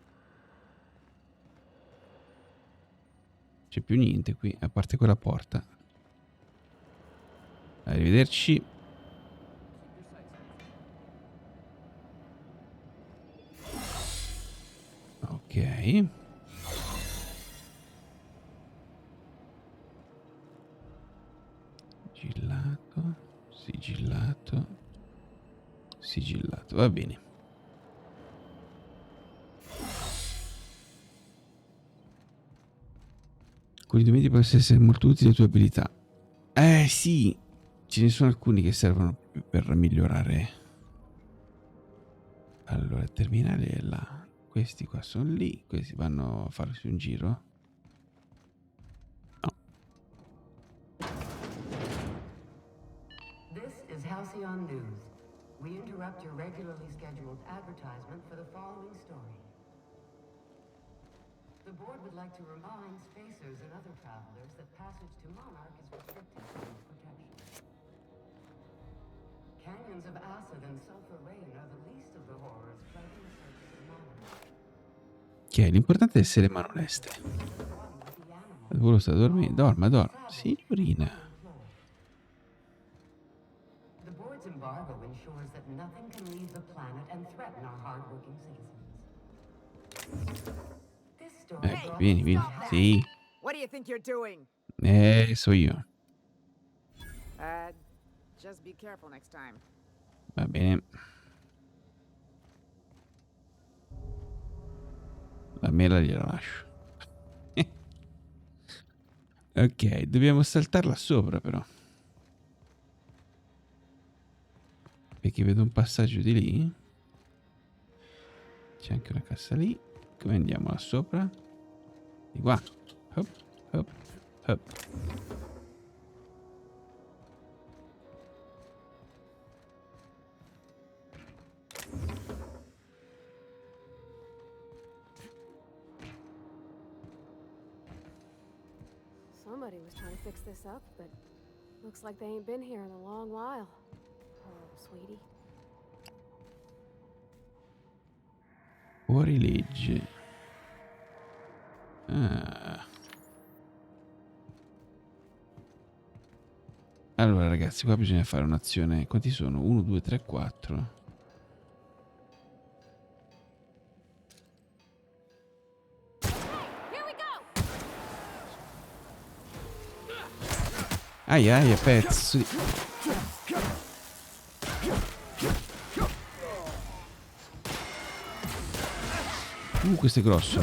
C'è più niente qui, a parte quella porta. Arrivederci. Ok. Sigillato. Sigillato. Sigillato, va bene. Con i documenti possono essere molto utili le tue abilità. Sì, ce ne sono alcuni che servono per migliorare. Allora, il terminale è là. Questi qua sono lì. Questi vanno a farsi un giro. No. This is Halcyon News. We interrupt your regularly scheduled advertisement for the following story. The board would like to remind spacers and other travelers that passage to Monarch is restricted for protection. canyons of acid and sulfur rain are the least of the horrors plaguing the surface of Mars. Ok, l'importante è essere mano leste. Il volo sta dormendo. Dorma. Signorina. The board's embargo ensures that nothing can leave the planet and threaten our hardworking citizens. This story Vieni. Sì. What do you think you're doing? So io. Just be careful next time. Va bene. La mela gliela lascio. Ok, dobbiamo saltarla sopra però. Perché vedo un passaggio di lì. C'è anche una cassa lì. Come andiamo là sopra? Di qua. Hop. Somebody was trying to fix this up, but looks like they ain't been here in a long while. Oh, sweetie. Fuori legge. Allora ragazzi, qua bisogna fare un'azione. Quanti sono? 1, 2, 3, 4. Aia, pezzo di... questo è grosso.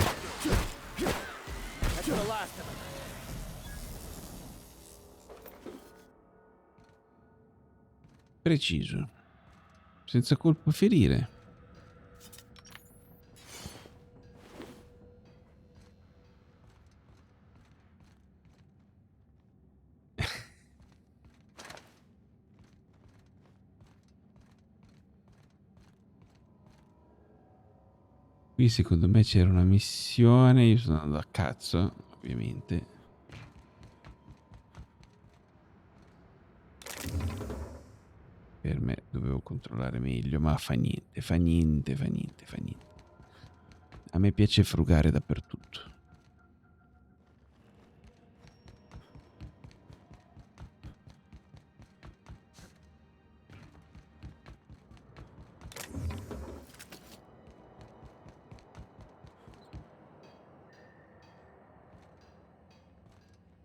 Preciso. Senza colpo ferire. Qui secondo me c'era una missione, io sono andato a cazzo, ovviamente. Per me dovevo controllare meglio, ma fa niente. A me piace frugare dappertutto.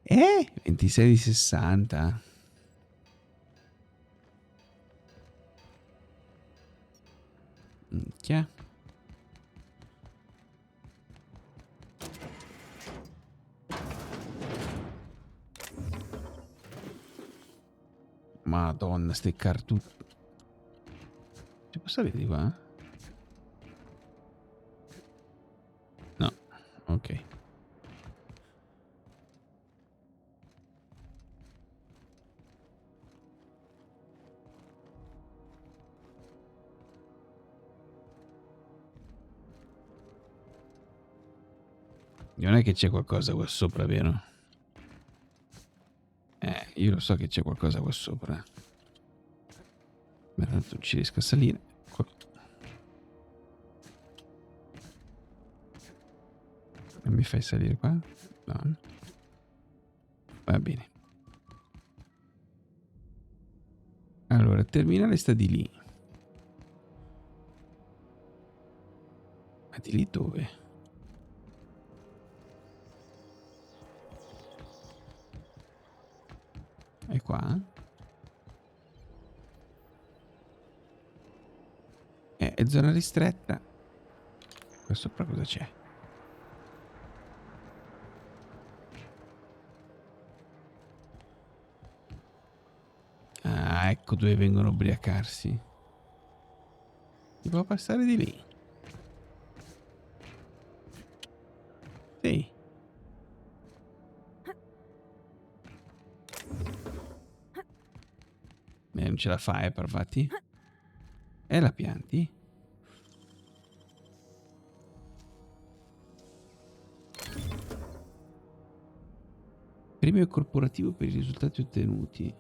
Eh? 26 di 60. Minchia. Madonna, ste cartucce. Si può salire di qua? No, ok. Non è che c'è qualcosa qua sopra, vero? Io lo so che c'è qualcosa qua sopra. Ma tanto non ci riesco a salire. Non mi fai salire qua? No. Va bene. Allora, il terminale sta di lì. Ma di lì dove? È qua? È zona ristretta. Qua sopra cosa c'è? Ah, ecco dove vengono a ubriacarsi. Si può passare di lì? Sì. Non ce la fai, parvati? E la pianti? Premio corporativo per i risultati ottenuti.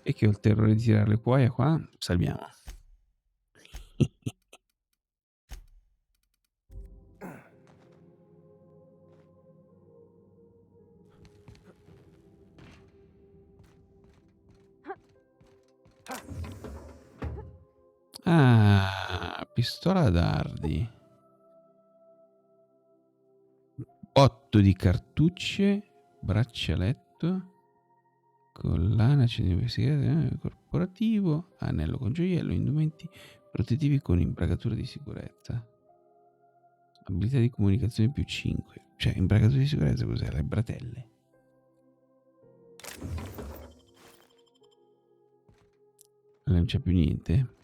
E che ho il terrore di tirare le cuoia qua. Salviamo. Ah, pistola a dardi. Botto di cartucce, braccialetto, collana, accendino corporativo, anello con gioiello, indumenti protettivi con imbragatura di sicurezza. Abilità di comunicazione più 5. Cioè, imbragatura di sicurezza cos'è? Le bratelle. Non c'è più niente.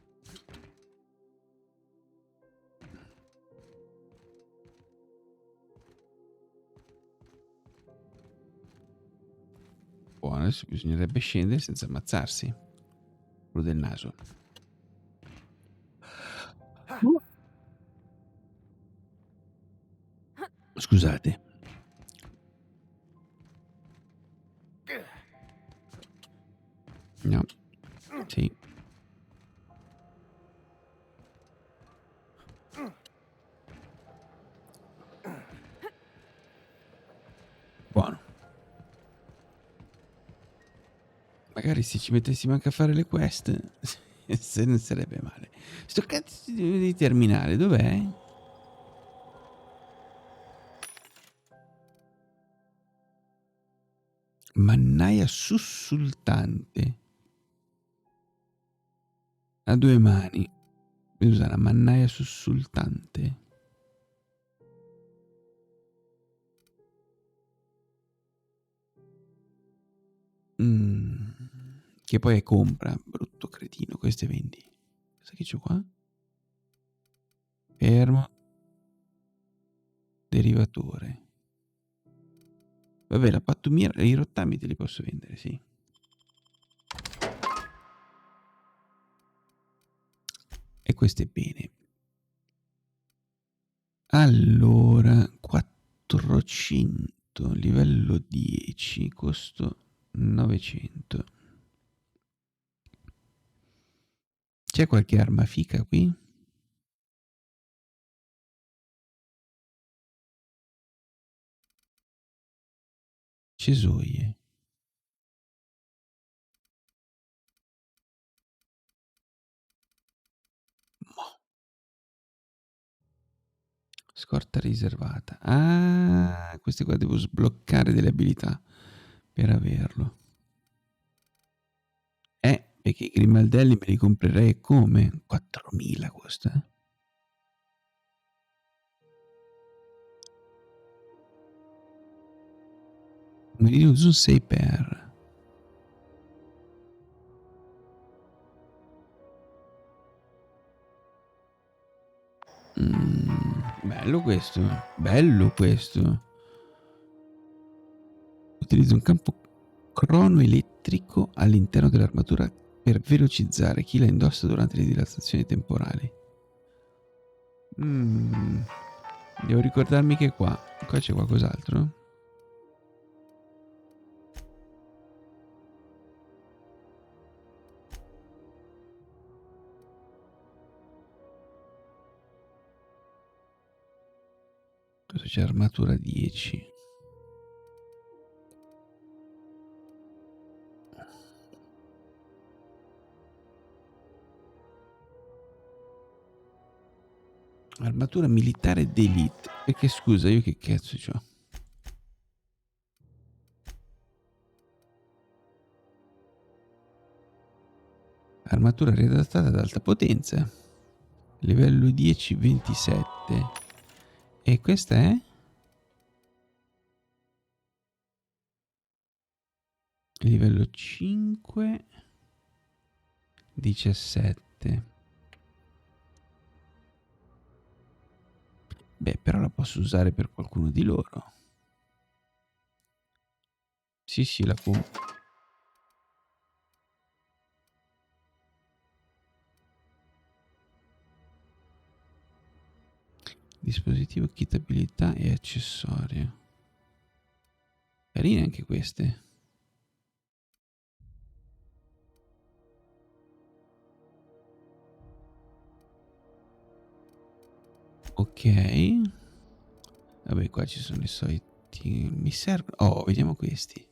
Buono, adesso bisognerebbe scendere senza ammazzarsi. Quello del naso. Scusate. No. Sì. Buono. Magari se ci mettessimo anche a fare le quest, se non sarebbe male. Sto cazzo di terminale, dov'è? Mannaia sussultante. A due mani. Devo usare la mannaia sussultante. Che poi è compra, brutto cretino. Queste vendi. Cosa che c'ho qua? Fermo. Derivatore. Vabbè, la pattumiera, i rottami te li posso vendere, sì. E questo è bene. Allora, 400, livello 10, costo 900. C'è qualche arma fica qui? Cesoie. Scorta riservata. Ah, queste qua devo sbloccare delle abilità per averlo. Perché i grimaldelli me li comprerei come? 4.000 costa. Mirino zoom 6 per. Bello questo. Bello questo. Utilizza un campo cronoelettrico all'interno dell'armatura per velocizzare chi la indossa durante le dilatazioni temporali. Devo ricordarmi che qua c'è qualcos'altro. Cosa c'è? Armatura 10. Armatura militare d'elite. Perché scusa, io che cazzo c'ho? Armatura riadattata ad alta potenza. Livello 10, 27. E questa è? Livello 5, 17. Beh, però la posso usare per qualcuno di loro. Sì, la compro. Dispositivo, kit abilità e accessorio. Carine anche queste. Ok. Vabbè, qua ci sono i soliti. Mi servono. Oh, vediamo questi.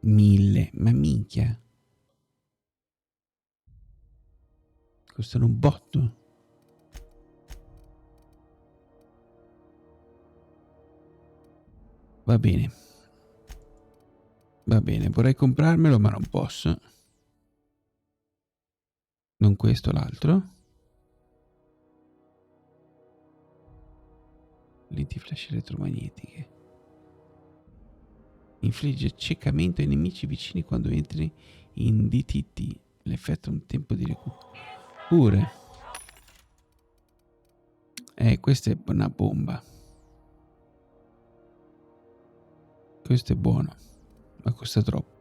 Mille, ma minchia. Costano un botto. Va bene. Va bene, vorrei comprarmelo, ma non posso. Non questo, l'altro. Lenti flash elettromagnetiche. Infligge ciecamento ai nemici vicini quando entri in DTT. L'effetto è un tempo di recupero. Pure. Questa è una bomba. Questo è buono, ma costa troppo.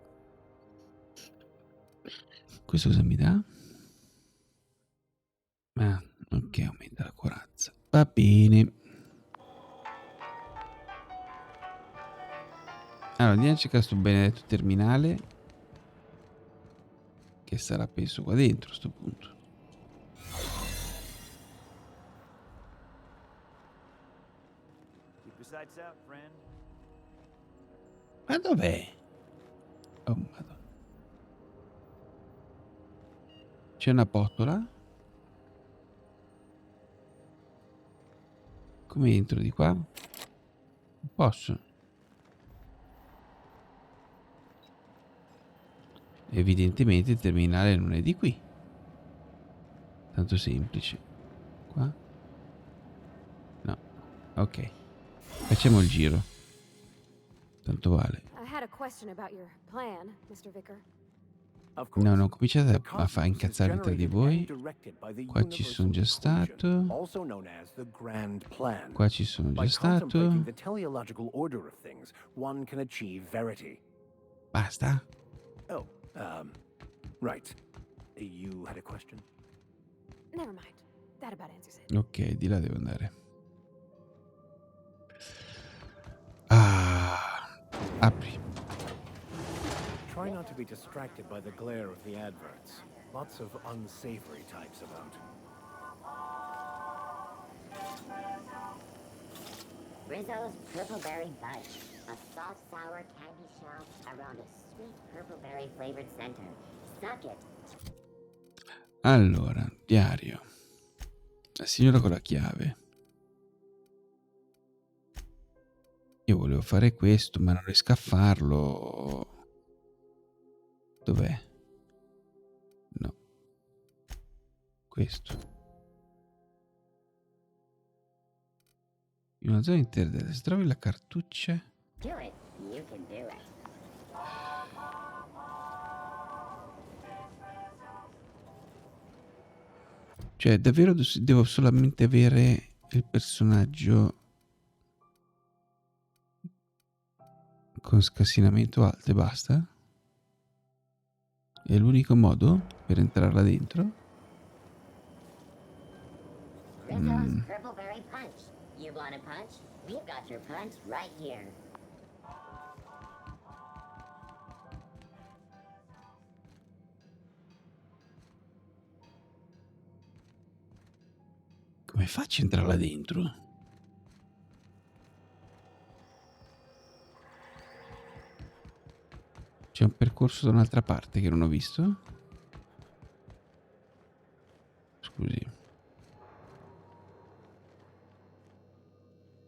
Questo cosa mi dà? Ah, ok, aumenta la corazza. Va bene. Allora, andiamo a cercare sto benedetto terminale, che sarà penso qua dentro a sto punto. Ma dov'è? Oh, madonna. C'è una botola? Come entro di qua? Non posso. Evidentemente il terminale non è di qui. Tanto semplice. Qua? No. Ok. Facciamo il giro. Tanto vale. I had a question about your plan, Mr. Vicar. No, non cominciate a far incazzare tra di voi. Qua ci sono già stato. Qua ci sono già stato. Basta? Oh, right. You had a question? Never mind. That about answers it. Ok, di là devo andare. Ah, apri. Try not to be distracted by the glare of the adverts. Lots of unsavory types about. Rizzo's Purple Berry Bunch, a soft sour candy shell around a sweet purple berry flavored center. Suck it. Allora, diario. La signora con la chiave. Io volevo fare questo, ma non riesco a farlo. Dov'è? No. Questo. In una zona interdetta, se trovi la cartuccia. Do it. You can do it. Cioè, davvero devo solamente avere il personaggio con scassinamento alto e basta? È l'unico modo per entrare là dentro? Rizzo's Purple Berry Punch. You want a punch? We've got your punch right here. Come faccio a entrare là dentro? C'è un percorso da un'altra parte che non ho visto? Scusi.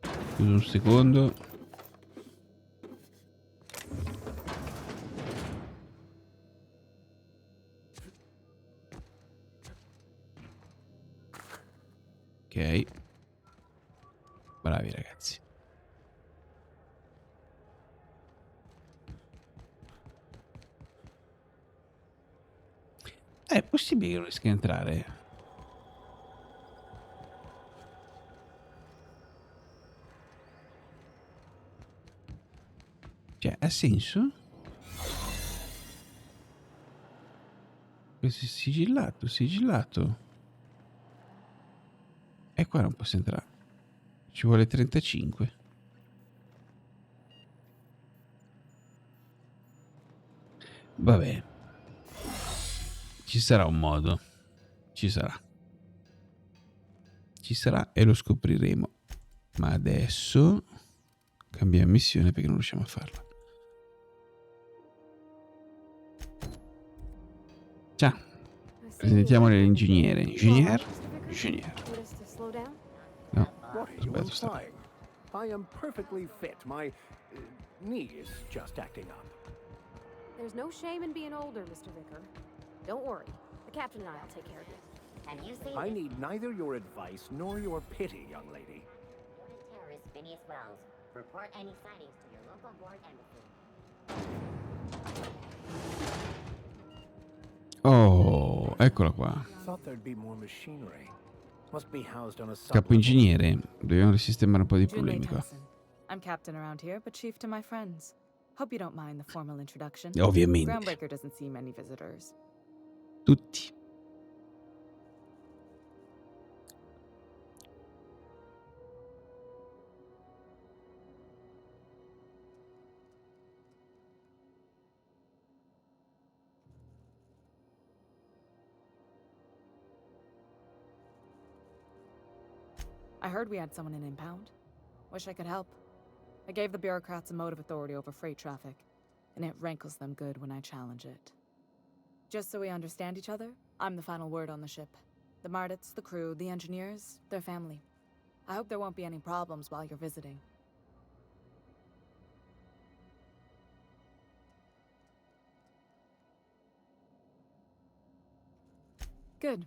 Scusa un secondo. Ok. Bravi ragazzi. È possibile che non riesca a entrare? Cioè, ha senso? Questo è sigillato, sigillato. E qua non posso entrare. Ci vuole 35. Vabbè. Ci sarà un modo. Ci sarà. Ci sarà e lo scopriremo. Ma adesso cambiamo missione perché non riusciamo a farla. Ciao. Presentiamo l'ingegnere. Ingegner. No, What are you aspetta, sta. implying? I am perfectly fit. My knee is just acting up. There's no shame in being older, Mr. Vicker. Don't worry. The captain and I'll take care of you. Have you seen I need neither your advice nor your pity, young lady. Notice terrorist Phineas Wells. Report any sightings to your local board embassy. Oh, eccola qua. Thought there'd be more machinery. Must be housed on a Capo ingegnere, dobbiamo risistemare un po' di problemi qua. I'm captain around here, but chief to my friends. Hope you don't mind the formal introduction. Ovviamente. Groundbreaker doesn't see many visitors. Tutti. I heard we had someone in impound. Wish I could help. I gave the bureaucrats a motive authority over freight traffic, and it rankles them good when I challenge it. Just so we understand each other, I'm the final word on the ship. The Mardits, the crew, the engineers, their family. I hope there won't be any problems while you're visiting. Good.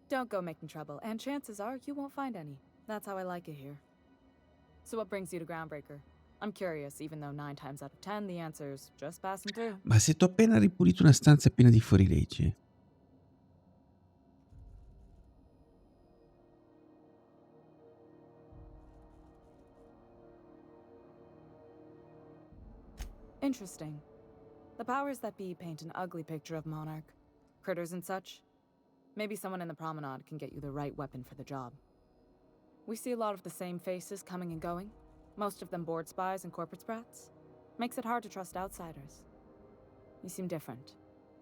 Don't go making trouble, and chances are you won't find any. That's how I like it here. So what brings you to Groundbreaker? I'm curious, even though 9 times out of 10 the answer's just passing through. Ma se t'ho appena ripulito una stanza piena di fuorilegge. Interesting. The powers that be paint an ugly picture of Monarch. Critters and such. Maybe someone in the promenade can get you the right weapon for the job. We see a lot of the same faces coming and going. Most of them board spies and corporate sprats. Makes it hard to trust outsiders. You seem different,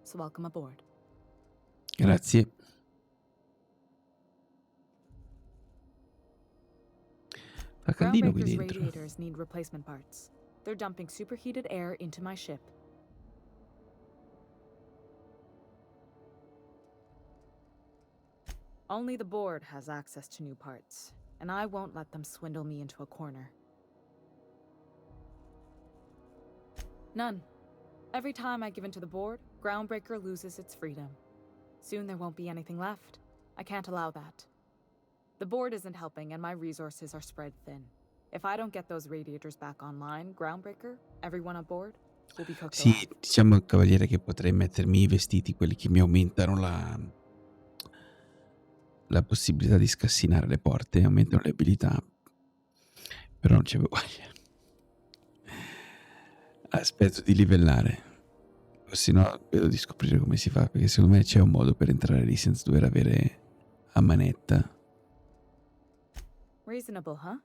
so welcome aboard. Grazie. Fa caldino qui Groundbreaker's dentro. radiators need replacement parts. They're dumping superheated air into my ship. Only the board has access to new parts, and I won't let them swindle me into a corner. None. Every time I give in to the board, Groundbreaker loses its freedom. Soon there won't be anything left. I can't allow that. The board isn't helping, and my resources are spread thin. If I don't get those radiators back online, Groundbreaker, everyone aboard, will be cooked Sì, alive. diciamo cavaliere che potrei mettermi i vestiti, quelli che mi aumentano la possibilità di scassinare le porte, aumentano le abilità. Però non c'avevo voglia. Aspetto di livellare. O se no vedo di scoprire come si fa, perché secondo me c'è un modo per entrare lì senza dover avere a manetta. Reasonable, huh?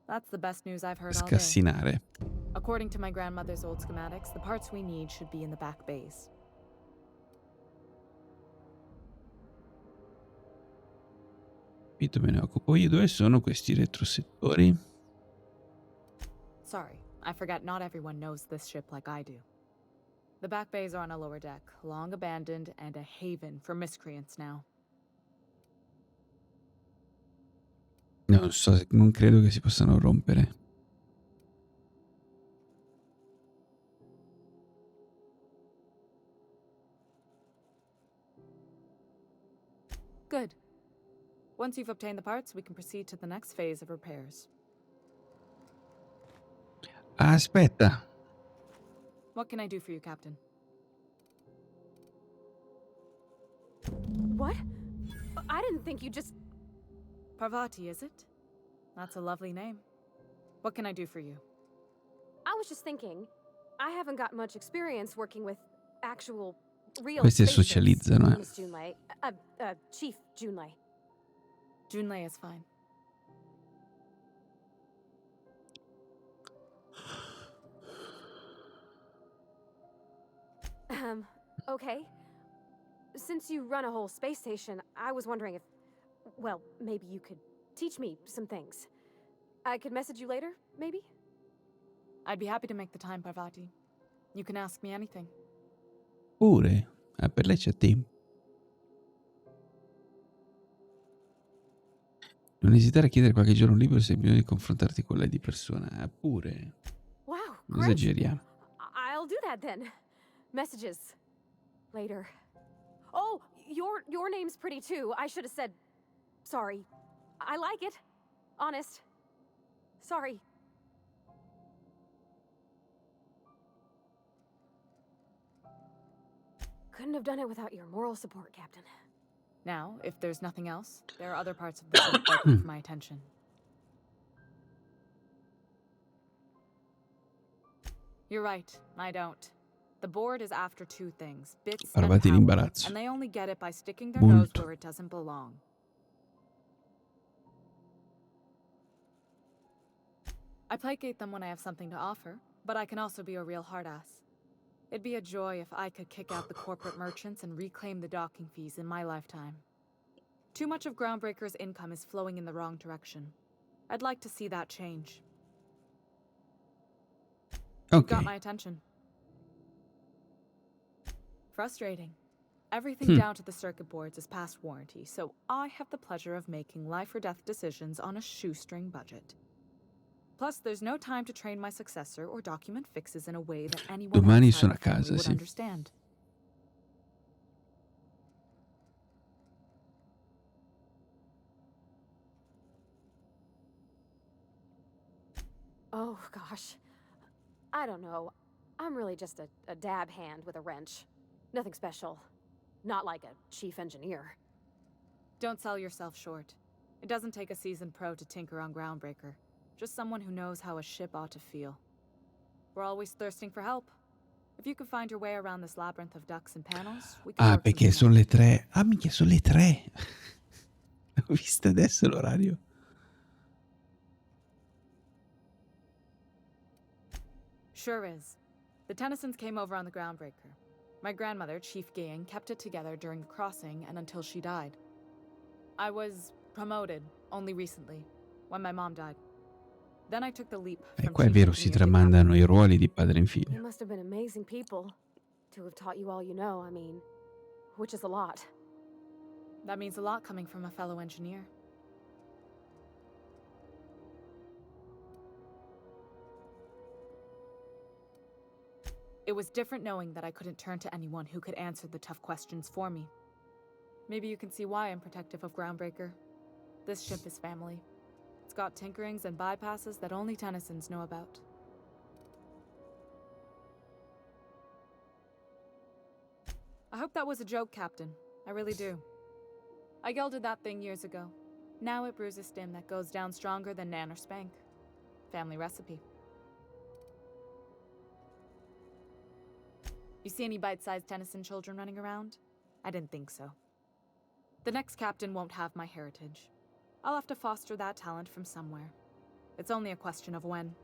That's the best news I've heard all day. Scassinare. According to my grandmother's old schematics, the parts we need should be in the back bays. Capito, me ne occupo io. Dove sono questi retrosettori? Sorry, I forgot not everyone knows this ship like I do. The back bays are on a lower deck, long abandoned and a haven for miscreants now. Non so, non credo che si possano rompere. Good. Once you've obtained the parts, we can proceed to the next phase of repairs. Aspetta. What can I do for you, Captain? What? I didn't think you just... Parvati, is it? That's a lovely name. What can I do for you? I was just thinking, I haven't got much experience working with actual, real Queste spaceships, socializzano, Miss Junlei. Chief Junlei. Junlei is fine. Okay. Since you run a whole space station, I was wondering if, well, maybe you could teach me some things. I could message you later, maybe? I'd be happy to make the time, Parvati. You can ask me anything. Pure. Per lei c'è tempo. Non esitare a chiedere qualche giorno libero se hai bisogno di confrontarti con lei di persona. Pure. Wow, Non great. esageriamo. I'll do that then. Messages. Later. Oh, your name's pretty too. I should have said sorry. I like it. Honest. Sorry. Couldn't have done it without your moral support, Captain. Now, if there's nothing else, there are other parts of the ship that crave my attention. You're right, I don't. The board is after two things, bits and Parvati in power, imbarazzo. and they only get it by sticking their Molto. nose where it doesn't belong. I placate them when I have something to offer, but I can also be a real hard-ass. It'd be a joy if I could kick out the corporate merchants and reclaim the docking fees in my lifetime. Too much of Groundbreaker's income is flowing in the wrong direction. I'd like to see that change. You've got my attention. Frustrating. Everything down to the circuit boards is past warranty, so I have the pleasure of making life or death decisions on a shoestring budget. Plus, there's no time to train my successor or document fixes in a way that anyone Domani outside sono a the family casa, would sì. understand. Oh, gosh. I don't know. I'm really just a dab hand with a wrench. Nothing special. Not like a chief engineer. Don't sell yourself short. It doesn't take a seasoned pro to tinker on Groundbreaker. Just someone who knows how a ship ought to feel. We're always thirsting for help. If you could find your way around this labyrinth of ducts and panels, we could work Perché something sono out. le 3. Minchia, sono le 3. Ho visto adesso l'orario. Sure is. The Tennysons came over on the Groundbreaker. My grandmother, Chief Gayan, kept it together during the crossing and until she died. I was promoted only recently, when my mom died. Then I took the leap from Qua è chief vero, si engineer to tramandano i ruoli di padre in You figlio. must have been amazing people to have taught you all you know, I mean, which is a lot. That means a lot coming from a fellow engineer. It was different knowing that I couldn't turn to anyone who could answer the tough questions for me. Maybe you can see why I'm protective of Groundbreaker. This ship is family. It's got tinkerings and bypasses that only Tennysons know about. I hope that was a joke, Captain. I really do. I gelded that thing years ago. Now it brews a stim that goes down stronger than Nan or Spank. Family recipe. You see any bite-sized Tennyson children running around? I didn't think so. The next captain won't have my heritage. I'll have to foster that talent from somewhere. It's only a question of when.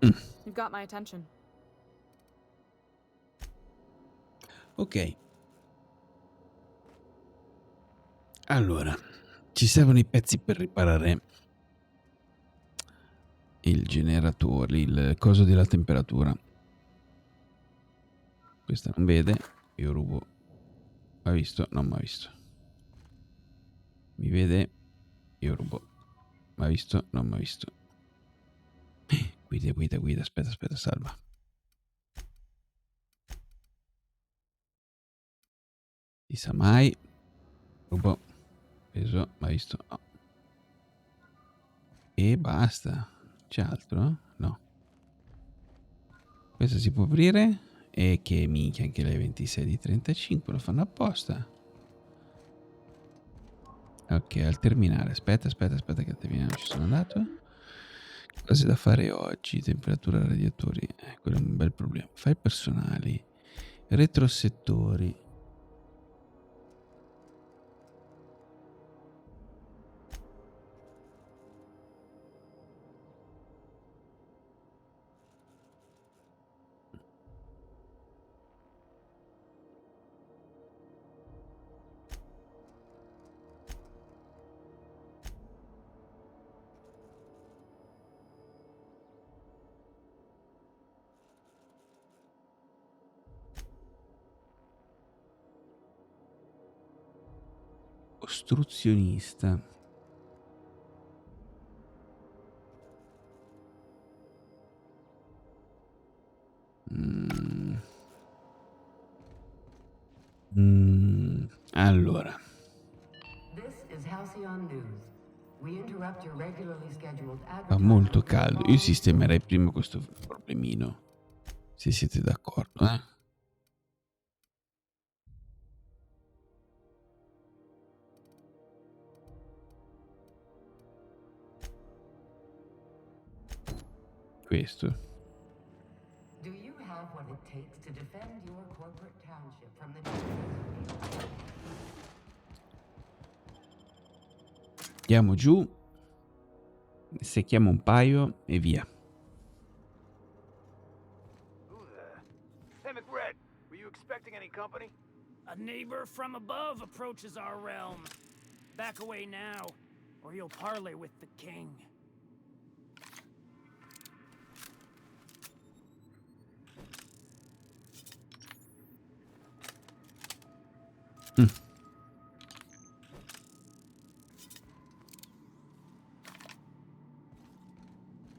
You've got my attention. Ok. Allora, ci servono i pezzi per riparare il generatore, il coso della temperatura. Questa non vede, io rubo. Ha visto? Non mi ha visto. Mi vede? Io rubo. Mi ha visto? Non mi ha visto. Guida, aspetta, salva. Si sa mai. Rubo. Peso, mi ha visto? No. E basta. C'è altro? No. Questo si può aprire. E che minchia, anche le 26 di 35 lo fanno apposta. Ok, al terminale. Aspetta che al terminale ci sono andato. Cose da fare oggi. Temperatura radiatori. Quello è un bel problema. File personali. Retrosettori. ostruzionista. Allora. Fa molto caldo. Io sistemerei prima questo problemino. Se siete d'accordo, eh? Questo. Do you have what it takes to defend your corporate township from the Andiamo giù, secchiamo un paio e via. Hey, McRed, were you expecting any company? A neighbor from above approaches our realm. Back away now, or you'll parley with the king.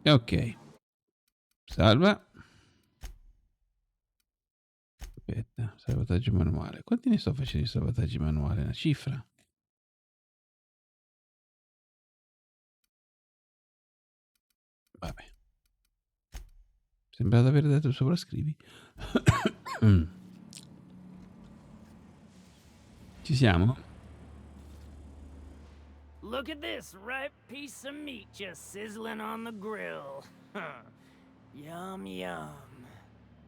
Ok. Salva. Aspetta, salvataggio manuale. Quanti ne sto facendo di salvataggi manuali? Una cifra? Vabbè. Sembra di aver detto sovrascrivi. Ci siamo? Look at this ripe piece of meat just sizzling on the grill. Yum, yum.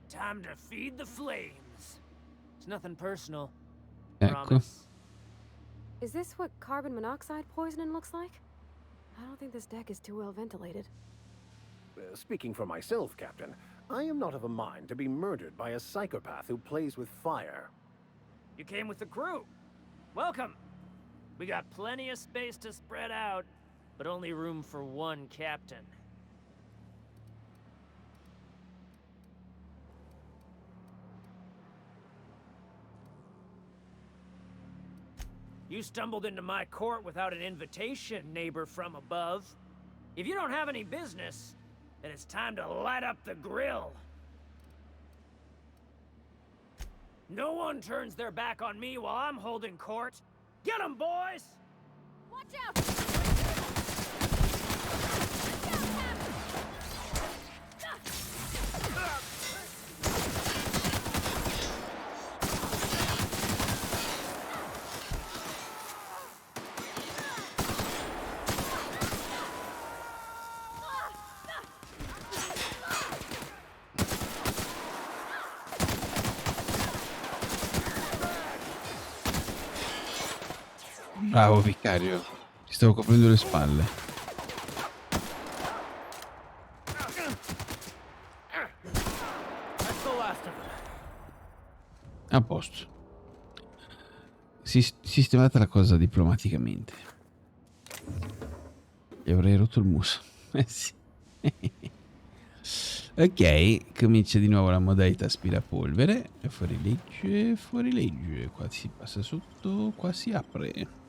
Time to feed the flames. It's nothing personal. Ecco. Is this what carbon monoxide poisoning looks like? I don't think this deck is too well ventilated. Speaking for myself, Captain, I am not of a mind to be murdered by a psychopath who plays with fire. You came with the crew. Welcome. We got plenty of space to spread out, but only room for one captain. You stumbled into my court without an invitation, neighbor from above. If you don't have any business, then it's time to light up the grill. No one turns their back on me while I'm holding court. Get 'em, boys! Watch out! Bravo vicario, ti stavo coprendo le spalle. A posto. Sistemata la cosa diplomaticamente. Gli avrei rotto il muso. Sì. Ok, comincia di nuovo la modalità aspirapolvere. Fuori legge. Qua si passa sotto, qua si apre.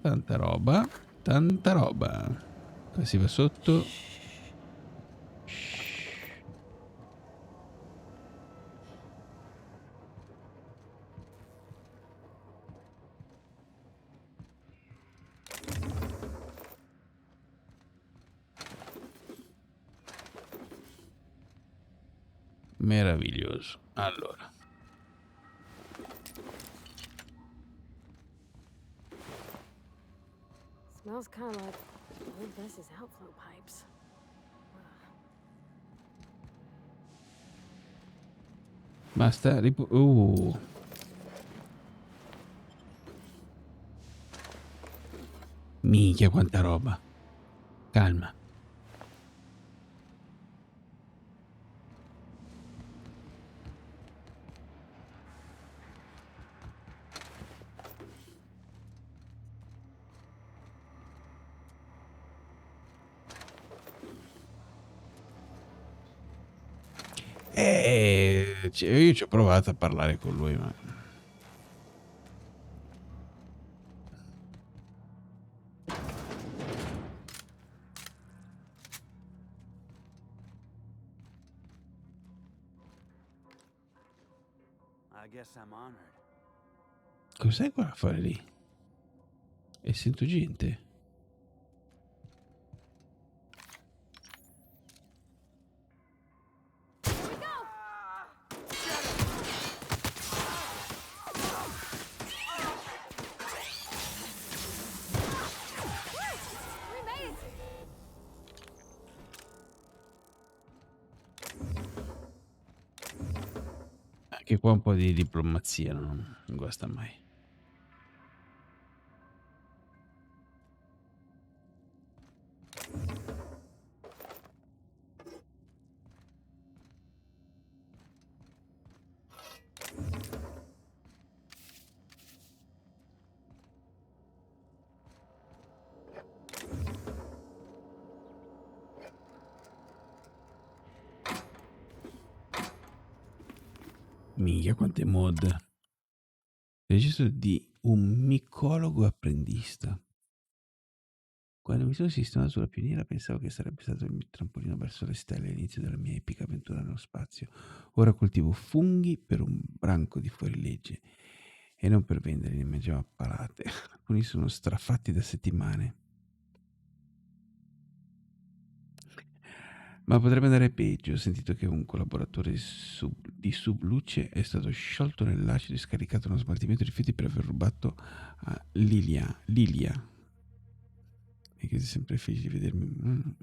Tanta roba, tanta roba. Qua si va sotto. Meraviglioso. Allora. Smells kind of like old Bess's outflow pipes. Basta. Minchia quanta roba. Calma. io ci ho provato a parlare con lui, ma... I guess I'm honored. Cos'è quella fuori lì? E sento gente. Anche qua un po' di diplomazia non guasta mai. Minchia, quante mod. Registro di un micologo apprendista. Quando mi sono sistemato sulla pioniera pensavo che sarebbe stato il mio trampolino verso le stelle all'inizio della mia epica avventura nello spazio. Ora coltivo funghi per un branco di fuorilegge e non per venderli, ne mangiamo a palate. Alcuni sono strafatti da settimane. Ma potrebbe andare peggio. Ho sentito che un collaboratore di Subluce è stato sciolto nell'acido e scaricato uno smaltimento di rifiuti per aver rubato a Lilia. E che sei sempre felice di vedermi.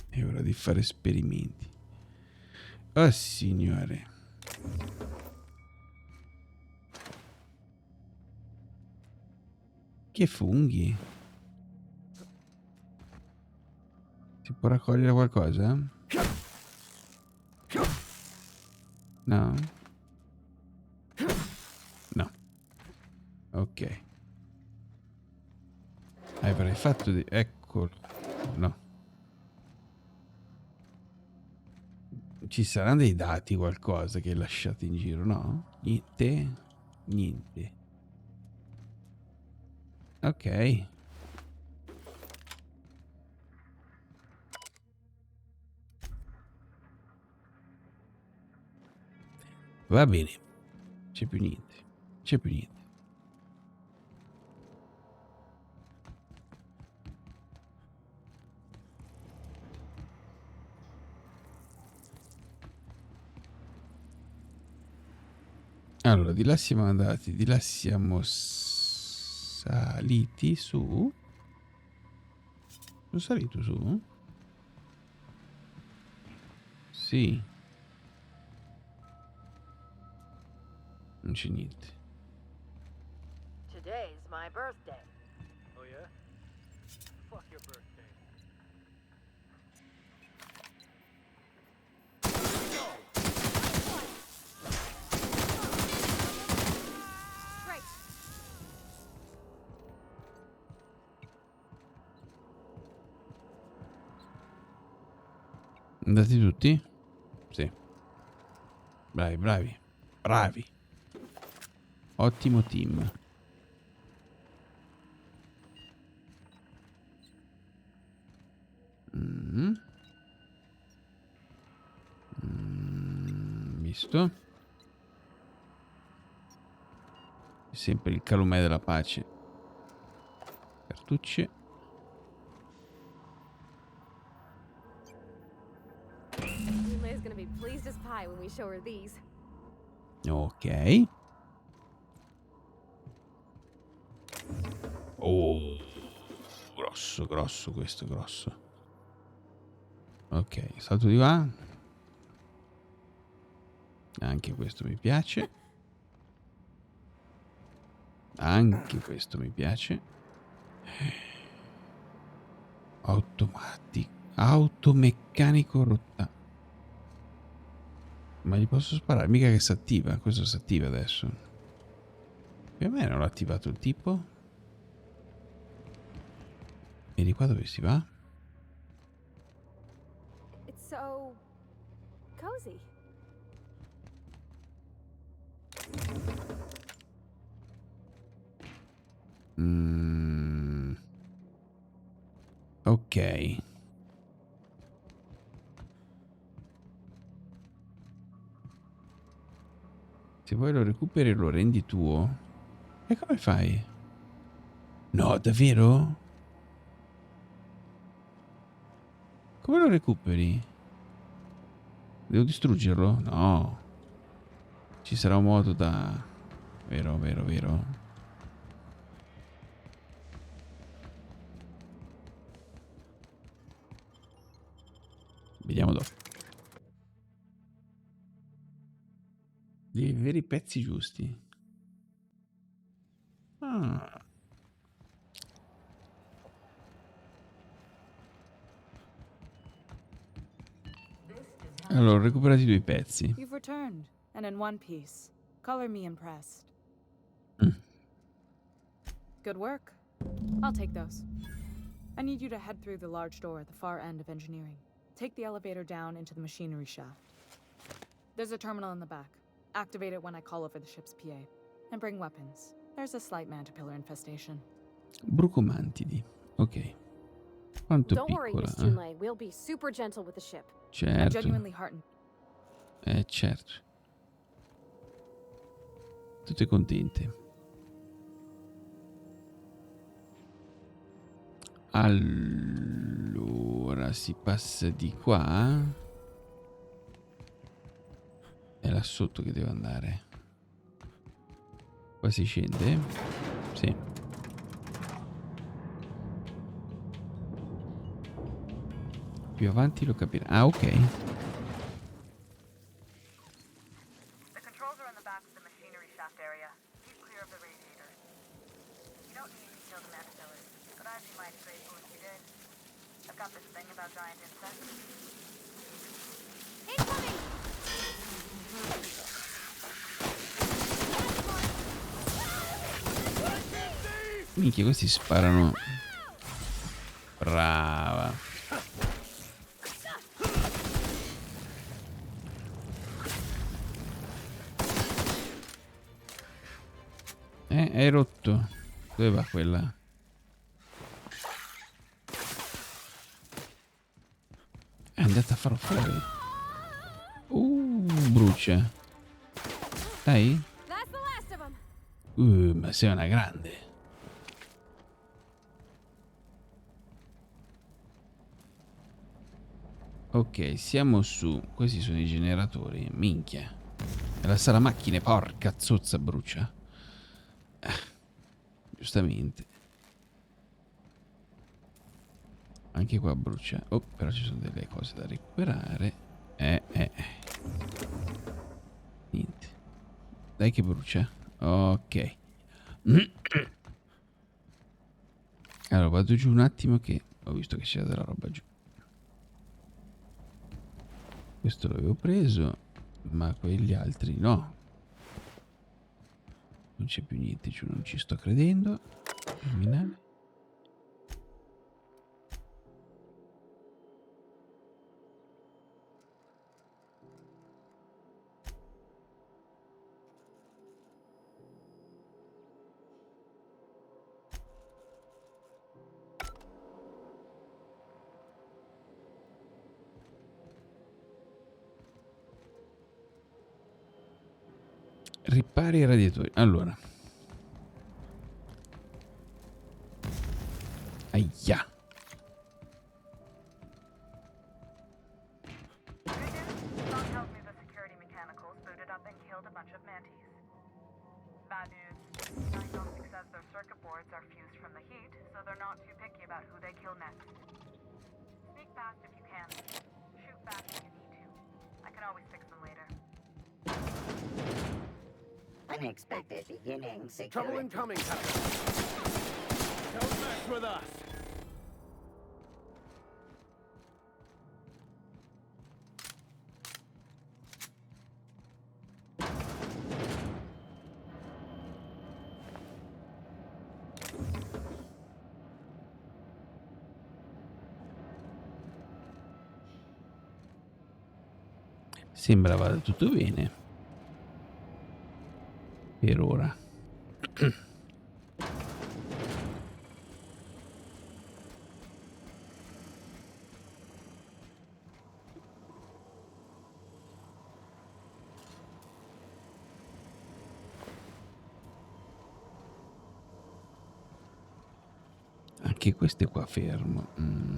È ora di fare esperimenti. Oh signore. Che funghi? Si può raccogliere qualcosa? No? No. Ok. Avrei fatto di... Eccolo. No. Ci saranno dei dati, qualcosa che lasciate in giro, no? Niente? Niente. Ok. Va bene. C'è più niente. C'è più niente. Allora, di là siamo andati, di là siamo saliti su. Sono salito su? Sì. Non c'è niente. Today's my birthday. Oh yeah? Fuck your birthday. Right. Andati tutti? Sì. Bravi, bravi. Bravi. Ottimo team. Visto? Sempre il calumè della pace. Cartucce. May's gonna be pleased as pie when we show her these. Ok. Oh, grosso, grosso questo, grosso. Ok, salto di qua. Anche questo mi piace. Anche questo mi piace. Automeccanico rotta. Ma gli posso sparare? Mica che si attiva. Questo si attiva adesso. Più o meno l'ho attivato il tipo. E di qua dove si va? so cozy. Ok. Se vuoi lo recuperi lo rendi tuo. E come fai? No, davvero? Come lo recuperi? Devo distruggerlo? No. Ci sarà un modo da... Vero, vero, vero. Vediamo dopo. I veri pezzi giusti. Ah. Allora, ho recuperato i 2 pezzi. You've returned, and in one piece. Color me impressed. Good work. I'll take those. I need you to head through the large door at the far end of engineering. Take the elevator down into the machinery shaft. There's a terminal in the back. Activate it when I call over the ship's PA. And bring weapons. There's a slight mantipillar infestation. Brucomantidi. Ok. Quanto Don't worry, piccola, Miss Junlei. We'll be super gentle with the ship. Certo. I'm genuinely heartened. Certo. Tutte contente. Allora, si passa di qua. È là sotto che devo andare. Qua si scende? Sì. Più avanti lo capirà. Ah, ok. The controls are in the back of the machinery shaft area. Keep clear of the radiators. You don't need to kill the mantipillars, but I'd be mighty grateful if you did. I've got this thing about giant insects. Incoming! Minchia, questi sparano. Brava. Hai rotto. Dove va quella? È andata a farlo fuori. Brucia. Dai? Ma sei una grande. Ok, siamo su. Questi sono i generatori. Minchia. È la sala macchine, porca zozza, brucia. Giustamente. Anche qua brucia. Oh, però ci sono delle cose da recuperare. Niente. Dai che brucia. Ok. Allora vado giù un attimo che ho visto che c'era della roba giù. Questo l'avevo preso, ma quegli altri no. Non c'è più niente giù, non ci sto credendo. Terminale. Ripari i radiatori. Allora. Aia. Bad news. Diagnostic says their circuit boards are fused from the heat, so they're not too picky about who they kill next. Sneak past if you can. Shoot back if you need to. I can always fix them later. Unexpected beginning security. Trouble incoming, Captain. Don't mess with us. Sembra vada tutto bene. Per ora. Anche questo è qua fermo.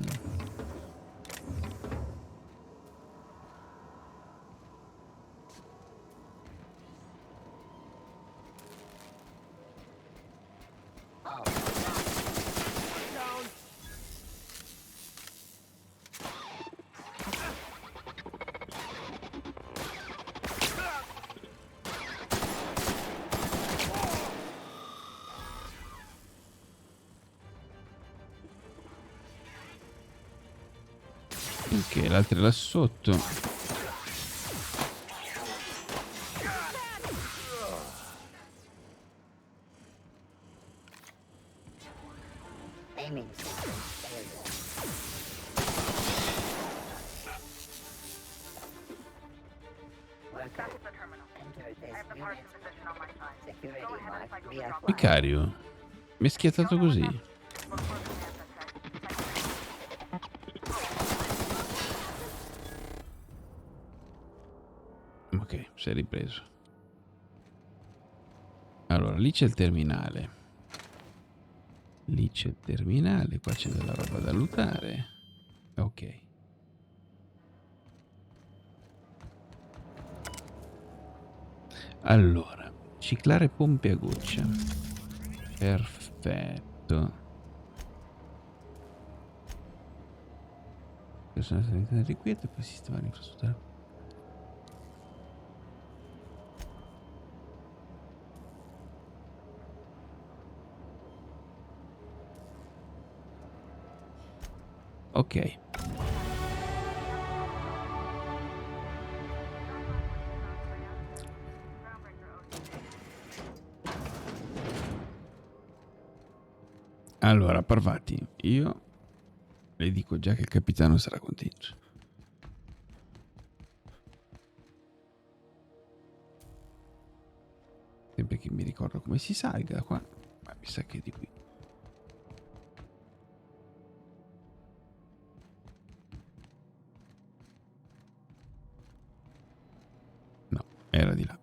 Ok, l'altra è là sotto. Vicario, mi è schiattato così. Ok, si è ripreso. Allora, lì c'è il terminale. Lì c'è il terminale, qua c'è della roba da lootare. Ok. Allora, ciclare pompe a goccia. Perfetto. Persona sanitaria irrequieta e poi sistemare l'infrastruttura. Ok. Allora, Parvati, io le dico già che il capitano sarà contento. Sempre che mi ricordo come si salga da qua, ma mi sa che è di qui. No, era di là.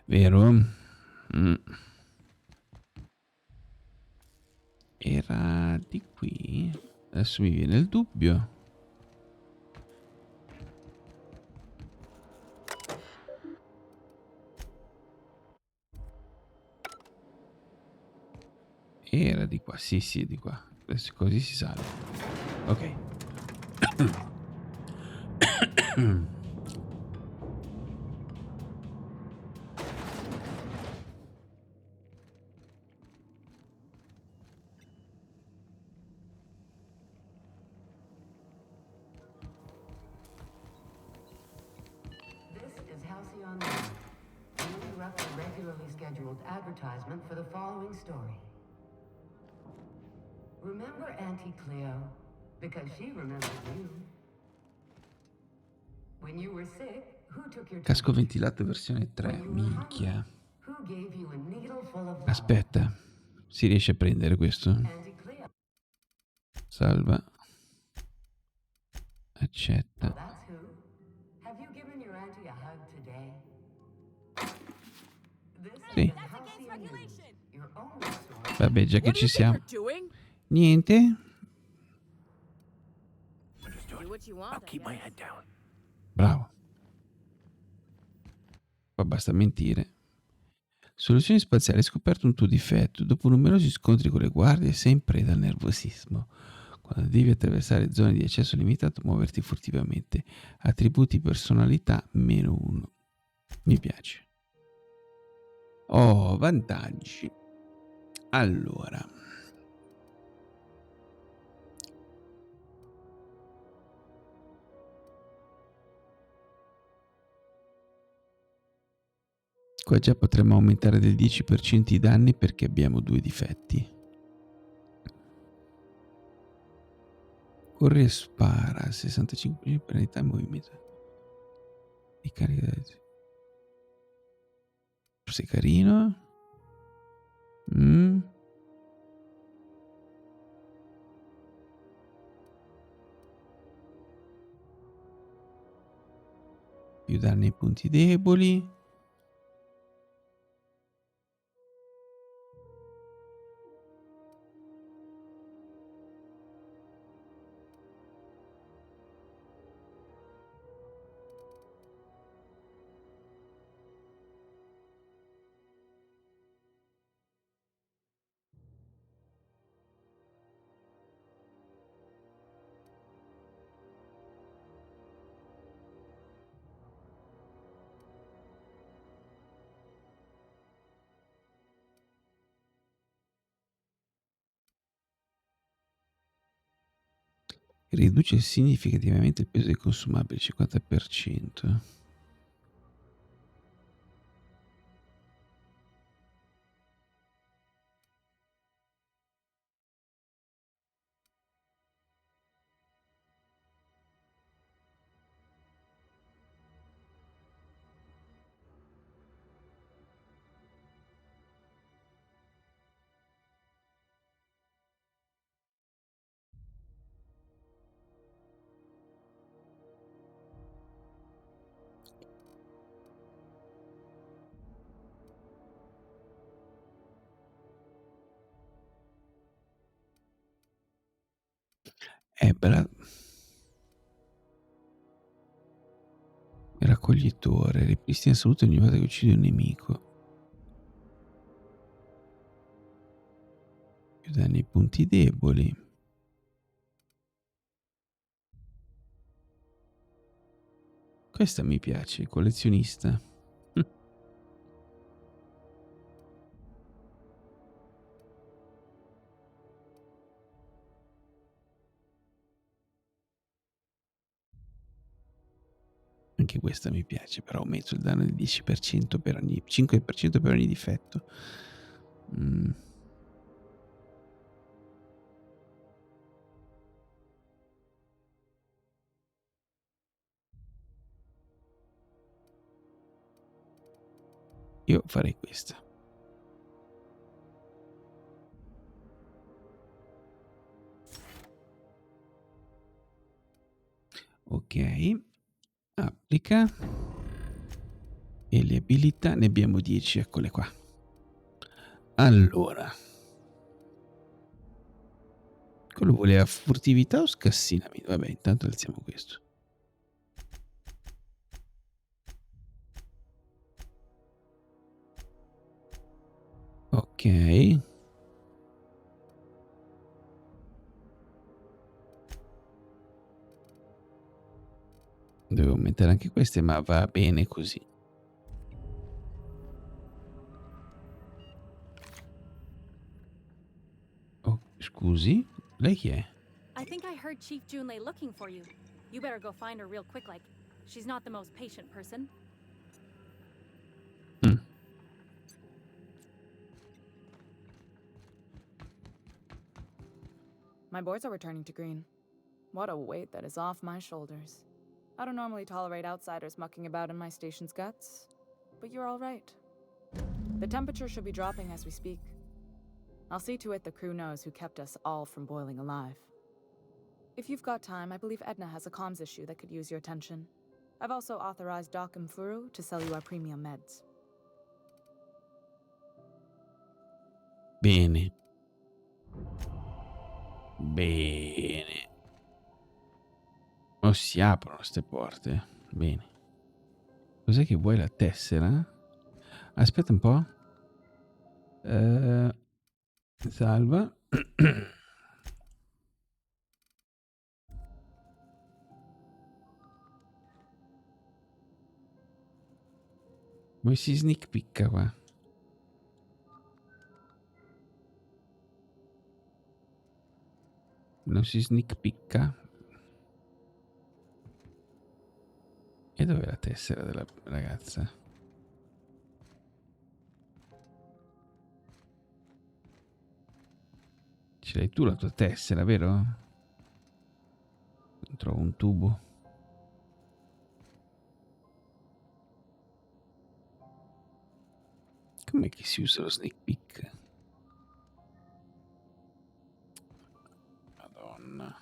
Vero? Era di qui? Adesso mi viene il dubbio. Era di qua, sì, sì, di qua. Adesso così si sale. Ok. Interrupt a regularly scheduled advertisement for the following story. Remember Auntie Cleo? Because she remembers you. When you were sick, who took your Casco ventilato versione 3, minchia. Who gave you a needle full of love? Aspetta, si riesce a prendere questo? Auntie Cleo. Salva. Accetta. That's who. Have you given your auntie a hug today? Sì. Vabbè, già che ci siamo. Niente. Bravo. Qua basta mentire. Soluzioni spaziali, hai scoperto un tuo difetto. Dopo numerosi scontri con le guardie sei in preda al nervosismo. Quando devi attraversare zone di accesso limitato, muoverti furtivamente. Attributi personalità -1. Mi piace. Oh, vantaggi. Allora. Qua già potremmo aumentare del 10% i danni perché abbiamo 2 difetti. Corre e spara, 65% penalità in movimento. E carica. Sei carino. Più danni ai punti deboli. Riduce significativamente il peso dei consumabili, 50%. Bella. Raccoglitore, ripristina salute ogni volta che uccide un nemico. Più danni ai punti deboli. Questa mi piace, collezionista. Anche questa mi piace, però aumento il danno del 10% per ogni 5% per ogni difetto. Io farei questa. Ok, applica. E le abilità ne abbiamo 10, eccole qua. Allora, quello voleva furtività o scassinamento? Vabbè, intanto alziamo questo. Ok. Devo aumentare anche queste, ma va bene così. Oh, scusi, lei chi è? I think I heard Chief Junlei looking for you. You better go find her real quick, like, she's not the most patient person. My boards are returning to green. What a weight that is off my shoulders. I don't normally tolerate outsiders mucking about in my station's guts, but you're all right. The temperature should be dropping as we speak. I'll see to it the crew knows who kept us all from boiling alive. If you've got time, I believe Edna has a comms issue that could use your attention. I've also authorized Doc and Furu to sell you our premium meds. Bene. Bene. Oh, si aprono ste porte. Bene. Cos'è che vuoi, la tessera? Aspetta un po'. Salva. Come si sneak picca qua? Non si sneak picca? E dov'è la tessera della ragazza? Ce l'hai tu la tua tessera, vero? Non trovo un tubo. Com'è che si usa lo sneak peek? Madonna.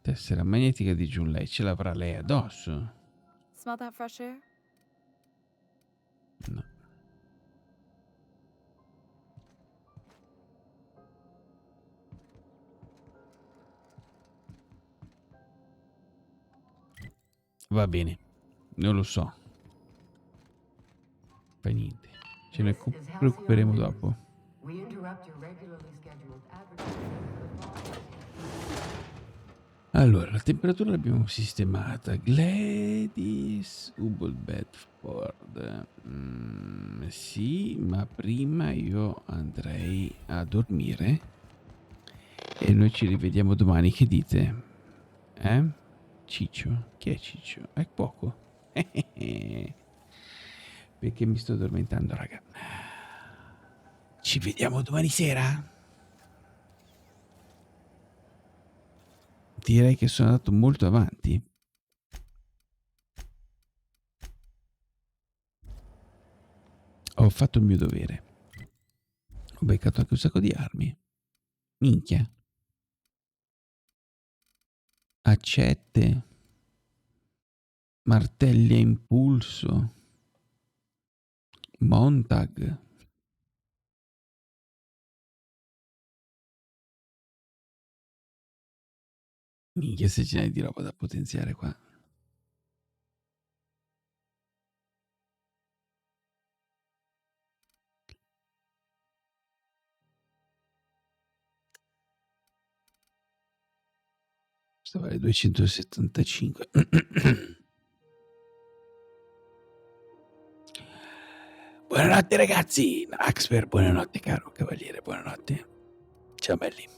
Tessera magnetica di Jun, lei ce l'avrà lei addosso? Smell that fresh air? No. Va bene, non lo so. Fa niente, ce ne preoccuperemo dopo. We interrupt your regularly scheduled advertisement for the fall. Allora, la temperatura l'abbiamo sistemata. Gladys Hubble Bedford. Sì, ma prima io andrei a dormire e noi ci rivediamo domani. Che dite? Ciccio? Chi è Ciccio? È poco. Perché mi sto addormentando, raga. Ci vediamo domani sera? Direi che sono andato molto avanti. Ho fatto il mio dovere. Ho beccato anche un sacco di armi. Minchia. Accette. Martelli a impulso. Montag. Minchia se ce n'è di roba da potenziare qua. Questo vale 275. Buonanotte ragazzi. Axper, buonanotte caro cavaliere, buonanotte. Ciao belli.